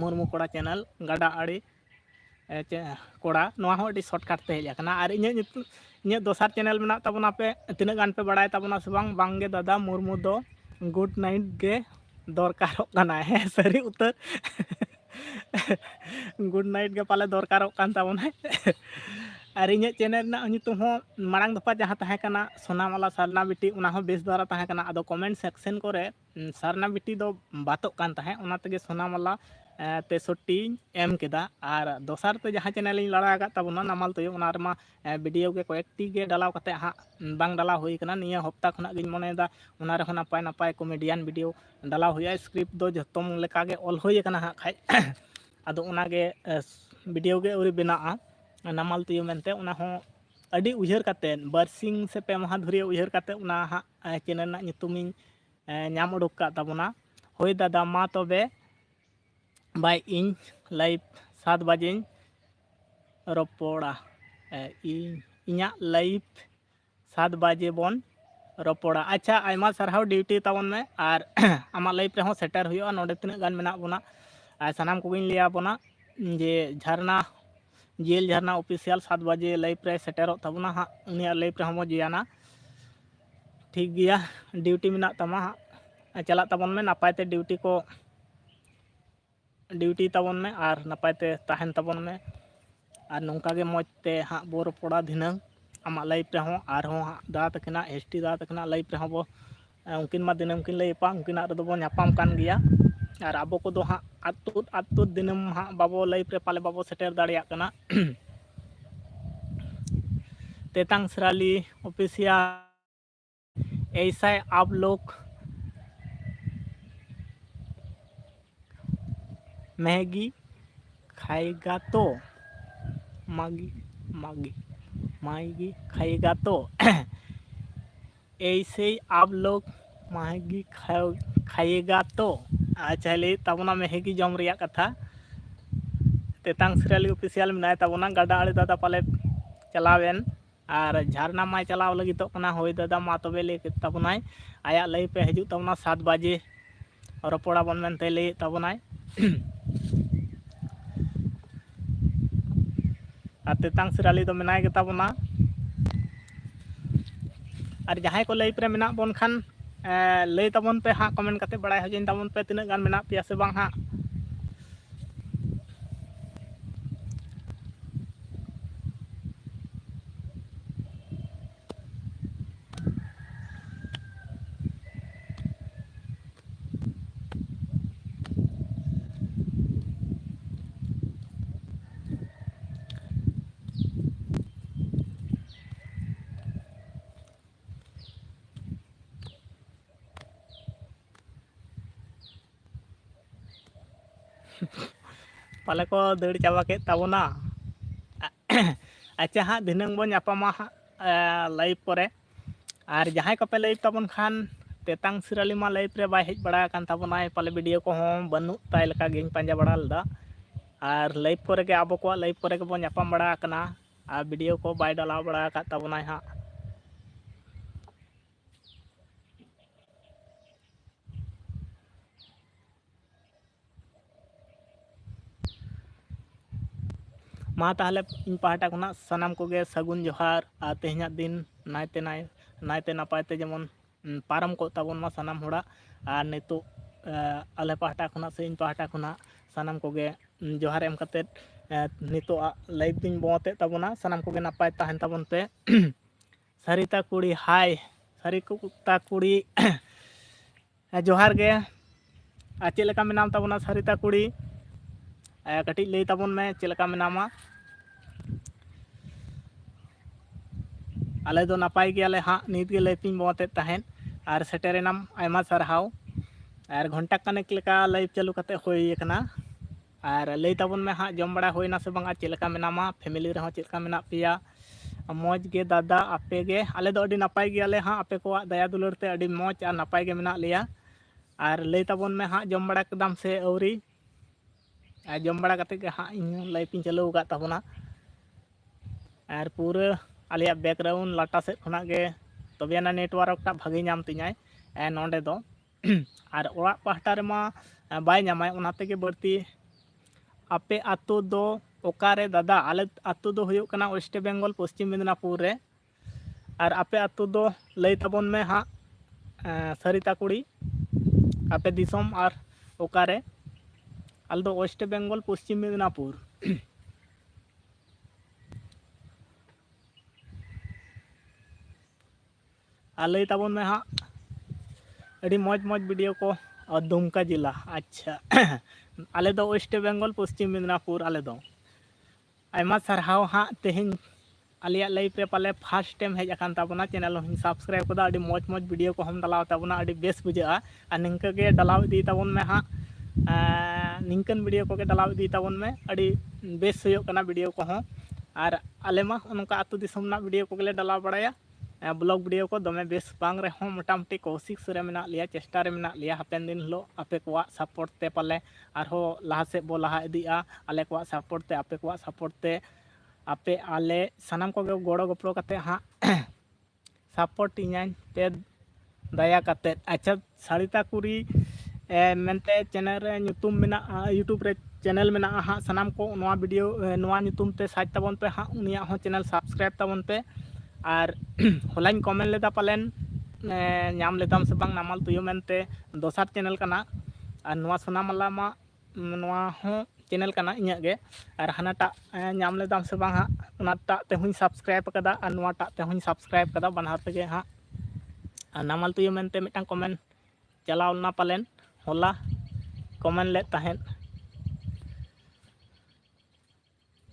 मुर्मू कोड़ा चैनल गड्डा अड़ी कोड़ा नोआ हो अड़ी शॉर्टकट ते हेज कना और इᱧ दोसार चैनल मेना ताबना पे तिना गान पे बड़ाय ताबना से बांग बांग गे दादा मुर्मू दो गुड नाइट गे दरकार कना है सारी उतर गुड नाइट के पाले दरकार कान ताबना और इन चैनल ना नितुम हो मांग दफा जहां ताहे कना सोनामाला सारना बिटी उना हो बेस द्वारा ताहे कना आदो कमेंट सेक्शन करे ᱥᱟᱨᱱᱟ ᱵᱤᱴᱤ ᱫᱚ ᱵᱟᱛᱚᱜ ᱠᱟᱱ ᱛᱟᱦᱮᱸ, ᱚᱱᱟ ᱛᱮᱜᱮ ᱥᱳᱱᱟᱢᱟᱞᱟ 63 ᱮᱢ ᱠᱮᱫᱟ। ᱟᱨ ᱫᱚᱥᱟᱨ ᱛᱮ ᱡᱟᱦᱟᱸ ᱪᱮᱱᱮᱞᱤᱧ ᱞᱟᱲᱟ ᱟᱠᱟᱫ ᱛᱟᱵᱚᱱᱟ ᱱᱟᱢᱟᱞ ᱛᱩᱭᱩ, ᱚᱱᱟ ᱨᱮᱢᱟ ᱵᱷᱤᱰᱤᱭᱳ ᱜᱮ ᱠᱚᱭᱮᱠᱴᱤ ᱜᱮ ᱰᱟᱞᱟᱣ ᱠᱟᱛᱮ ᱦᱟᱸᱜ ᱵᱟᱝ ᱰᱟᱞᱟᱣ ᱦᱩᱭ ᱠᱟᱱᱟ। ᱱᱤᱭᱟᱹ ᱦᱚᱯᱛᱟ ᱠᱷᱚᱱᱟᱜ ᱜᱤᱧ ᱢᱚᱱᱮᱭᱮᱫᱟ ᱚᱱᱟ ᱨᱮᱦᱚᱸ ᱱᱟᱯᱟᱭ ᱱᱟᱯᱟᱭ ᱠᱚᱢᱮᱰᱤᱭᱟᱱ ᱵᱷᱤᱰᱤᱭᱳ ᱰᱟᱞᱟᱣ ᱦᱩᱭᱩᱜᱼᱟ। ᱥᱠᱨᱤᱯᱴ ᱫᱚ ᱡᱚᱛᱚᱢ ᱞᱮᱠᱟᱜᱮ ᱚᱞ ᱦᱩᱭ ᱟᱠᱟᱱᱟ ᱦᱟᱸᱜ ᱠᱷᱟᱡ ᱟᱫᱚ ᱚᱱᱟᱜᱮ ᱵᱷᱤᱰᱤᱭᱳ ᱜᱮ ᱟᱹᱣᱨᱤ ᱵᱮᱱᱟᱜᱼᱟ ᱱᱟᱢᱟᱞ ᱛᱩᱭᱩ ᱢᱮᱱᱛᱮ। ᱚᱱᱟ ᱦᱚᱸ ᱟᱹᱰᱤ ᱩᱭᱦᱟᱹᱨ ᱠᱟᱛᱮᱫ ᱵᱟᱨᱥᱤᱧ ᱥᱮ 2 ᱢᱟᱦᱟ ᱫᱷᱩᱨᱤᱭᱟᱹ ᱩᱭᱦᱟᱹᱨ ᱠᱟᱛᱮᱫ ᱚᱱᱟ ᱦᱟᱸᱜ ᱪᱮᱱᱮᱞ ᱨᱮᱱᱟᱜ ᱧᱩᱛᱩᱢᱤᱧ ᱧᱟᱢ ᱩᱰᱩᱠ ᱠᱟᱜ ᱛᱟᱵᱚᱱᱟ। ᱦᱳᱭ ᱫᱟᱫᱟ ᱢᱟ ᱛᱚᱵᱮ ᱵᱟᱭ, ᱤᱧ ᱞᱟᱭᱤᱵᱷ 7 ᱵᱟᱡᱮᱧ ᱨᱚᱯᱚᱲᱟ। ᱤᱧᱟᱹᱜ ᱞᱟᱭᱤᱵᱷ 7 ᱵᱟᱡᱮ ᱵᱚᱱ ᱨᱚᱯᱚᱲᱟ। ᱟᱪᱪᱷᱟ, ᱟᱭᱢᱟ ᱥᱟᱨᱦᱟᱣ, ᱰᱤউᱴᱤ ᱛᱟᱵᱚᱱ ᱢᱮ ᱟᱨ ᱟᱢᱟᱜ ᱞᱟᱭᱤᱵᱷ ᱨᱮᱦᱚᱸ ᱥᱮᱴᱮᱨ ᱦᱩᱭᱩᱜᱼᱟ। ᱱᱚᱰᱮ ᱛᱤᱱᱟᱹᱜ ᱜᱟᱱ ᱢᱮᱱᱟᱜ ᱵᱚᱱᱟ ᱟᱨ ᱥᱟᱱᱟᱢ ᱠᱚᱜᱮᱧ ᱞᱟᱹᱭᱟᱵᱚᱱᱟ ᱡᱮ ᱡᱷᱟᱨᱱᱟ ᱡᱤᱭᱮᱞ ᱡᱷᱟᱨᱱᱟ ᱚᱯᱷᱤᱥᱤᱭᱟᱞ 7 ᱵᱟᱡᱮ ᱞᱟᱭᱤᱵᱷ ᱨᱮ ᱥᱮᱴᱮᱨᱚᱜ ᱛᱟᱵᱚᱱᱟ ᱦᱟᱸᱜ, ᱩᱱᱤᱭᱟᱜ ᱞᱟᱭᱤᱵᱷ ᱨᱮᱦᱚᱸ ᱵᱚᱱ ᱡᱚᱭᱮᱱᱟ। ᱴᱷᱤᱠ ᱜᱮᱭᱟ, ᱰᱤউᱴᱤ ᱢᱮᱱᱟᱜ ᱛᱟᱢᱟ ᱦᱟᱸᱜ, ᱪᱟᱞᱟᱜ ᱛᱟᱵᱚᱱ ᱢᱮ ᱱᱟᱯᱟᱭ ᱛᱮ ᱰᱤউᱴᱤ ᱠᱚ ᱰᱤউᱴᱤ ᱛᱟᱵᱚᱱ ᱢᱮ ᱟᱨ ᱱᱟᱯᱟᱭ ᱛᱮ ᱛᱟᱦᱮᱱ ᱛᱟᱵᱚᱱ ᱢᱮ। ᱟᱨ ᱱᱚᱝᱠᱟ ᱜᱮ ᱢᱚᱡᱽ ᱛᱮ ᱦᱟᱸᱜ ᱵᱚ ᱨᱚᱯᱚᱲᱟ ᱫᱷᱤᱱᱟᱹᱝ ᱟᱢᱟᱜ ᱞᱟᱭᱤᱵᱷ ᱨᱮᱦᱚᱸ, ᱟᱨᱦᱚᱸ ᱦᱟᱸᱜ ᱫᱟᱫᱟ ᱛᱟᱹᱠᱤᱱᱟᱜ ᱮᱥᱴᱤ ᱫᱟᱫᱟ ᱛᱟᱹᱠᱤᱱᱟᱜ ᱞᱟᱭᱤᱵᱷ ᱨᱮᱦᱚᱸ ᱵᱚ ᱩᱱᱠᱤᱱ ᱢᱟ ᱫᱤᱱᱟᱹᱢ ᱠᱤᱱ ᱞᱟᱹᱭᱟᱯᱟ, ᱩᱱᱠᱤᱱᱟᱜ ᱨᱮᱫᱚ ᱵᱚ ᱧᱟᱯᱟᱢ ᱠᱟᱱ ᱜᱮᱭᱟ। ᱟᱨ ᱟᱵᱚ ᱠᱚᱫᱚ ᱦᱟᱸᱜ ᱟᱹᱛᱩ ᱫᱤᱱᱟᱹᱢ ᱦᱟᱸᱜ ᱵᱟᱵᱚ ᱞᱟᱭᱤᱵᱷ ᱨᱮ ᱯᱟᱞᱮ ᱵᱟᱵᱚ ᱥᱮᱴᱮᱨ ᱫᱟᱲᱮᱭᱟᱜ ᱠᱟᱱᱟ। तेतांग सराली ऑफिशियल ऐसा आप लोग मैगी खाएगा तो मैगी मैगी मैगी खाएगा तो ऐसे ही आप लोग मैगी खाएगा तो। अच्छा ले तबना मैगी जम रिया कथा तेतांग सराली ऑफिशियल में तबना गाडा आड़े दादा पाले चलावेन और झरना माय चलाव लगित होय दादा मा तबे ले तबनाय आया लई पे हजू तबना 7 बजे रपड़ा बन मेनते लई तबनाय और तेतांग सराली तो मेनाय गे तबना और जहां को लाइव रे मेना बोन खान लई तबन पे हाँ कमेंट करते बड़ाय हजन तबन पे तीना गान मेना पिया से बांग हाँ। पाले को दड़ चाबा के तबना अच्छा हाँ दिनंग बो नापामा लाइव परे और जहां को पे लाइव तबन खान तेतांग सिराली मा लाइव रे बाय हेज बड़ा कान तबना पाले वीडियो को हों बनु ताय लका गेन पांजा बड़ा लदा और लाइव करे के आबो को लाइव करे के बो नापाम बड़ा कना और वीडियो को बाय डाला बड़ा का तबना हाँ। मा ताहले इन पाहटा खुना सनाम कोगे सगुन जोहार आ तेहना दिन नायते नापायते जेमन पारम को ताबन मा सनाम होड़ा आ नितो आले पाहटा खुना से इन पाहटा खुना सनाम कोगे जोहार एम कते नितो लाइव दिन बोते ताबना सनाम कोगे नापाय ताहन ताबन पे सरिता कुड़ी हाय सरिता कुड़ी जोहार गे आ चेद लेका मेनाम ताबना सरिता कुड़ी कटी लई ताबन में चेद लेका मेनामा आले दो नापाय गयाले हाँ नित गे लाइव बोते तहन और सेटेरेनाम आयमा सारहाव और घंटा कनेक लेका लाइव चालू कते होई कना और लई ताबन में हाँ जम बड़ा होइना से बांगा चेद लेका मेनामा फैमिली रहो चेद लेका मेना पिया मौज गे दादा आपे गे आले दो अडी नापाय गयाले हाँ आपे को दया दुलर ते अडी मौज और नापाय गे मेना लिया और लई ताबन में हाँ जम बड़ा कदम से औरी जम बड़ा कते गे हाँ इन लाइव इन चालू का ताबना और पूरा आलिया बैकग्राउंड लाटा से खुना गे तबेना नेटवर्क टा भागी नाम तिኛय नोंडे दो और ओड़ा पाहटा रेमा बाय नामाय ओना तेगे बर्ती आपे आतो दो ओकारे दादा आले आतो दो हुयुग कना वेस्ट बेंगल पश्चिम मेदिनीपुर रे और आपे आतो दो लई ताबन में हाँ सरिता कुड़ी आपे दिसम और ओकारे आले दो वेस्ट बेंगल पश्चिम मेदिनीपुर लई ताबन में हाँ अड़ी मौज मौज वीडियो को दुमका जिला अच्छा आले दो वेस्ट बेंगल पश्चिम मिदनापुर आले दो आयमा सारहाव हाँ तेहें आलिया लाइफ रे पाले फर्स्ट टाइम हेज अकान ताबना चैनल हम सब्सक्राइब कदा अड़ी मौज मौज वीडियो को हम डालाव ताबना अड़ी बेस बुझा आ निंका के डालाव इदी ताबन में हाँ निंकन वीडियो को के डालाव इदी ताबन में अड़ी बेस हुयो कना वीडियो को हों और आले मा उनका आतु दिसम ना वीडियो को के डालाव बड़ाया ब्लॉग वीडियो को दमे बेस बांग रे हों मोटामुटी कोशिश रे मेना लिया चेष्टा रे मेना लिया हापेन दिन लो आपे को सपोर्ट ते पाले आरो लाहा से बो लाहा इदिया आले को सपोर्ट ते आपे को सपोर्ट ते आपे आले सनम को गोड़ो गपड़ो कते हाँ सपोर्ट इᱧ पे दया कते अच्छा सरिता कुरी मेनते चैनल रे ᱧᱩᱛᱩᱢ मेना यूट्यूब रे चैनल मेना हाँ सनम को नवा वीडियो नवा ᱧᱩᱛᱩᱢ ते साज तबन पे हाँ उनिया हो चैनल सब्सक्राइब तबन पे और हलाइन कमेंट लेदा पालेन नाम लेदाम से बांग नामाल तुयो मेनते दोसार चैनल कना और नवा सोनामाला मा नवा हो चैनल कना इᱧाग गे और हानाटा नाम लेदाम से बांग हाँ उनाटा ते हुई सब्सक्राइब कदा और नवाटा ते हुई सब्सक्राइब कदा बनहार तेगे हाँ नामाल तुयो मेनते मिटांग कमेंट चलाव ना पालेन होला कमेंट ले तहन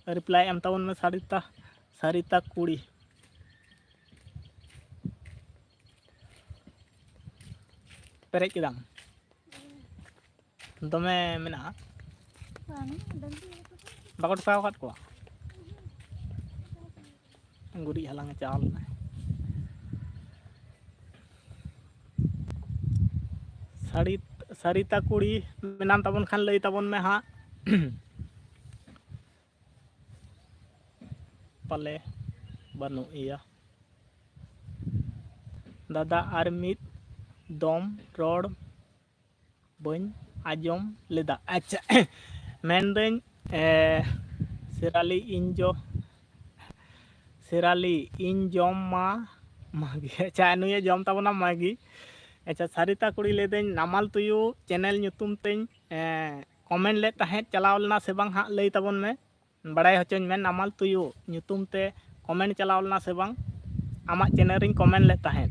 रिप्लाई एम तबन में सरिता कुड़ी पेरेज किदाम दमे मेना बाको टपाव काट को गुड़ी हलांग चाल सरिता कुड़ी मेनाम तबन खान लई तबन में हाँ पाले बनु इया दादा आर मित दम रोड बन आजम लेदा अच्छा मेनदें सिराली इन जम मागी अच्छा नुए जम तबना मागी अच्छा सरिता कुड़ी लेदें नामाल तुयु चैनल ᱧᱩᱛᱩᱢ तें कमेंट ले तहें चलाव लेना से बांग हाँ लई तबन में बड़ाई होचों में नामाल तुयु ᱧᱩᱛᱩᱢ ते कमेंट चलाव लेना से बांग आमा चैनल रिंग कमेंट ले तहें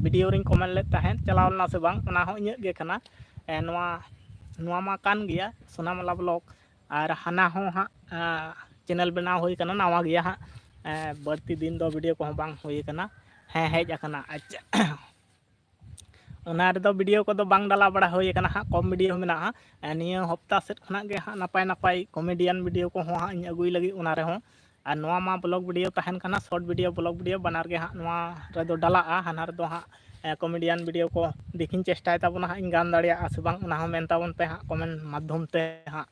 वीडियो रिंग कमेंट ले तहें चलाव लेना से बांग उना हो इᱧाग गे कना नवा मा कान गया सोनामाला ब्लॉग और हाना हो हाँ चैनल बनाव हुई कना नवा गया हाँ बढ़ती दिन दो वीडियो को बांग हुई कना हाँ हेज अकना अच्छा उना रेदो वीडियो को बांग डाला बड़ा हुई कना हाँ कम वीडियो मेना हाँ निया हफ्ता सेट खना गे हाँ नपाय नपाय कॉमेडियन वीडियो को हाँ इन अगुई लगी उना रे हों और नवा मा ब्लॉग वीडियो तहन कना शॉर्ट वीडियो ब्लॉग वीडियो बनार गे हाँ नवा रेदो डाला हाना रेदो हाँ कॉमेडियन वीडियो को देखिन चेष्टाय ताबना हाँ इन गान दाड़िया से बांग उना हो मेन ताबन पे हाँ कमेंट माध्यम ते हाँ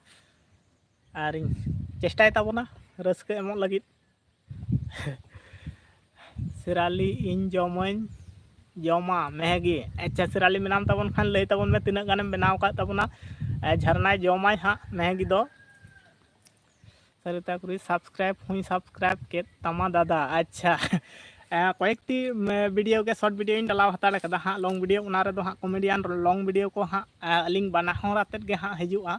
और इन चेष्टाय ताबना रस्के एमो लगी सिराली इन जमन जमा मेहगी अच्छा सिराली मेनाम तबन खान लई तबन में तीना गानेम बनाव का तबना झरनाय जमाय हाँ मेहगी दो सरिता कुरी सब्सक्राइब हुई सब्सक्राइब के तमा दादा अच्छा कয়েকটি वीडियो के शॉर्ट वीडियो इन डालाव हताड़ कदा हाँ लॉन्ग वीडियो उना रे दो हाँ कॉमेडियन लॉन्ग वीडियो को हाँ अलिंग बना हर आतेद गे हाँ हिजुआ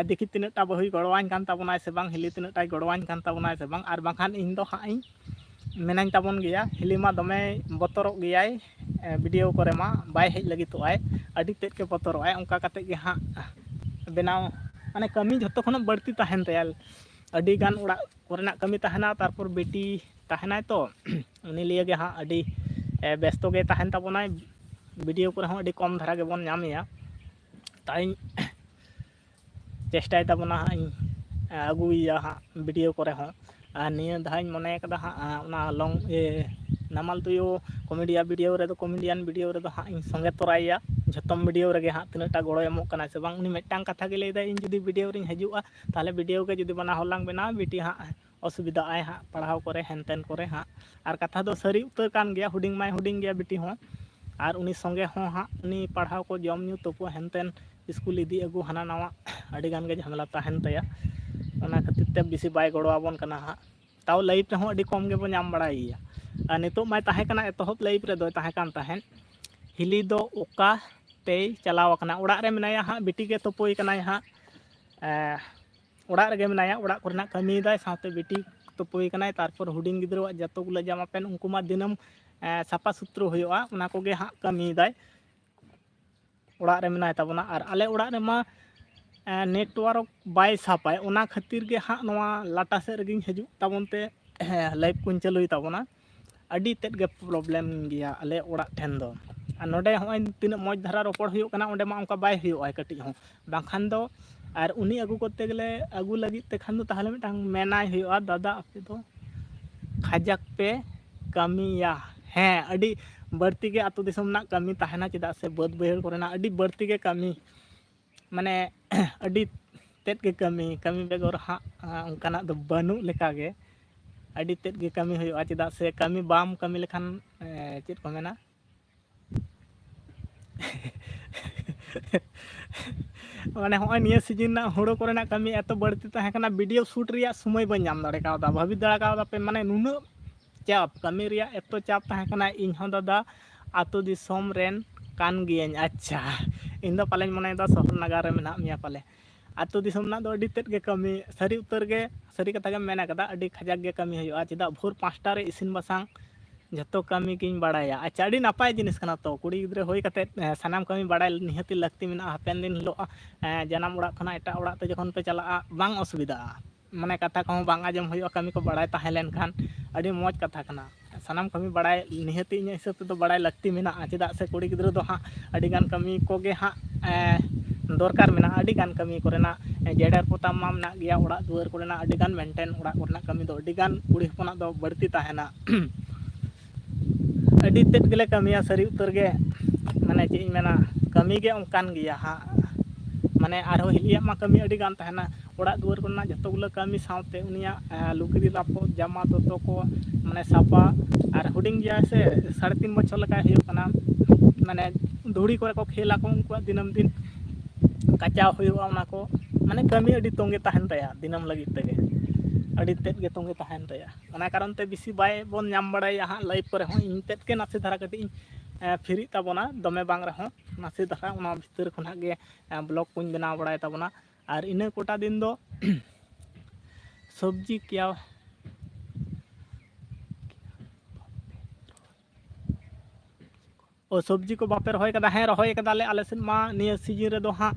देखी तीनटा बहुई गड़वाइन कान ताबनाय से बांग हिली तीनटा गड़वाइन कान ताबनाय से बांग और बांखान इन दो हाँ इन मेनाइन ताबन गया हिली मा दमे बतरो गयाय वीडियो करे मा बाय हेज लगितोआय अडी तेज के बतरोआय उनका कते गे हाँ बनाव माने कमी जतो खन बढ़ती तहन तयाल अडी गान उड़ा कोरेना कमी तहना तारपर बेटी तहनाय तो उनी लिए गे हाँ अडी व्यस्त गे तहन ताबनाय वीडियो को हाँ अडी कम धारा गे बन नामिया ताई चेष्टाय ताबना हाँ अगुइया हाँ वीडियो करे हाँ निया धाइन मने कदा हाँ उना लॉन्ग नामाल तुयो कॉमेडिया वीडियो रे तो कॉमेडियन वीडियो रे तो हाँ इन संगे तोराया झतम वीडियो रे हाँ तीनटा गड़ो एमोग कना से बांग उनी मिदटांग कथा गे लैदा इन जुदी वीडियो रे हजुआ ताले वीडियो के जुदी बना हलांग बना बेटी हाँ असुविधा आय हाँ पढ़ाव करे हेनतेन करे हाँ और कथा दो सरी उतर कान गया हुडिंग माय हुडिंग गया बेटी हों और उनी संगे हों हाँ उनी पढ़ाव को जम न्यू तोपो हेनतेन स्कूल इदी अगु हाना नवा अड़ी गान गे झमेला तहन तया उना खातिर ते बेसी बाय गड़ो आबन कना हाँ ताव लाइफ रे हों अड़ी कम गे बो नाम बड़ाइया और नितो माय ताहे कना एतहब लाइफ रे दो ताहे कान तहन हिली दो ओका ते चलाव कना उड़ा रे मेनाया हाँ बेटी के तोपोई कनाय हाँ उड़ा रे मेनाया उड़ा कोरना कमी दाय साथे बेटी तोपोई कनाय तारपर हुडिंग गिद्रो जतो गुला जामा पेन उनको मा दिनम साफा सुथरो होयोआ उना कोगे हाँ कमी दाय ᱚᱲᱟᱜ ᱨᱮ ᱢᱮᱱᱟᱭ ᱛᱟᱵᱚᱱᱟ ᱟᱨ ᱟᱞᱮ ᱚᱲᱟᱜ ᱨᱮᱢᱟ नेटवर्क बाय सापाय ओना खातिर गे हाँ नवा लाटा सेद रेगिंग हजूग ताबन ते लाइव कुन चालुई ताबना अडी तेद गे प्रॉब्लम गया आले ओड़ा ठेन दो और नोडे होय तीना मौज धारा रोपड़ हुयुग कना ओंडे मा ओंका बाय हुयुग कटिज हों बांखान दो और उनी अगु करते गेले अगु लगी ते खान दो ताहले मिटांग मेनाय हुयुगा दादा आपे दो खाजाक पे कमिया हैं अडी बढ़ती के आतु दिसम ना कमी ताहेना चेदा से बद बहर कोरेना अडी बढ़ती के कमी माने अडी तेद के कमी कमी बेगर हाँ उनकाना दो बनू लेका गे अडी तेद के कमी हुयुगा चेदा से कमी बाम कमी लेखान चेद को मेना माने होय निया सीजन ना हुड़ो कोरेना कमी एत बढ़ती ताहे कना वीडियो शूट रिया समय बन नाम दाड़े कावदा भाभी दाड़ा कावदा पे माने नुनु चाप कमी रिया एत चाप ताहे कना इन हो दादा आतो दिसोम रेन कान गियन अच्छा इन दो पालें मने दा शहर नगर रे मेना मिया पाले आतो दिसोम ना दो अडी तेद गे कमी सारी उतर गे सारी कथा गे मेना कदा अडी खजाक गे कमी हुयुगा चेदा भोर 5टा रे इसिन बासांग जतो कमी किन बाड़ाया अच्छा अडी नापाय जिनिस कना तो कुड़ी गिद्रे होय कते सानाम कमी बाड़ाय निहति लगती मेना हापेन दिन हिलो जनाम ओड़ा खना एटा ओड़ा ते जखन पे चला बांग असुविधा माने कथा को बांग आजम हुयुगा कमी को बाड़ाय ताहे लेन खान अडी मौज कथा कना सानाम कमी बाड़ाय निहति इन हिसाब ते बाड़ाय लगती मेना चेदा से कुड़ी गिद्रे दो हाँ अडी गान कमी को गे हाँ दरकार मेना अडी गान कमी कोरेना जेडर पोताम मा मेना गया ओड़ा दुआर कोरेना अडी गान मेंटेन ओड़ा कोरेना कमी दो अडी गान कुड़ी होना दो बढ़ती ताहेना अडी तेद गेले कमिया सारी उतर गे माने चे मेना कमी गे ओंकान गया हाँ माने आरो हिलिया मा कमी अडी गान ताहेना ओड़ा दुआर कोरेना जतो गुलो कमी सावते उनिया लुगड़ी लापो जामा दोतो को माने सापा और हुडिंग गया से 3.5 बछर लगा हुयुग कना माने धुड़ी करे को खेला को उनको दिनम दिन कचाव हुयुगा ओना को माने कमी अडी तोंगे ताहेन तया दिनम लगी तेगे अडी तेद गे तोंगे ताहेन तया ओना कारण ते बिसी बाय बोन नाम बड़ाया हाँ लाइव करे हो इन तेद के नासे धारा कटी फ्री ताबोना दमे बांग रहो नासे धारा ओना भीतर खना गे ब्लॉग कुन बनाव बड़ाय ताबोना और इना कोटा दिन दो सब्जी क्या और सब्जी को बापे रहोय कदा हैं रहोय कदाले आले सेन मा निया सीजन रे दो हाँ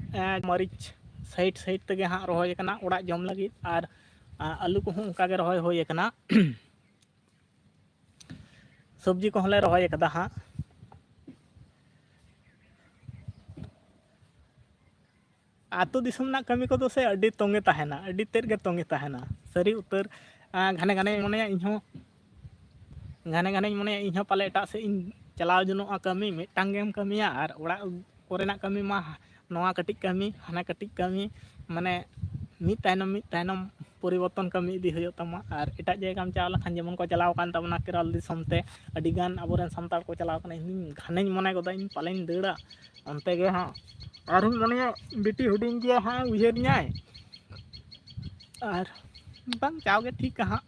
मरीच साइड साइड तगे हाँ रहोय कना ओड़ा जम लगी और आलू को उनका गे रहोय होय कना सब्जी को हले रहोय कदा हाँ आतो दिसम ना कमी को दो से अडी तोंगे ताहेना अडी तेद गे तोंगे ताहेना सारी उतर घाने घाने मने इनहो घाने घाने मने इनहो पाले एटा से इन चलाव जनो कमी मिटांग गेम कमिया और ओड़ा कोरेना कमी मा नवा कटिक कमी हाना कटिक कमी माने मिट तायनम परिवर्तन कमी इदी हुयो तमा और एटा जायगाम चाव लखान जेमन को चलाव कान तबना केरल दिसम ते अडी गान अबोरेन संतार को चलाव कना इन घाने मने गोदा इन पालेन देड़ा अंते गे हां और मने बिटी हुडिंग गया हाँ उहेर न्याय और बांग चाव गे ठीक हाँ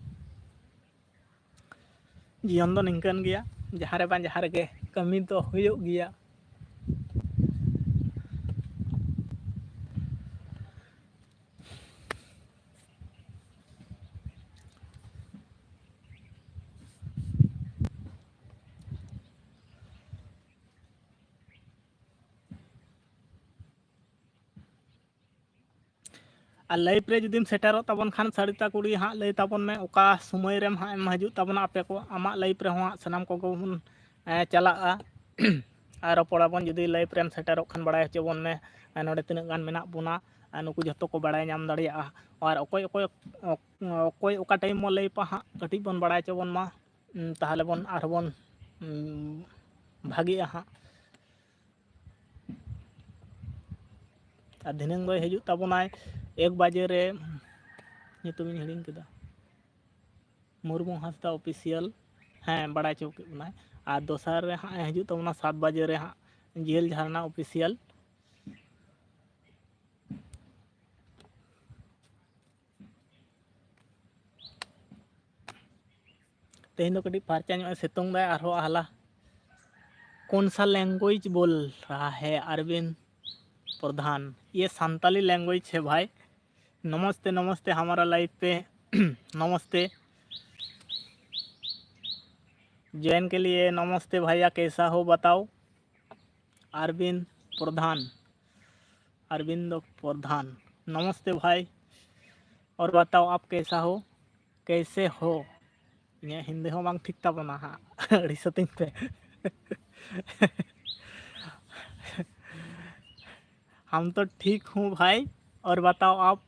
जीवन दो निंकन गया जहाँ रे बांग जहाँ रे गे कमी तो हुयो गया और लाइव रे जुदीम सेटरो तबन खान साड़ीता कुड़ी हाँ लई तबन में ओका समय रेम हाँ एम हजू तबना आपे को आमा लाइव रे हाँ सनाम को बन चला और रोपड़ाबन जुदी लाइव रेम सेटरो खान बड़ाय होचोबन में नोडे तिना गान मेना बोना नुकु जतो को बड़ाय नाम दाड़िया और अकोय अकोय अकोय ओका टाइम मो लई पा हाँ कटी बन बड़ाय होचोबन मा ताहले बन आरबन भागिया हाँ और धिनंग दो हजू तबनाय 1 बजे रे तुम हिड़िंग केदा मुर्मू हांसदा ऑफिशियल हाँ बड़ा चौके बनाए और दोसर रे हाँ हजू तबना 7 बजे रे हाँ जेल झरना ऑफिशियल तेहन दो कटी फारचा ᱧᱚᱜ सितुंग दाय आरो आला कौन सा लैंग्वेज बोल रहा है अरविंद प्रधान ये संताली लैंग्वेज है भाई नमस्ते नमस्ते हमारा लाइव पे नमस्ते ज्वाइन के लिए नमस्ते भैया कैसा हो बताओ अरविंद प्रधान, अरविंद प्रधान, नमस्ते भाई। और बताओ आप कैसा हो, कैसे हो? ये हिंदी हो बांग ठीक ताबना हा अड़ी सतिंग पे हम तो ठीक हूँ भाई। और बताओ आप?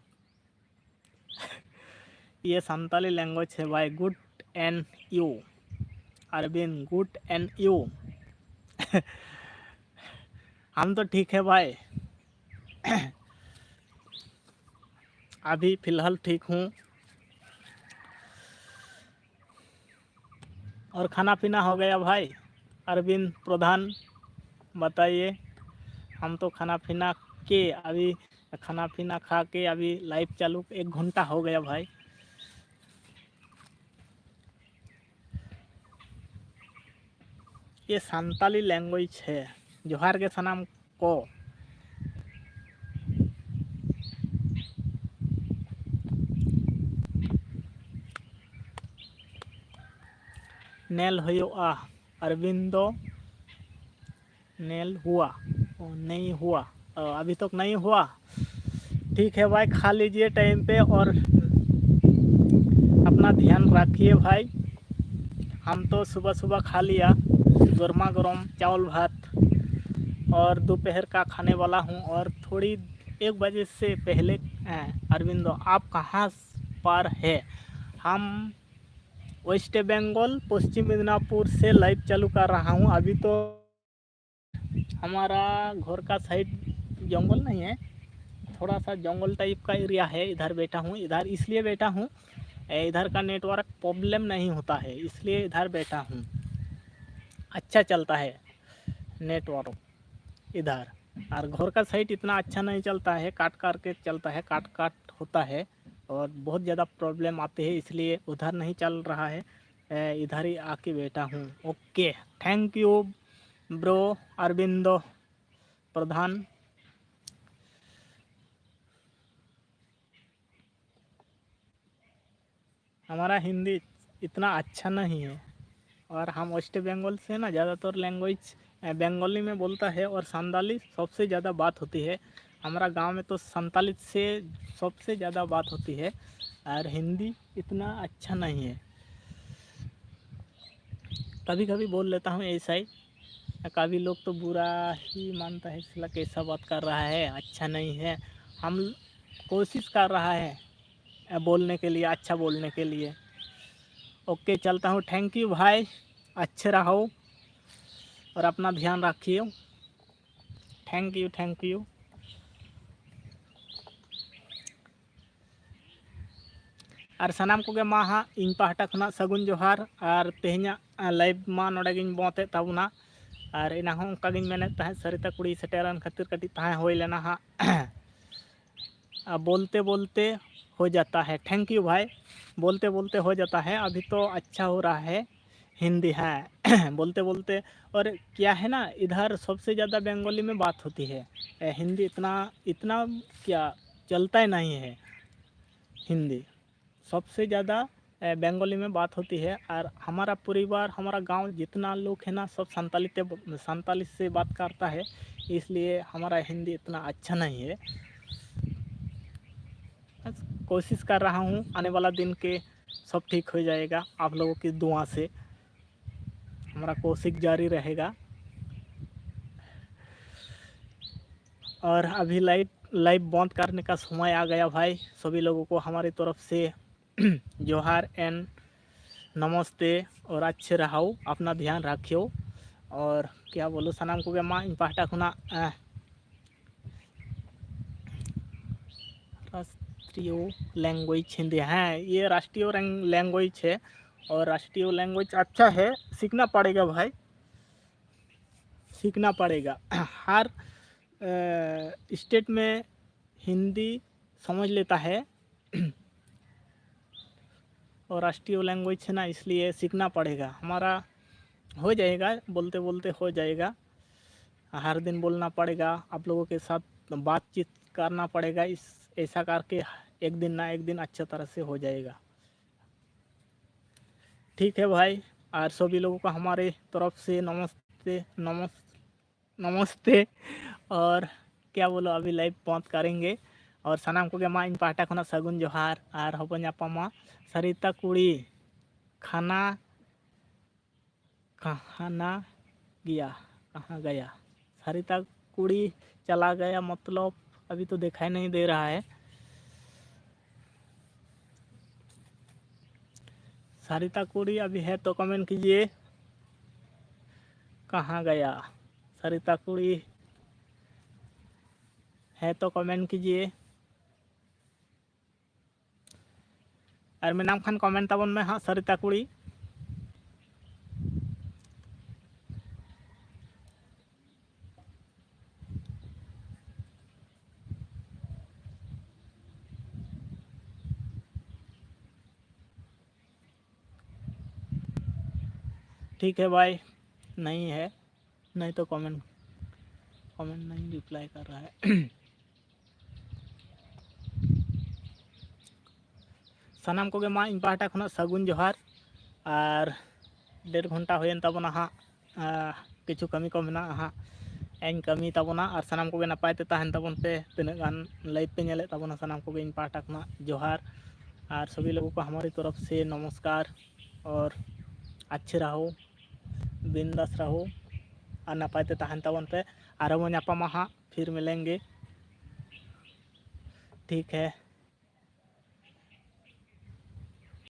ये संताली लैंग्वेज है भाई। Good and you Arvind, good and you? हम तो ठीक है भाई। अभी फिलहाल ठीक हूँ। और खाना पीना हो गया भाई? अरविंद प्रधान बताइए। हम तो खाना पीना के अभी खाना पीना खा के अभी लाइव चालू 1 घंटा हो गया भाई। ये संताली लैंग्वेज है। जोहार के सनाम को। नेल हुआ अरविंदो, नेल हुआ? नहीं हुआ, अभी तक नहीं हुआ। ठीक है भाई, खा लीजिए टाइम पे और अपना ध्यान रखिए भाई। हम तो सुबह सुबह खा लिया गर्मा गर्म चावल भात और दोपहर का खाने वाला हूँ। और थोड़ी 1 बजे से पहले अरविंदो आप कहाँ पर है? हम वेस्ट बंगाल पश्चिम मिदनापुर से लाइव चालू कर रहा हूँ। अभी तो हमारा घर का साइड जंगल नहीं है, थोड़ा सा जंगल टाइप का एरिया है। इधर बैठा हूँ, इधर इसलिए बैठा हूँ, इधर का नेटवर्क प्रॉब्लम नहीं होता है इसलिए इधर बैठा हूँ। अच्छा चलता है नेटवर्क इधर। और घर का साइड इतना अच्छा नहीं चलता है, काट काट के चलता है, काट काट होता है और बहुत ज़्यादा प्रॉब्लम आते हैं, इसलिए उधर नहीं चल रहा है। इधर ही आके बैठा हूँ। Okay, thank you bro Arvindo Pradhan. हमारा हिंदी इतना अच्छा नहीं है और हम वेस्ट बंगाल से ना ज़्यादातर लैंग्वेज बंगाली में बोलता है और संताली सबसे ज़्यादा बात होती है। हमारा गांव में तो संताली से सबसे ज़्यादा बात होती है और हिंदी इतना अच्छा नहीं है। कभी कभी बोल लेता हूँ ऐसा ही, कभी लोग तो बुरा ही मानता है, इसलिए कैसा बात कर रहा है, अच्छा नहीं है। हम कोशिश कर रहा है बोलने के लिए, अच्छा बोलने के लिए। ओके चलता हूँ, थैंक यू भाई, अच्छे रहो और अपना ध्यान रखिए। Thank you, thank you. और सानाम को मा हाँ इन पाहटा खुना सगुन जोहार। और तेहना लाइव मा नोडेगिन बोते ताबुना और इना हों उनका गिन मेने तहे सरिता कुड़ी सेटेरन खातिर कटी तहे होई लेना हाँ। बोलते बोलते हो जाता है। थैंक यू भाई, बोलते बोलते हो जाता है। अभी तो अच्छा हो रहा है हिंदी है बोलते बोलते। और क्या है ना, इधर सबसे ज़्यादा बंगाली में बात होती है, हिंदी इतना इतना क्या चलता ही नहीं है। हिंदी सबसे ज़्यादा बंगाली में बात होती है। और हमारा परिवार, हमारा गांव जितना लोग है ना, सब संताली से बात करता है, इसलिए हमारा हिंदी इतना अच्छा नहीं है। कोशिश कर रहा हूँ आने वाला दिन के सब ठीक हो जाएगा। आप लोगों की दुआ से हमारा कोशिश जारी रहेगा। और अभी लाइव बंद करने का समय आ गया भाई। सभी लोगों को हमारी तरफ से जोहार एंड नमस्ते और अच्छे रहो, अपना ध्यान रखियो। और क्या बोलो सनाम को मा इन पाहटा खुना राष्ट्रीय लैंग्वेज हिंदी है। ये राष्ट्रीय लैंग्वेज है और राष्ट्रीय लैंग्वेज अच्छा है, सीखना पड़ेगा भाई, सीखना पड़ेगा। हर स्टेट में हिंदी समझ लेता है और राष्ट्रीय लैंग्वेज है ना, इसलिए सीखना पड़ेगा। हमारा हो जाएगा, बोलते बोलते हो जाएगा। हर दिन बोलना पड़ेगा, आप लोगों के साथ बातचीत करना पड़ेगा। इस ऐसा करके एक दिन ना एक दिन अच्छा तरह से हो जाएगा। ठीक है भाई, और सभी लोगों को हमारे तरफ से नमस्ते, नमस्ते। नमस्ते और क्या बोलो अभी लाइव बंद करेंगे और सानाम को मा इन पाटा खना सगुन जोहार और हबो ᱧᱟᱯᱟᱢᱟ सरिता कुड़ी खाना कहाँ गया कहाँ गया सरिता कुड़ी चला गया मतलब अभी तो दिखाई नहीं दे रहा है। सरिता कुड़ी अभी है तो कमेंट कीजिए कहाँ गया। सरिता कुड़ी है तो कमेंट कीजिए और मैं नाम खान कमेंट तबन में हाँ सरिता कुड़ी। ठीक है भाई नहीं है नहीं तो कमेंट नहीं रिप्लाई कर रहा है। सानाम को मा इन पाटा खुना सगुन जोहार और 1.5 घंटा होयन तबना हाँ किछु कमी को मेना हाँ इन कमी तबना और सानाम को नपाय ते तहन तबन पे तिना गान लाइव पे नेले तबना सानाम को इन पाटा खुना जोहार और सभी लोगों को हमारी तरफ से नमस्कार और अच्छे रहो बिंदास रहो और नपाय ते तहन तबन पे और वो ᱧᱟᱯᱟᱢᱟ हाँ फिर मिलेंगे ठीक है।